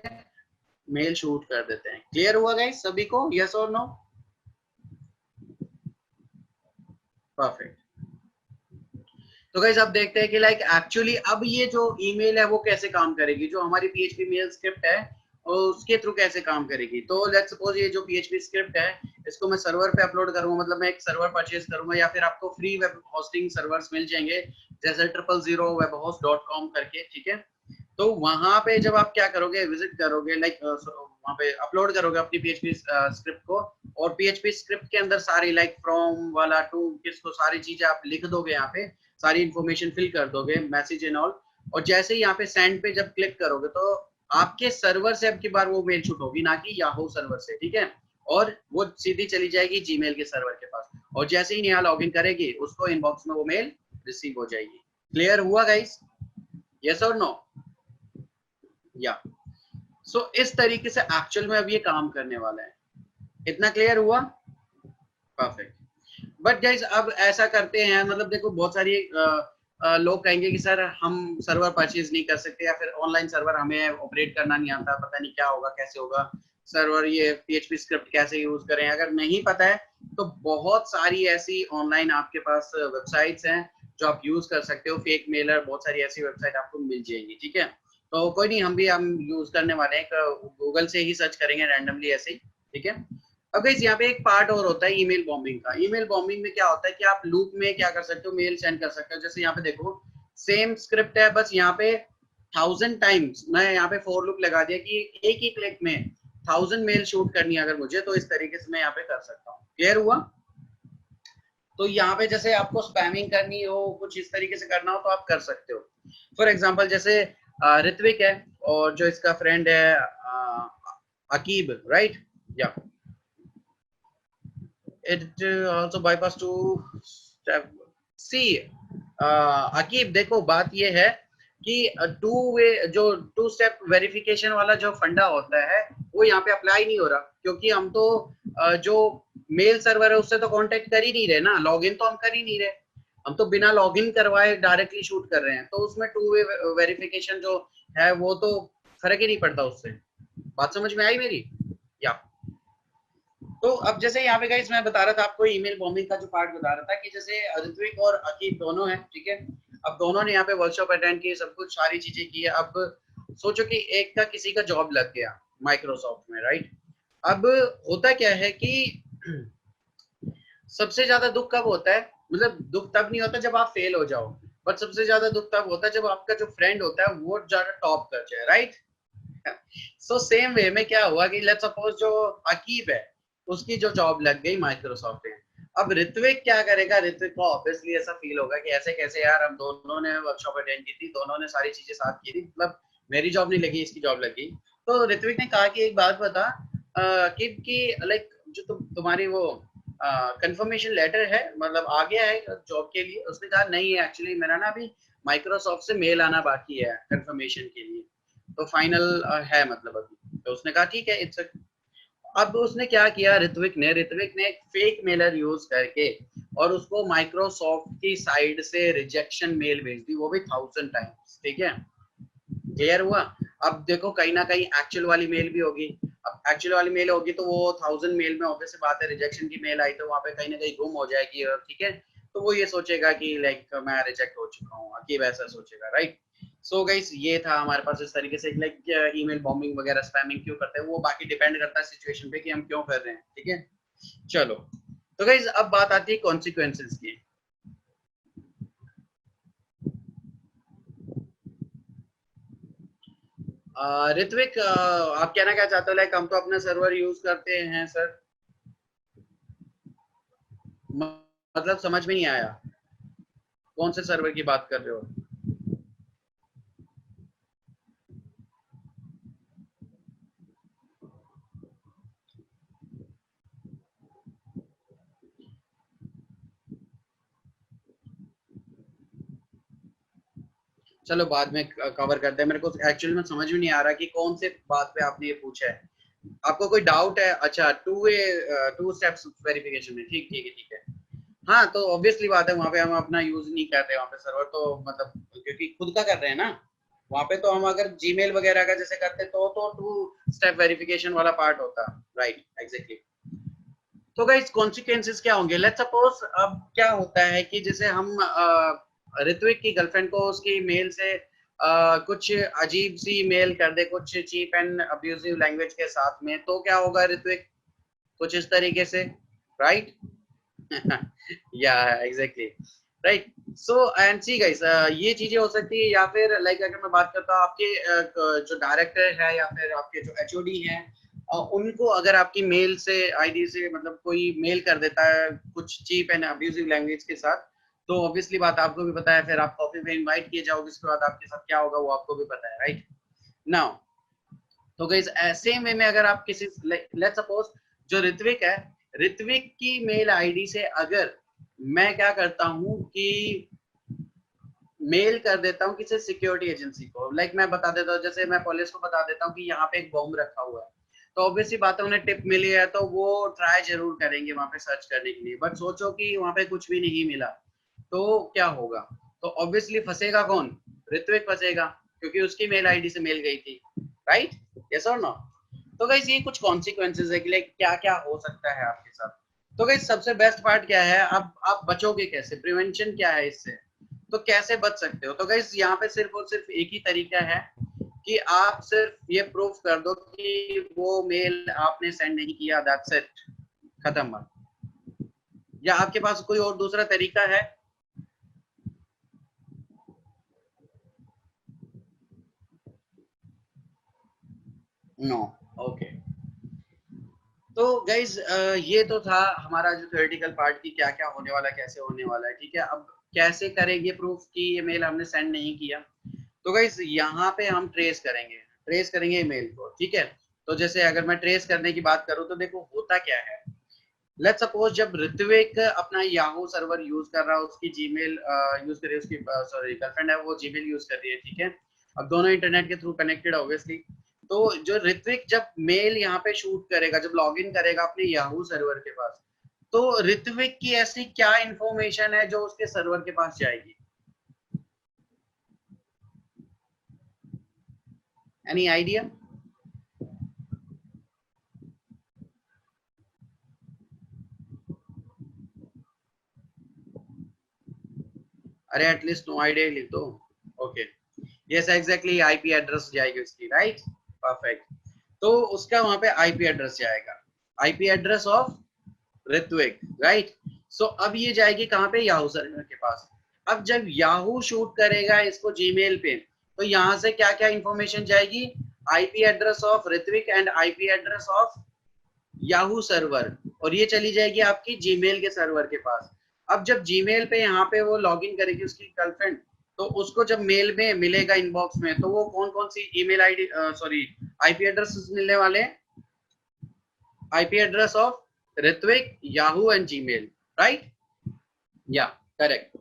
मेल शूट कर देते हैं। क्लियर हुआ गाइस सभी को? यस और नो? परफेक्ट। तो गाइस अब देखते हैं कि लाइक एक्चुअली अब ये जो ईमेल है वो कैसे काम करेगी, जो हमारी पीएचपी मेल स्क्रिप्ट है उसके थ्रू कैसे काम करेगी। तो लेट्स सपोज ये जो पीएचपी स्क्रिप्ट है इसको मैं सर्वर पे अपलोड करूंगा, मतलब मैं एक सर्वर परचेज करूंगा, या फिर आपको फ्री वेब होस्टिंग सर्वर्स मिल जाएंगे जैसे 000webhost.com करके, ठीक है? तो वहां पे जब आप क्या करोगे, विजिट करोगे, लाइक वहां पे अपलोड करोगे अपनी पीएचपी स्क्रिप्ट को, और पीएचपी स्क्रिप्ट के अंदर सारी लाइक फ्रॉम वाला टू किसको सारी चीजें आप लिख दोगे, यहाँ पे सारी इंफॉर्मेशन फिल कर दोगे, मैसेज एंड ऑल। और जैसे ही यहाँ पे सेंड पे जब क्लिक करोगे तो आपके सर्वर से अब की बार वो मेल शूट होगी, ना कि याहू सर्वर से, ठीक है? और वो सीधी चली जाएगी जीमेल के सर्वर के पास, और जैसे ही नेहा लॉगिन करेगी उसको इनबॉक्स में वो मेल रिसीव हो जाएगी। क्लियर हुआ गाइस? यस और नो? या सो इस तरीके से एक्चुअल में अब ये काम करने वाला है। इतना क्लियर हुआ? परफेक्ट। बट गाइस अब ऐसा करते हैं, मतलब देखो बहुत सारी लोग कहेंगे कि सर हम सर्वर परचेज नहीं कर सकते, या फिर ऑनलाइन सर्वर हमें ऑपरेट करना नहीं आता, पता नहीं क्या होगा, कैसे होगा सर्वर, ये पीएचपी स्क्रिप्ट कैसे यूज करें। अगर नहीं पता है तो बहुत सारी ऐसी ऑनलाइन आपके पास वेबसाइट्स हैं जो आप यूज कर सकते हो, फेक मेलर, बहुत सारी ऐसी वेबसाइट आपको मिल जाएंगी, ठीक है? तो कोई नहीं, हम यूज करने वाले हैं, गूगल से ही सर्च करेंगे रैंडमली ऐसे ही, ठीक है? अब गाइस यहाँ पे एक पार्ट और होता है ईमेल बॉम्बिंग का। ईमेल बॉम्बिंग में क्या होता है कि आप लूप में क्या कर सकते हो, मेल सेंड कर सकते हो। जैसे यहाँ पे देखो सेम स्क्रिप्ट है, बस यहाँ पे 1000 टाइम्स मैं यहाँ पे फॉर लूप लगा दिया कि एक ही क्लिक में 1000 मेल शूट करनी है अगर मुझे, तो इस तरीके से मैं यहाँ पे कर सकता हूँ। क्लियर हुआ? तो यहाँ पे जैसे आपको स्पैमिंग करनी हो, कुछ इस तरीके से करना हो तो आप कर सकते हो। फॉर एग्जाम्पल जैसे ऋत्विक है और जो इसका फ्रेंड है अकीब, राइट? या it also bypass to step सी। अकीब देखो बात ये है कि टू वे जो टू स्टेप वेरिफिकेशन वाला जो फंडा होता है वो यहाँ पे अप्लाई नहीं हो रहा, क्योंकि हम तो जो मेल सर्वर है उससे तो कांटेक्ट कर ही नहीं रहे ना, लॉगिन तो हम कर ही नहीं रहे, हम तो बिना लॉगिन करवाए डायरेक्टली शूट कर रहे हैं, तो उसमें टू वे वेरिफिकेशन जो है वो तो फर्क ही नहीं पड़ता उससे। बात समझ में आई मेरी? या तो अब जैसे यहाँ पे गाइस मैं बता रहा था आपको ईमेल बॉम्बिंग का जो पार्ट बता रहा था कि जैसे ऋत्विक और अकीब दोनों हैं, ठीक है? अब दोनों ने यहाँ पे वर्कशॉप अटेंड की, सब कुछ सारी चीजें की है। अब सोचो कि एक का किसी का जॉब लग गया माइक्रोसॉफ्ट में, राइट? अब होता क्या है कि सबसे ज्यादा दुख कब होता है, मतलब दुख तब नहीं होता जब आप फेल हो जाओ, बट सबसे ज्यादा दुख तब होता है जब आपका जो फ्रेंड होता है वो ज्यादा टॉप कर जाए, राइट? सो सेम वे में क्या हुआ कि लेट्स सपोज जो अकीब है उसकी जो जॉब लग गई माइक्रोसॉफ्ट में। अब ऋत्विक क्या करेगा, ऋत्विक को ऑब्वियसली ऐसा फील होगा कि ऐसे कैसे यार, हम दोनों ने वर्कशॉप अटेंड की थी, दोनों ने सारी चीजें साथ की थी, मतलब मेरी जॉब नहीं लगी इसकी जॉब लगी। तो ऋत्विक ने कहा कि एक बात बता अकीब की, लाइक जो तुम्हारी वो कंफर्मेशन लेटर है, मतलब आ गया है जॉब के लिए? उसने कहा नहीं एक्चुअली मेरा ना अभी माइक्रोसॉफ्ट से मेल आना बाकी है कंफर्मेशन के लिए, तो फाइनल है मतलब अभी। तो उसने कहा ठीक है इट्स। अब उसने क्या किया, ऋत्विक ने एक फेक मेलर यूज करके और उसको माइक्रोसॉफ्ट की साइड से रिजेक्शन मेल भेज दी, वो भी 1000 टाइम्स, ठीक है? क्लियर हुआ? अब देखो कहीं ना कहीं एक्चुअल वाली मेल भी होगी, अब एक्चुअल वाली मेल होगी तो वो 1000 मेल में ऑब्वियस बात है रिजेक्शन की मेल आई तो वहां पे कहीं ना कहीं गुम हो जाएगी, और ठीक है तो वो ये सोचेगा कि लाइक मैं रिजेक्ट हो चुका हूँ, अकीब ऐसा सोचेगा, राइट? सो गाइस ये था हमारे पास इस तरीके से लाइक ईमेल बॉम्बिंग वगैरह स्पैमिंग क्यों करते हैं, वो बाकी डिपेंड करता है सिचुएशन पे कि हम क्यों कर रहे हैं, ठीक है? चलो, तो गाइस अब बात आती है कॉन्सिक्वेंसेस की। ऋत्विक आप कहना क्या चाहते हो, लाइक हम तो अपना सर्वर यूज करते हैं सर, मतलब समझ में नहीं आया कौन से सर्वर की बात कर रहे हो? चलो बाद में कवर करते हैं, मेरे को एक्चुअली में समझ में नहीं आ रहा कि कौन से बात पे आपने ये पूछा है। आपको कोई डाउट है? अच्छा, टू स्टेप्स वेरिफिकेशन में, ठीक ठीक है ठीक है। हाँ तो ऑब्वियसली बात है, वहाँ पे हम अपना यूज नहीं कर रहे, वहाँ पे सर्वर तो मतलब क्योंकि खुद का कर रहे हैं ना। वहाँ पे तो हम अगर जीमेल वगैरह का जैसे करते तो टू स्टेप वेरिफिकेशन वाला पार्ट होता। Right, exactly. तो गाइस कॉन्सिक्वेंसेस क्या होंगे? लेट्स सपोज अब क्या होता है कि जैसे हम ऋत्विक की गर्लफ्रेंड को उसकी मेल से कुछ अजीब सी मेल कर दे, कुछ चीप एंड अब्यूजिव लैंग्वेज के साथ में, तो क्या होगा ऋत्विक? कुछ इस तरीके से, राइट? या exactly, right. So and see guys, ये चीजें हो सकती है, या फिर लाइक अगर मैं बात करता हूँ आपके जो डायरेक्टर है या फिर आपके जो एचओडी हैं, उनको अगर आपकी मेल से आईडी से मतलब कोई मेल कर देता है कुछ चीप एंड अब्यूजिव लैंग्वेज के साथ, तो ऑब्वियसली बात आपको भी पता है, फिर आप कॉफी पे इनवाइट किए जाओगे, उसके बाद आपके साथ क्या होगा वो आपको भी पता है, राइट? नाउ तो गाइस ऐसे में अगर आप किसी, लेट्स सपोज जो ऋत्विक है, ऋत्विक की मेल आईडी से अगर मैं क्या करता हूँ कि मेल कर देता हूँ किसी सिक्योरिटी एजेंसी को, लाइक मैं बता देता हूँ, जैसे मैं पुलिस को बता देता हूँ कि यहाँ पे एक बॉम्ब रखा हुआ है, तो ऑब्वियसली बात है उन्हें टिप मिली है तो वो ट्राई जरूर करेंगे वहां पे सर्च करने के लिए, बट सोचो कि वहां पे कुछ भी नहीं मिला, तो क्या होगा? तो ऑब्वियसली फंसेगा कौन? ऋत्विक फंसेगा, क्योंकि उसकी मेल आईडी से मेल गई थी, राइट? यस और नो? तो गाइस ये कुछ कॉन्सिक्वेंसेज है कि लाइक क्या क्या हो सकता है आपके साथ। तो गाइस सबसे बेस्ट पार्ट क्या है, अब आप बचोगे कैसे, प्रिवेंशन क्या है इससे, तो कैसे बच सकते हो? तो गाइस यहाँ पे सिर्फ और सिर्फ एक ही तरीका है कि आप सिर्फ ये प्रूफ कर दो कि वो मेल आपने सेंड नहीं किया, दैट्स इट, खत्म बात। या आपके पास कोई और दूसरा तरीका है? No, okay. तो गाइज ये तो था हमारा जो थ्योरेटिकल पार्ट की क्या क्या होने वाला है, कैसे होने वाला है, ठीक है। अब कैसे करेंगे प्रूफ कि ये मेल हमने सेंड नहीं किया? तो गाइज यहाँ पे हम ट्रेस करेंगे ईमेल को, ठीक है। तो जैसे अगर मैं ट्रेस करने की बात करूँ तो देखो होता क्या है, लेट्स सपोज जब ऋत्विक अपना याहू सर्वर यूज कर रहा है, उसकी जीमेल यूज कर रही है, उसकी सॉरी गर्लफ्रेंड है वो जीमेल यूज कर रही है, ठीक है। अब दोनों इंटरनेट के थ्रू कनेक्टेड ऑब्वियसली। तो जो ऋत्विक जब मेल यहाँ पे शूट करेगा, जब लॉग इन करेगा अपने याहू सर्वर के पास, तो ऋत्विक की ऐसी क्या इंफॉर्मेशन है जो उसके सर्वर के पास जाएगी? Any idea? अरे एटलीस्ट नो आइडिया लिख दो। Okay, yes exactly, IP address जाएगी उसकी, राइट? परफेक्ट। तो उसका वहां पे आईपी एड्रेस जाएगा, IP address of Ritvik, right? So अब ये जाएगी कहाँ पे? याहू सर्वर के पास। अब जब याहू शूट करेगा इसको जीमेल पे, तो यहाँ से क्या क्या इंफॉर्मेशन जाएगी? IP address of Ritvik and IP address of Yahoo server, और ये चली जाएगी आपकी जीमेल के सर्वर के पास। अब जब जीमेल पे यहाँ पे वो लॉगिन करेगी उसकी गर्लफ्रेंड, तो उसको जब मेल में मिलेगा इनबॉक्स में, तो वो कौन कौन सी email ID sorry IP address मिलने वाले हैं? IP address of Ritvik, Yahoo and Gmail, right? या करेक्ट।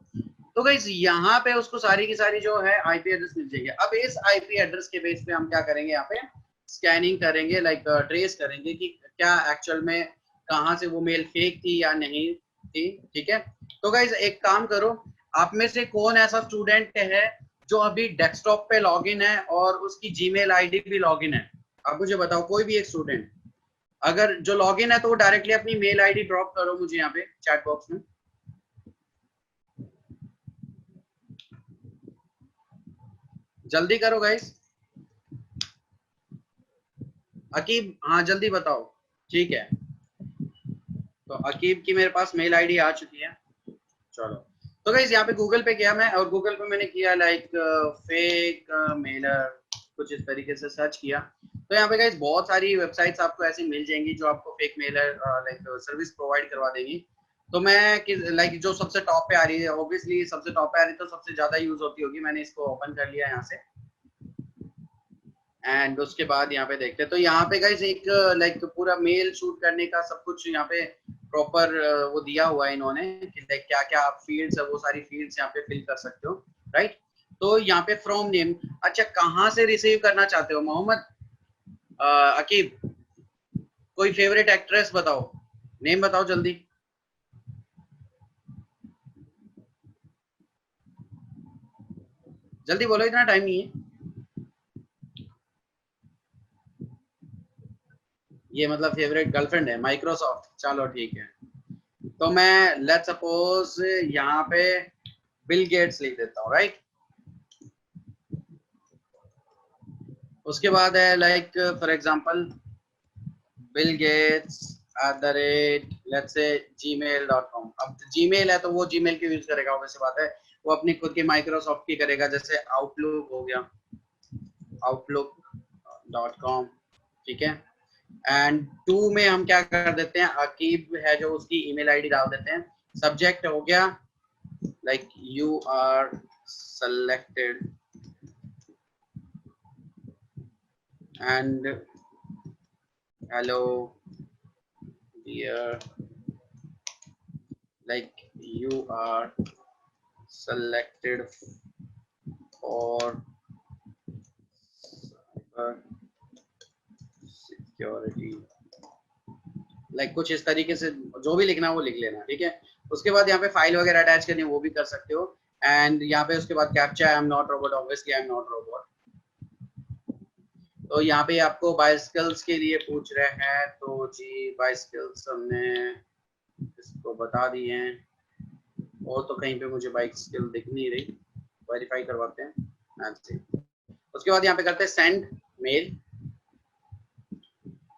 तो गाइस यहाँ पे उसको सारी की सारी जो है आईपी एड्रेस मिल जाएगी। अब इस आईपी एड्रेस के बेस पे हम क्या करेंगे, यहाँ पे स्कैनिंग करेंगे, लाइक ट्रेस करेंगे कि क्या एक्चुअल में कहाँ से वो मेल फेक थी या नहीं थी, ठीक है। तो गाइस एक काम करो, आप में से कौन ऐसा स्टूडेंट है जो अभी डेस्कटॉप पे लॉगिन है और उसकी जीमेल आईडी भी लॉगिन है? आप मुझे बताओ, कोई भी एक स्टूडेंट अगर जो लॉगिन है तो वो डायरेक्टली अपनी मेल आईडी ड्रॉप करो मुझे यहाँ पे चैट बॉक्स में। जल्दी करो गाइस। अकीब, हाँ जल्दी बताओ। ठीक है, तो अकीब की मेरे पास मेल आईडी आ चुकी है। चलो, तो गाइस यहाँ पे गूगल पे गया मैं, और गूगल पे मैंने किया लाइक फेक मेलर, कुछ इस तरीके से सर्च किया। तो यहाँ पे गाइस बहुत सारी वेबसाइट्स आपको ऐसी मिल जाएंगी जो आपको fake Mailer like service provide करवा देंगी। तो मैं लाइक जो सबसे टॉप पे आ रही है, ऑब्वियसली सबसे टॉप पे आ रही है तो सबसे ज्यादा यूज होती होगी, मैंने इसको ओपन कर लिया यहाँ से। एंड उसके बाद यहाँ पे देखते हैं, तो यहाँ पे गाइस एक लाइक पूरा मेल शूट करने का सब कुछ यहाँ पे प्रॉपर वो दिया हुआ है इन्होंने कि लाइक क्या क्या आप फील्ड्स है वो सारी फील्ड्स यहाँ पे फिल कर सकते हो, राइट? तो यहाँ पे फ्रॉम नेम, अच्छा कहाँ से रिसीव करना चाहते हो मोहम्मद अकीब, कोई फेवरेट एक्ट्रेस बताओ, नेम बताओ जल्दी। जल्दी बोलो, इतना टाइम नहीं है। ये मतलब फेवरेट गर्लफ्रेंड है माइक्रोसॉफ्ट, चलो ठीक है। तो मैं लेट्स सपोज यहाँ पे बिल गेट्स लिख देता हूँ, राइट। उसके बाद है like for example Bill Gates at the rate let's say gmail.com। अब जीमेल है तो वो जीमेल की यूज करेगा, वैसे बात है। वो अपनी खुद की माइक्रोसॉफ्ट की करेगा, जैसे आउटलुक हो गया, outlook.com, ठीक है। एंड टू में हम क्या कर देते हैं, अकीब है जो उसकी ईमेल आईडी डाल देते हैं। सब्जेक्ट हो गया like you are selected and hello dear, like you are selected for cyber security, like कुछ इस तरीके से जो भी लिखना है वो लिख लेना, ठीक है। उसके बाद यहाँ पे फाइल वगैरह अटैच करनी है वो भी कर सकते हो। एंड यहाँ पे उसके बाद captcha I am not robot, obviously I am not robot. तो यहाँ पे आपको बाइसिकल्स के लिए पूछ रहे हैं, तो जी बाइसिकल्स हमने इसको बता दिए हैं, और तो कहीं पे मुझे बाइसिकल दिख नहीं रही, वेरीफाई करवाते हैं। उसके बाद यहाँ पे करते हैं सेंड मेल,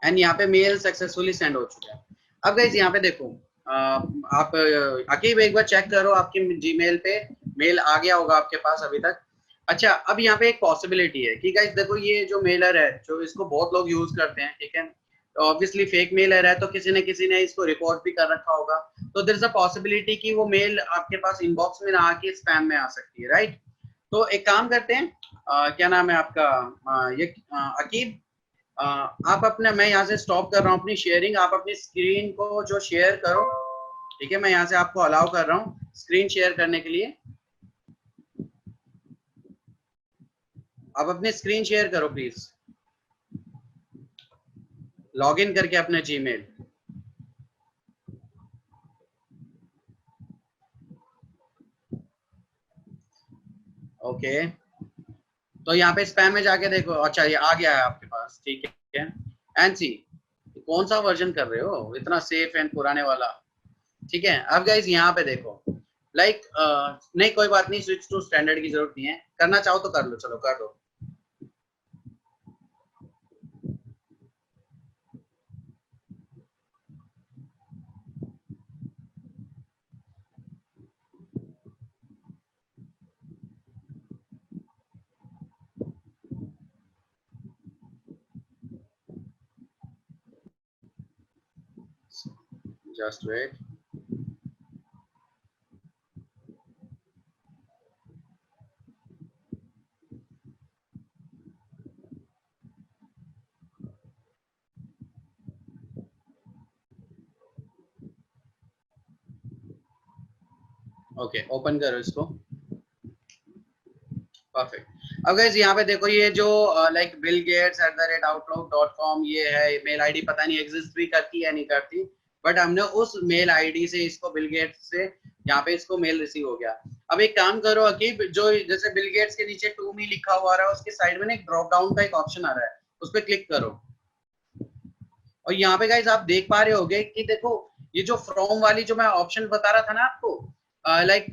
एंड यहाँ पे मेल सक्सेसफुली सेंड हो चुका है। अब गाइस यहाँ पे देखो आप अकीब एक बार चेक करो, आपके जीमेल पे मेल आ गया होगा आपके पास अभी तक। अच्छा अब यहाँ पे एक पॉसिबिलिटी है कि गाइस देखो ये जो मेलर है जो इसको बहुत लोग यूज करते हैं, ठीक है। ऑब्वियसली फेक मेलर है तो किसी ने इसको रिपोर्ट भी कर रखा होगा, तो देयर इज अ पॉसिबिलिटी कि वो मेल आपके पास इनबॉक्स में ना आके स्पैम में आ सकती है, राइट। तो एक काम करते हैं, क्या नाम है आपका, ये अकीब, आप अपने, मैं यहाँ से स्टॉप कर रहा हूँ अपनी शेयरिंग, आप अपनी स्क्रीन को जो शेयर करो, ठीक है। मैं यहाँ से आपको अलाउ कर रहा हूँ स्क्रीन शेयर करने के लिए, आप अपनी स्क्रीन शेयर करो प्लीज, लॉग इन करके अपने जीमेल। ओके तो यहाँ पे स्पैम में जाके देखो, अच्छा ये आ गया है आपके पास, ठीक है। एनसी कौन सा वर्जन कर रहे हो, इतना सेफ एंड पुराने वाला, ठीक है। अब गाइस यहाँ पे देखो लाइक नहीं कोई बात नहीं, स्विच टू स्टैंडर्ड की जरूरत नहीं है, करना चाहो तो कर लो, चलो कर दो। Just wait. ओके ओपन करो इसको, परफेक्ट। अब गाइस यहाँ पे देखो ये जो लाइक बिल गेट्स @outlook.com ये है मेल आईडी, पता नहीं एग्जिस्ट भी करती है नहीं करती, बट हमने उस मेल आईडी से इसको बिल गेट्स से यहाँ पे इसको मेल रिसीव हो गया। अब एक काम करो अकीब, जो जैसे बिल गेट्स के नीचे टू मी लिखा हुआ रहा है उसके साइड में ना एक ड्रॉप डाउन का एक ऑप्शन आ रहा है, उस पर क्लिक करो। और यहाँ पे गाइस आप देख पा रहे होगे कि देखो ये जो फ्रॉम वाली जो मैं ऑप्शन बता रहा था ना आपको, लाइक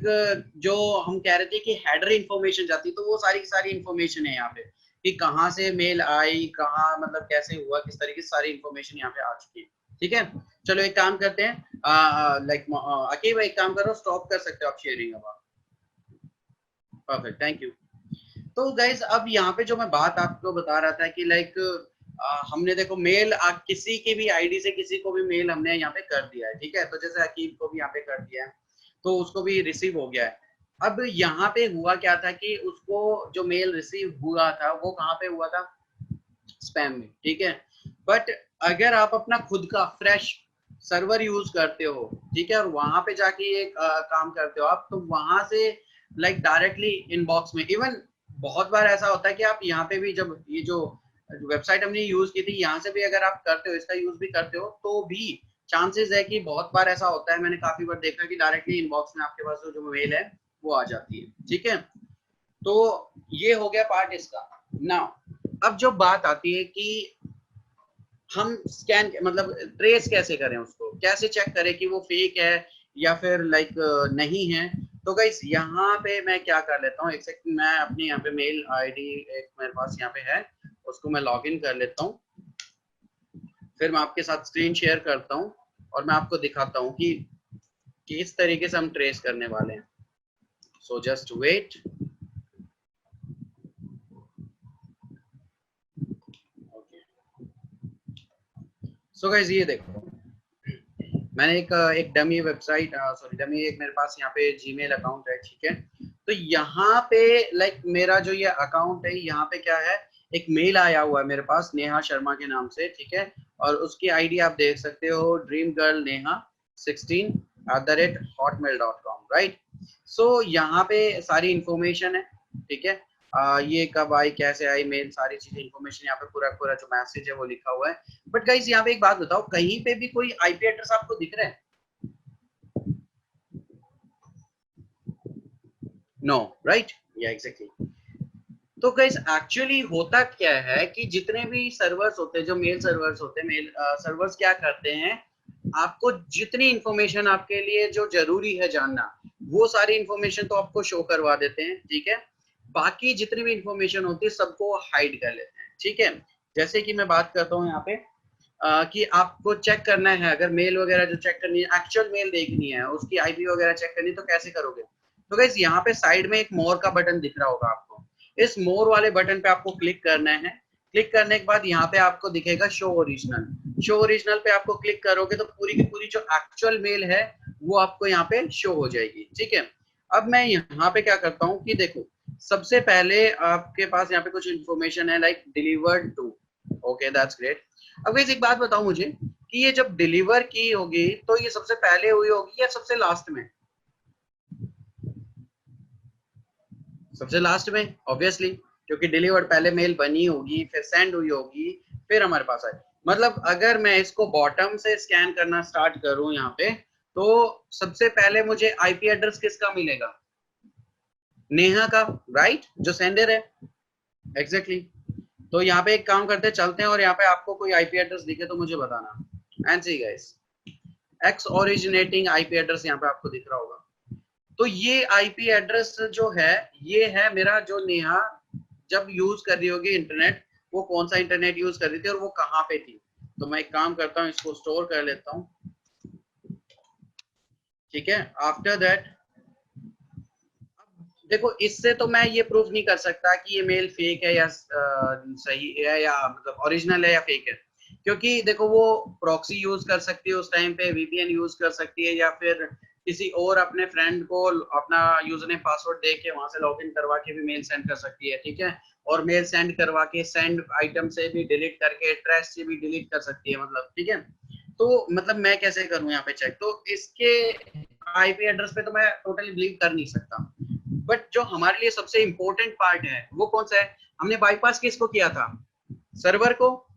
जो हम कह रहे थे कि हेडर इंफॉर्मेशन जाती है, तो वो सारी की सारी इंफॉर्मेशन है यहाँ पे कि कहाँ से मेल आई, कहाँ मतलब कैसे हुआ, किस तरीके से सारी इंफॉर्मेशन यहाँ पे आ चुकी है, ठीक है। चलो एक काम करते हैं, लाइक अकीब एक काम करो, स्टॉप कर सकते हो आप शेयरिंग अब। Perfect, thank you. तो गाइज अब यहाँ पे जो मैं बात आपको बता रहा था कि लाइक हमने देखो मेल किसी की भी आईडी से किसी को भी मेल हमने यहाँ पे कर दिया है, ठीक है। तो जैसे अकीब को भी यहाँ पे कर दिया है तो उसको भी रिसीव हो गया है। अब यहाँ पे हुआ क्या था कि उसको जो मेल रिसीव हुआ था वो कहाँ पे हुआ था, स्पैम में, ठीक है। बट अगर आप अपना खुद का फ्रेश सर्वर यूज करते हो, ठीक है, और वहां पे जाके ये काम करते हो आप, तो वहां से लाइक डायरेक्टली इनबॉक्स में। इवन बहुत बार ऐसा होता है कि आप यहाँ पे भी, जब ये जो वेबसाइट हमने यूज की थी, यहाँ से भी अगर आप करते हो, इसका यूज भी करते हो, तो भी चांसेस है कि बहुत बार ऐसा होता है, मैंने काफी बार देखा कि डायरेक्टली इनबॉक्स में आपके पास जो मेल है वो आ जाती है। ठीक है, तो ये हो गया पार्ट इसका। नाउ अब जो बात आती है कि हम स्कैन मतलब ट्रेस कैसे करें, उसको कैसे चेक करें कि वो फेक है या फिर लाइक नहीं है। तो गाइस यहाँ पे मैं क्या कर लेता हूँ, एक सेकंड, मैं अपनी यहाँ पे मेल आईडी एक मेरे पास यहाँ पे है, उसको मैं लॉगिन कर लेता हूँ, फिर मैं आपके साथ स्क्रीन शेयर करता हूँ और मैं आपको दिखाता हूँ कि किस तरीके से हम ट्रेस करने वाले हैं। So just wait. So guys ये देखो, मैंने एक डमी वेबसाइट, सॉरी डमी, एक मेरे पास यहाँ पे जीमेल अकाउंट है। ठीक है, तो यहाँ पे लाइक मेरा जो ये अकाउंट है, यहाँ पे क्या है, एक मेल आया हुआ है मेरे पास नेहा शर्मा के नाम से। ठीक है, और उसकी आईडी आप देख सकते हो, dreamgirlneha16@hotmail.com, राइट। सो यहाँ पे सारी इंफॉर्मेशन है। ठीक है, ये कब आई, कैसे आई मेल, सारी चीजें इंफॉर्मेशन यहाँ पे पूरा पूरा जो मैसेज है वो लिखा हुआ है। बट गाइस यहाँ पे एक बात बताओ, कहीं पे भी कोई आईपी एड्रेस आपको दिख रहा है? नो, राइट, या एग्जैक्टली। तो गाइस एक्चुअली होता क्या है कि जितने भी सर्वर्स होते हैं, जो मेल सर्वर्स होते हैं, मेल सर्वर्स क्या करते हैं, आपको जितनी इंफॉर्मेशन आपके लिए जो जरूरी है जानना, वो सारी इंफॉर्मेशन तो आपको शो करवा देते हैं। ठीक है, बाकी जितनी भी इंफॉर्मेशन होती है सबको हाइड कर लेते हैं। ठीक है, जैसे कि मैं बात करता हूँ यहाँ पे कि आपको चेक करना है, अगर मेल वगैरह जो चेक करनी है, एक्चुअल मेल देखनी है, उसकी आईपी वगैरह चेक करनी है, तो कैसे करोगे? तो गाइस यहाँ पे साइड में एक मोर का बटन दिख रहा होगा आपको, इस मोर वाले बटन पे आपको क्लिक करना है। क्लिक करने के बाद यहाँ पे आपको दिखेगा शो ओरिजिनल। शो ओरिजिनल पे आपको क्लिक करोगे तो पूरी की पूरी जो एक्चुअल मेल है वो आपको यहाँ पे शो हो जाएगी। ठीक है, अब मैं यहाँ पे क्या करता हूँ कि देखो, सबसे पहले आपके पास यहाँ पे कुछ इन्फॉर्मेशन है, like delivered to. Okay, that's great. अब एक बात बताओ मुझे कि ये जब डिलीवर की होगी तो ये सबसे पहले हुई होगी या सबसे लास्ट में? सबसे लास्ट में, ऑब्वियसली, क्योंकि डिलीवर्ड पहले मेल बनी होगी, फिर सेंड हुई होगी, फिर हमारे पास आई। मतलब अगर मैं इसको बॉटम से स्कैन करना स्टार्ट करूं यहाँ पे, तो सबसे पहले मुझे आईपी एड्रेस किसका मिलेगा? नेहा का, राइट, जो सेंडर है। एग्जैक्टली तो यहाँ पे एक काम करते चलते हैं, और यहाँ पे आपको कोई आईपी एड्रेस दिखे तो मुझे बताना। And see guys, x originating IP address यहाँ पे आपको दिख रहा होगा। तो ये आईपी एड्रेस जो है, ये है मेरा, जो नेहा जब यूज कर रही होगी इंटरनेट, वो कौन सा इंटरनेट यूज कर रही थी और वो कहाँ पे थी। तो मैं एक काम करता हूँ, इसको स्टोर कर लेता हूँ। ठीक है, आफ्टर दैट देखो, इससे तो मैं ये प्रूफ नहीं कर सकता कि ये मेल फेक है या सही है, या मतलब ओरिजिनल है या फेक है, क्योंकि देखो वो प्रॉक्सी यूज कर सकती है उस टाइम पे, वीपीएन यूज कर सकती है, या फिर किसी और अपने फ्रेंड को अपना यूजर नेम पासवर्ड दे के वहां से लॉगिन करवा के भी मेल सेंड कर सकती है। ठीक है, और मेल सेंड करवा के सेंड आइटम से भी डिलीट करके ट्रैश से भी डिलीट कर सकती है, मतलब। ठीक है, तो मतलब मैं कैसे करूं यहाँ पे चेक? तो इसके आईपी एड्रेस पे तो मैं टोटली बिलीव कर नहीं सकता। बट जो हमारे लिए सबसे इंपॉर्टेंट पार्ट है वो कौन सा है? हमने बाईपास किसको किया था? सर्वर को,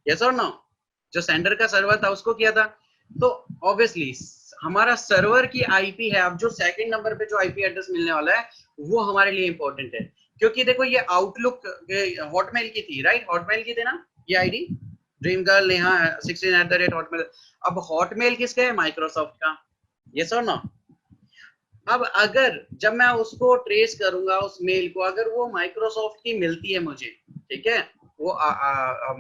यस और नो? जो सेंडर का सर्वर था उसको किया था। तो ऑब्वियसली हमारा सर्वर की आईपी है, अब जो सेकंड नंबर पे जो आईपी एड्रेस मिलने वाला है वो हमारे लिए इंपॉर्टेंट है, क्योंकि देखो ये आउटलुक हॉटमेल की थी, राइट, हॉटमेल की थी ना ये ID, dream girl Neha 16@hotmail। अब हॉटमेल किसका है? माइक्रोसॉफ्ट का, यस और नो? अब अगर जब मैं उसको ट्रेस करूंगा उस मेल को, अगर वो माइक्रोसॉफ्ट की मिलती है मुझे, ठीक है, वो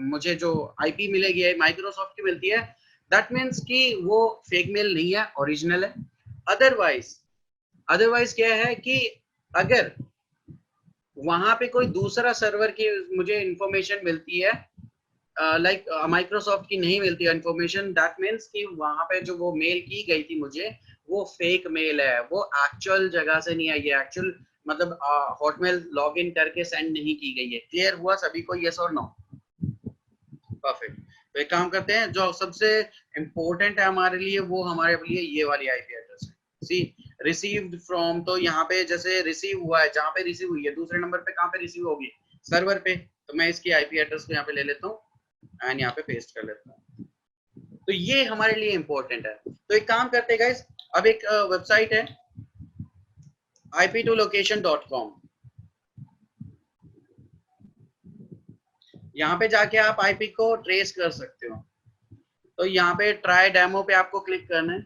मुझे जो आईपी मिलेगी माइक्रोसॉफ्ट की मिलती है, दैट मीन्स कि वो फेक मेल नहीं है, ओरिजिनल है। अदरवाइज अदरवाइज क्या है कि अगर वहां पे कोई दूसरा सर्वर की मुझे इंफॉर्मेशन मिलती है, लाइक माइक्रोसॉफ्ट की नहीं मिलती है इंफॉर्मेशन, दैट मीन्स कि वहां पे जो वो मेल की गई थी मुझे, वो फेक मेल है, वो एक्चुअल जगह से नहीं आई है, एक्चुअल मतलब हॉटमेल लॉगिन करके सेंड नहीं की गई है। क्लियर हुआ सभी को, यस और नो? परफेक्ट। तो एक काम करते हैं, जो सबसे इम्पोर्टेंट है हमारे लिए, वो हमारे लिए ये वाली आईपी एड्रेस है। सी, रिसीव्ड फ्रॉम, तो यहाँ पे जैसे रिसीव हुआ है, जहाँ पे रिसीव हुई है, दूसरे नंबर पे कहाँ पे रिसीव होगी, सर्वर पे, तो मैं इसकी आईपी एड्रेस को यहाँ पे ले लेता हूँ एंड यहाँ पे पेस्ट कर लेता हूँ। तो ये हमारे लिए इंपॉर्टेंट है। तो एक काम करते हैं गाइस, अब एक वेबसाइट है ip2location.com, यहाँ पे जाके आप आईपी को ट्रेस कर सकते हो। तो यहाँ पे ट्राई डेमो पे आपको क्लिक करना है,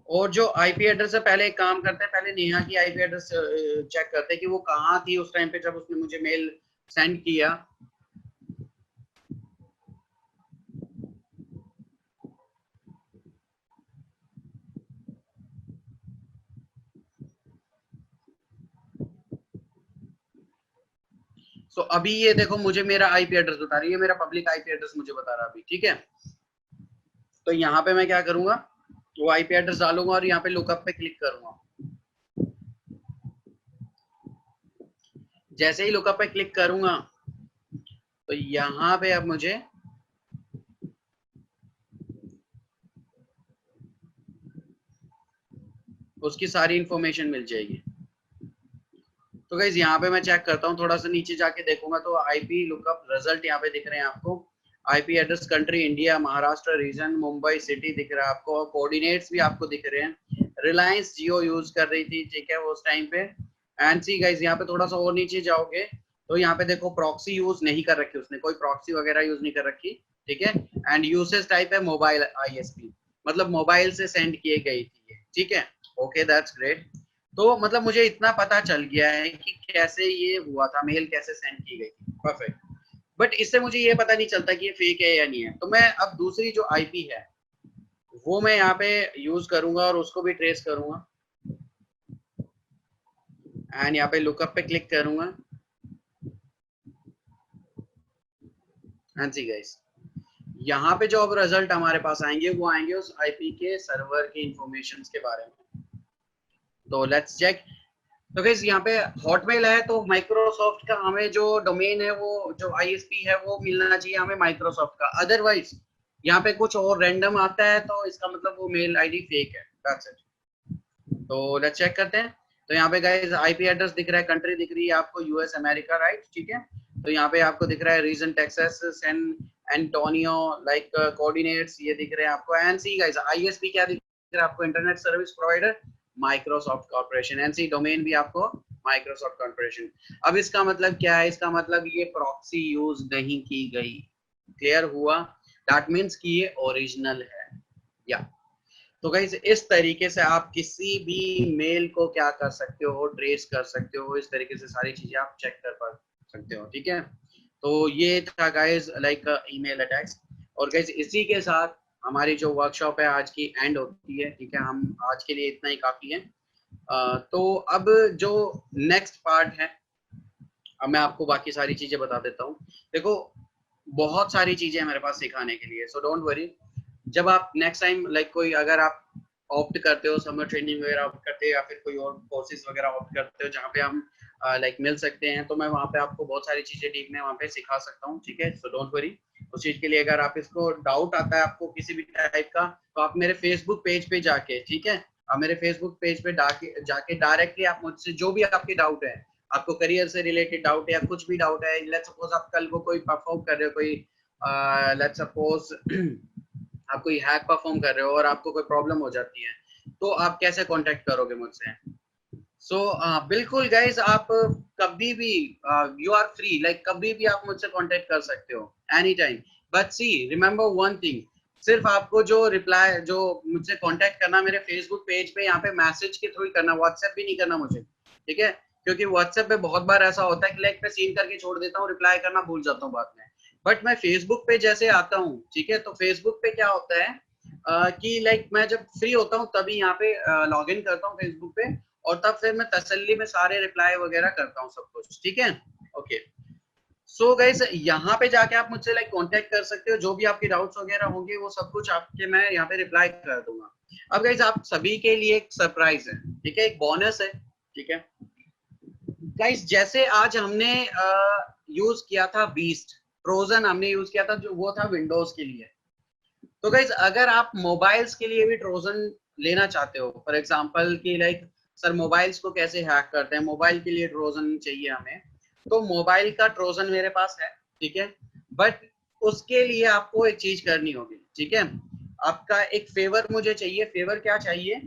और जो आईपी एड्रेस है, पहले एक काम करते हैं, पहले नेहा की आईपी एड्रेस चेक करते हैं कि वो कहाँ थी उस टाइम पे जब उसने मुझे मेल सेंड किया। सो अभी ये देखो मुझे मेरा आईपी एड्रेस बता रही है, मेरा पब्लिक आईपी एड्रेस मुझे बता रहा है अभी, ठीक है। तो यहाँ पे मैं क्या करूंगा, वो आईपी एड्रेस डालूंगा और यहाँ पे लुकअप पे क्लिक करूंगा। जैसे ही लुकअप पे क्लिक करूंगा तो यहाँ पे अब मुझे उसकी सारी इंफॉर्मेशन मिल जाएगी। तो गाइस यहाँ पे मैं चेक करता हूँ, थोड़ा सा नीचे जाके देखूंगा तो आईपी लुकअप रिजल्ट यहाँ पे दिख रहे हैं आपको। IP address country India, Maharashtra region, Mumbai city दिख रहा है आपको, और कोऑर्डिनेट्स भी आपको दिख रहे हैं। रिलायंस जियो यूज कर रही थी, ठीक है, उस टाइम पे। एंड सी गाइस यहाँ पे थोड़ा सा और नीचे जाओगे तो यहाँ पे देखो प्रॉक्सी यूज नहीं कर रखी उसने, कोई प्रॉक्सी वगैरह यूज नहीं कर रखी, ठीक है। एंड यूसेज टाइप है मोबाइल आईएसपी, मतलब मोबाइल से सेंड किए गई थी, ठीक है। Okay that's great. तो मतलब मुझे इतना पता चल गया है कि कैसे ये हुआ था, मेल कैसे सेंड की गई थी, परफेक्ट। बट इससे मुझे ये पता नहीं चलता कि ये फेक है या नहीं है। तो मैं अब दूसरी जो आईपी है वो मैं यहाँ पे यूज करूंगा और उसको भी ट्रेस करूंगा एंड यहाँ पे लुकअप पे क्लिक करूंगा एंड सी गाइस यहाँ पे जो अब रिजल्ट हमारे पास आएंगे वो आएंगे उस आईपी के सर्वर की इंफॉर्मेशन के बारे में। तो लेट्स चेक। तो गाइस यहाँ पे हॉटमेल है तो माइक्रोसॉफ्ट का हमें जो डोमेन है, वो जो आईएसपी है वो मिलना चाहिए हमें माइक्रोसॉफ्ट का, अदरवाइज यहाँ पे कुछ और रैंडम आता है तो इसका मतलब वो मेल आईडी फेक है, दैट्स इट। तो लेट्स चेक करते हैं। तो यहाँ पे गाइस आईपी एड्रेस दिख रहा है, कंट्री दिख रही है आपको यूएस अमेरिका, राइट, ठीक है। तो यहाँ पे आपको दिख रहा है region Texas, San Antonio, like coordinates ये दिख रहे हैं आपको। एंड सी गाइस आईएसपी क्या दिख रहा है आपको, internet service provider Microsoft corporation. NC domain भी आपको माइक्रोसॉफ्ट कॉर्पोरेशन। अब इसका मतलब क्या है, इसका मतलब ये प्रॉक्सी यूज नहीं की गई, क्लियर हुआ, दैट मीन्स कि ये ओरिजिनल है। या तो गाइस इस तरीके से आप किसी भी मेल को क्या कर सकते हो, ट्रेस कर सकते हो, इस तरीके से सारी चीजें आप चेक कर पा सकते हो, ठीक है। तो ये था गाइस लाइक ईमेल अटैक्स। और गाइस इसी के साथ हमारी जो वर्कशॉप है आज की एंड होती है, ठीक है। हम आज के लिए इतना ही काफी है। तो अब जो नेक्स्ट पार्ट है, अब मैं आपको बाकी सारी चीजें बता देता हूँ। देखो बहुत सारी चीजें हैं मेरे पास सिखाने के लिए, सो डोंट वरी। जब आप नेक्स्ट टाइम लाइक कोई अगर आप ऑप्ट करते हो, समर ट्रेनिंग वगैरह ऑप्ट करते हो या फिर कोई और कोर्सेज वगैरह ऑप्ट करते हो जहाँ पे हम लाइक मिल सकते हैं, तो मैं वहाँ पे आपको बहुत सारी चीजें डीप में वहाँ पे सिखा सकता हूँ, ठीक है। So don't worry. उस चीज के लिए अगर आप इसको डाउट आता है आपको किसी भी टाइप का, तो आप मेरे फेसबुक पेज पे जाके, ठीक है, आप मेरे फेसबुक पेज पे जाके डायरेक्टली आप मुझसे जो भी आपके डाउट है, आपको करियर से रिलेटेड डाउट है या कुछ भी डाउट है, लेट्स सपोज आप कल को कोई परफॉर्म कर रहे हो, कोई लेट्स सपोज आप कोई हैक परफॉर्म कर रहे हो और आपको कोई प्रॉब्लम हो जाती है, तो आप कैसे कांटेक्ट करोगे मुझसे। सो बिल्कुल गाइस आप कभी भी यू आर फ्री, लाइक कभी भी आप मुझसे कांटेक्ट कर सकते हो any time. But see remember one thing, सिर्फ आपको जो रिप्लाई जो मुझसे कांटेक्ट करना मेरे फेसबुक पेज पे यहाँ पे मैसेज के थ्रू ही करना, व्हाट्सएप भी नहीं करना मुझे, ठीक है। क्योंकि व्हाट्सएप पे बहुत बार ऐसा होता है कि लाइक मैं सीन करके छोड़ देता हूँ, रिप्लाई करना भूल जाता हूँ बाद में। बट मैं फेसबुक पे जैसे आता हूँ, ठीक है, तो फेसबुक पे क्या होता है कि लाइक मैं जब फ्री होता हूँ तभी यहाँ पे लॉग इन करता हूँ फेसबुक पे, और तब फिर मैं तसल्ली में सारे रिप्लाई वगैरह करता हूँ सब कुछ, ठीक है। ओके सो गाइस यहाँ पे जाके आप मुझसे लाइक कांटेक्ट कर सकते हो, जो भी आपके डाउट्स वगैरह होंगे वो सब कुछ आपके मैं यहाँ पे रिप्लाई कर दूंगा। अब गाइस आप सभी के लिए एक सरप्राइज है, ठीक है, एक बोनस है, ठीक है। गाइस जैसे आज हमने यूज किया था बीस्ट ट्रोजन, हमने यूज किया था जो वो था विंडोज के लिए। तो गाइज अगर आप मोबाइल्स के लिए भी ट्रोजन लेना चाहते हो, फॉर एग्जांपल कि लाइक सर मोबाइल्स को कैसे हैक करते हैं, मोबाइल के लिए ट्रोजन चाहिए हमें, तो मोबाइल का ट्रोजन मेरे पास है, ठीक है। बट उसके लिए आपको एक चीज करनी होगी, ठीक है। आपका एक फेवर मुझे चाहिए। फेवर क्या चाहिए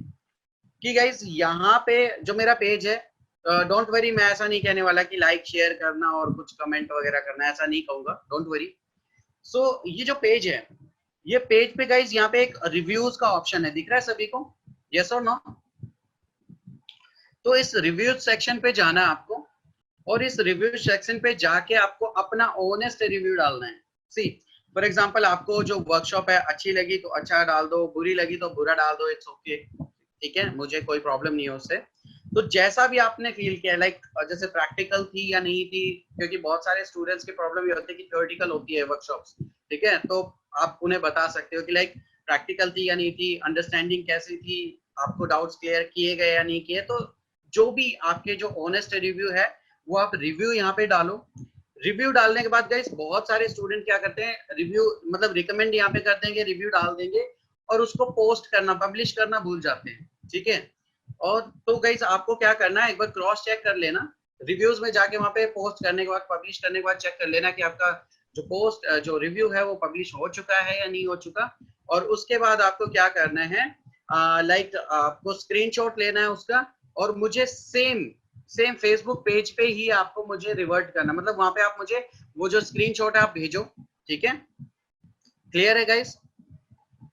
कि गाइज यहाँ पे जो मेरा पेज है, डोंट वरी, मैं ऐसा नहीं कहने वाला कि लाइक शेयर करना और कुछ कमेंट वगैरह करना, ऐसा नहीं कहूंगा, डोंट वरी। सो ये जो पेज है, ये पेज पे गाइज यहाँ पे एक रिव्यूज का ऑप्शन है, दिख रहा है सभी को, यस और नो? तो इस रिव्यूज सेक्शन पे जाना है आपको, और इस रिव्यू सेक्शन पे जाके आपको अपना ऑनेस्ट रिव्यू डालना है। सी फॉर एग्जांपल, आपको जो वर्कशॉप है अच्छी लगी तो अच्छा डाल दो, बुरी लगी तो बुरा डाल दो, इट्स ओके, ठीक है, मुझे कोई प्रॉब्लम नहीं है उससे। तो जैसा भी आपने फील किया, लाइक जैसे प्रैक्टिकल थी या नहीं थी, क्योंकि बहुत सारे स्टूडेंट्स की प्रॉब्लम ये होती है कि थ्योरेटिकल होती है वर्कशॉप्स, ठीक है, तो आप उन्हें बता सकते हो कि लाइक प्रैक्टिकल थी या नहीं थी, अंडरस्टैंडिंग कैसी थी, आपको डाउट्स क्लियर किए गए या नहीं किए। तो जो भी आपके जो ऑनेस्ट रिव्यू है वो आप रिव्यू यहाँ पे डालो। रिव्यू डालने के बाद गाइस बहुत सारे स्टूडेंट क्या करते हैं, रिव्यू मतलब रिकमेंड यहाँ पे करते हैं कि रिव्यू डाल देंगे और उसको पोस्ट करना, पब्लिश करना भूल जाते हैं, ठीक है। और तो गाइस आपको क्या करना है, एक बार क्रॉस चेक कर लेना, रिव्यूज में जाके वहां पे पोस्ट करने के बाद, पब्लिश करने के बाद चेक कर लेना कि आपका जो पोस्ट जो रिव्यू है वो पब्लिश हो चुका है या नहीं हो चुका। और उसके बाद आपको क्या करना है, लाइक आपको स्क्रीनशॉट लेना है उसका, और मुझे सेम फेसबुक पेज पे ही आपको मुझे रिवर्ट करना, मतलब वहां पे आप मुझे वो जो स्क्रीनशॉट है आप भेजो, ठीक है। क्लियर है गाइस?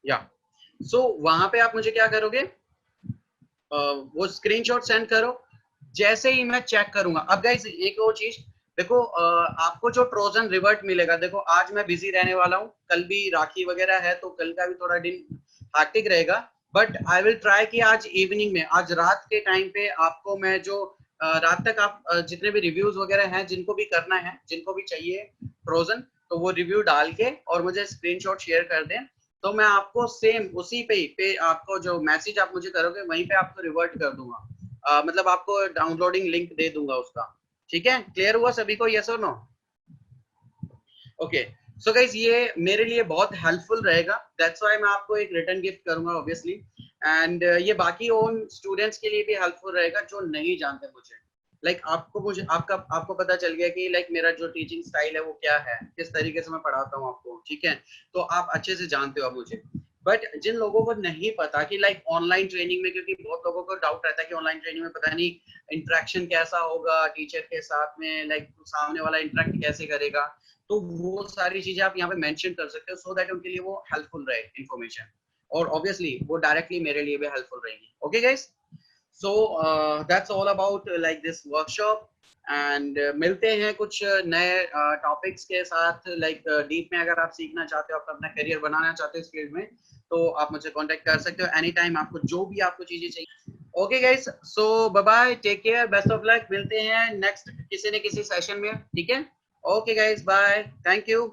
या सो वहां पे आप मुझे क्या करोगे, वो स्क्रीनशॉट सेंड करो, जैसे ही मैं चेक करूंगा। अब गाइस एक और चीज देखो, आपको जो ट्रोजन रिवर्ट मिलेगा, देखो आज मैं बिजी रहने वाला हूँ, कल भी राखी वगैरह है तो कल का भी थोड़ा दिन हैक्टिक रहेगा, बट आई विल ट्राई कि आज इवनिंग में, आज रात के टाइम पे आपको मैं जो रात तक आप जितने भी रिव्यूज वगैरह हैं, जिनको भी करना है, जिनको भी चाहिए ट्रोजन, तो वो रिव्यू डाल के और मुझे स्क्रीनशॉट शेयर कर दें, तो मैं आपको सेम उसी पे आपको जो मैसेज आप मुझे करोगे वहीं पे आपको रिवर्ट कर दूंगा, मतलब आपको डाउनलोडिंग लिंक दे दूंगा उसका, ठीक है। क्लियर हुआ सभी को, यस और नो? ओके, सो गाइस ये मेरे लिए बहुत हेल्पफुल रहेगा, दैट्स व्हाई मैं आपको एक रिटर्न गिफ्ट करूंगा ऑब्वियसली, एंड ये बाकी ओन स्टूडेंट्स के लिए भी हेल्पफुल रहेगा जो नहीं जानते मुझे, लाइक आपको मुझे आपको पता चल गया कि लाइक मेरा जो टीचिंग स्टाइल है वो क्या है, किस तरीके से मैं पढ़ाता हूँ आपको, ठीक है, तो आप अच्छे से जानते हो अब मुझे। बट जिन लोगों को नहीं पता कि लाइक ऑनलाइन ट्रेनिंग में, क्योंकि बहुत लोगों को डाउट रहता है कि ऑनलाइन ट्रेनिंग में पता नहीं इंटरेक्शन कैसा होगा टीचर के साथ में, लाइक सामने वाला इंटरेक्ट कैसे करेगा, तो वो सारी चीजें आप यहाँ पे मेंशन कर सकते हो, सो दैट उनके लिए वो हेल्पफुल रहे इन्फॉर्मेशन, और ऑब्वियसली वो डायरेक्टली मेरे लिए भी हेल्पफुल रहेगी। Okay guys, so that's all about like this workshop, and मिलते हैं कुछ नए टॉपिक्स के साथ, लाइक डीप में अगर आप सीखना चाहते हो, आप अपना करियर बनाना चाहते हो इस फील्ड में, तो आप मुझे कांटेक्ट कर सकते हो एनी टाइम, आपको जो भी आपको चीजें चाहिए। Okay guys, so bye bye, take care, best of luck, मिलते हैं नेक्स्ट किसी न किसी सेशन में, ठीक है। Okay guys, bye, thank you.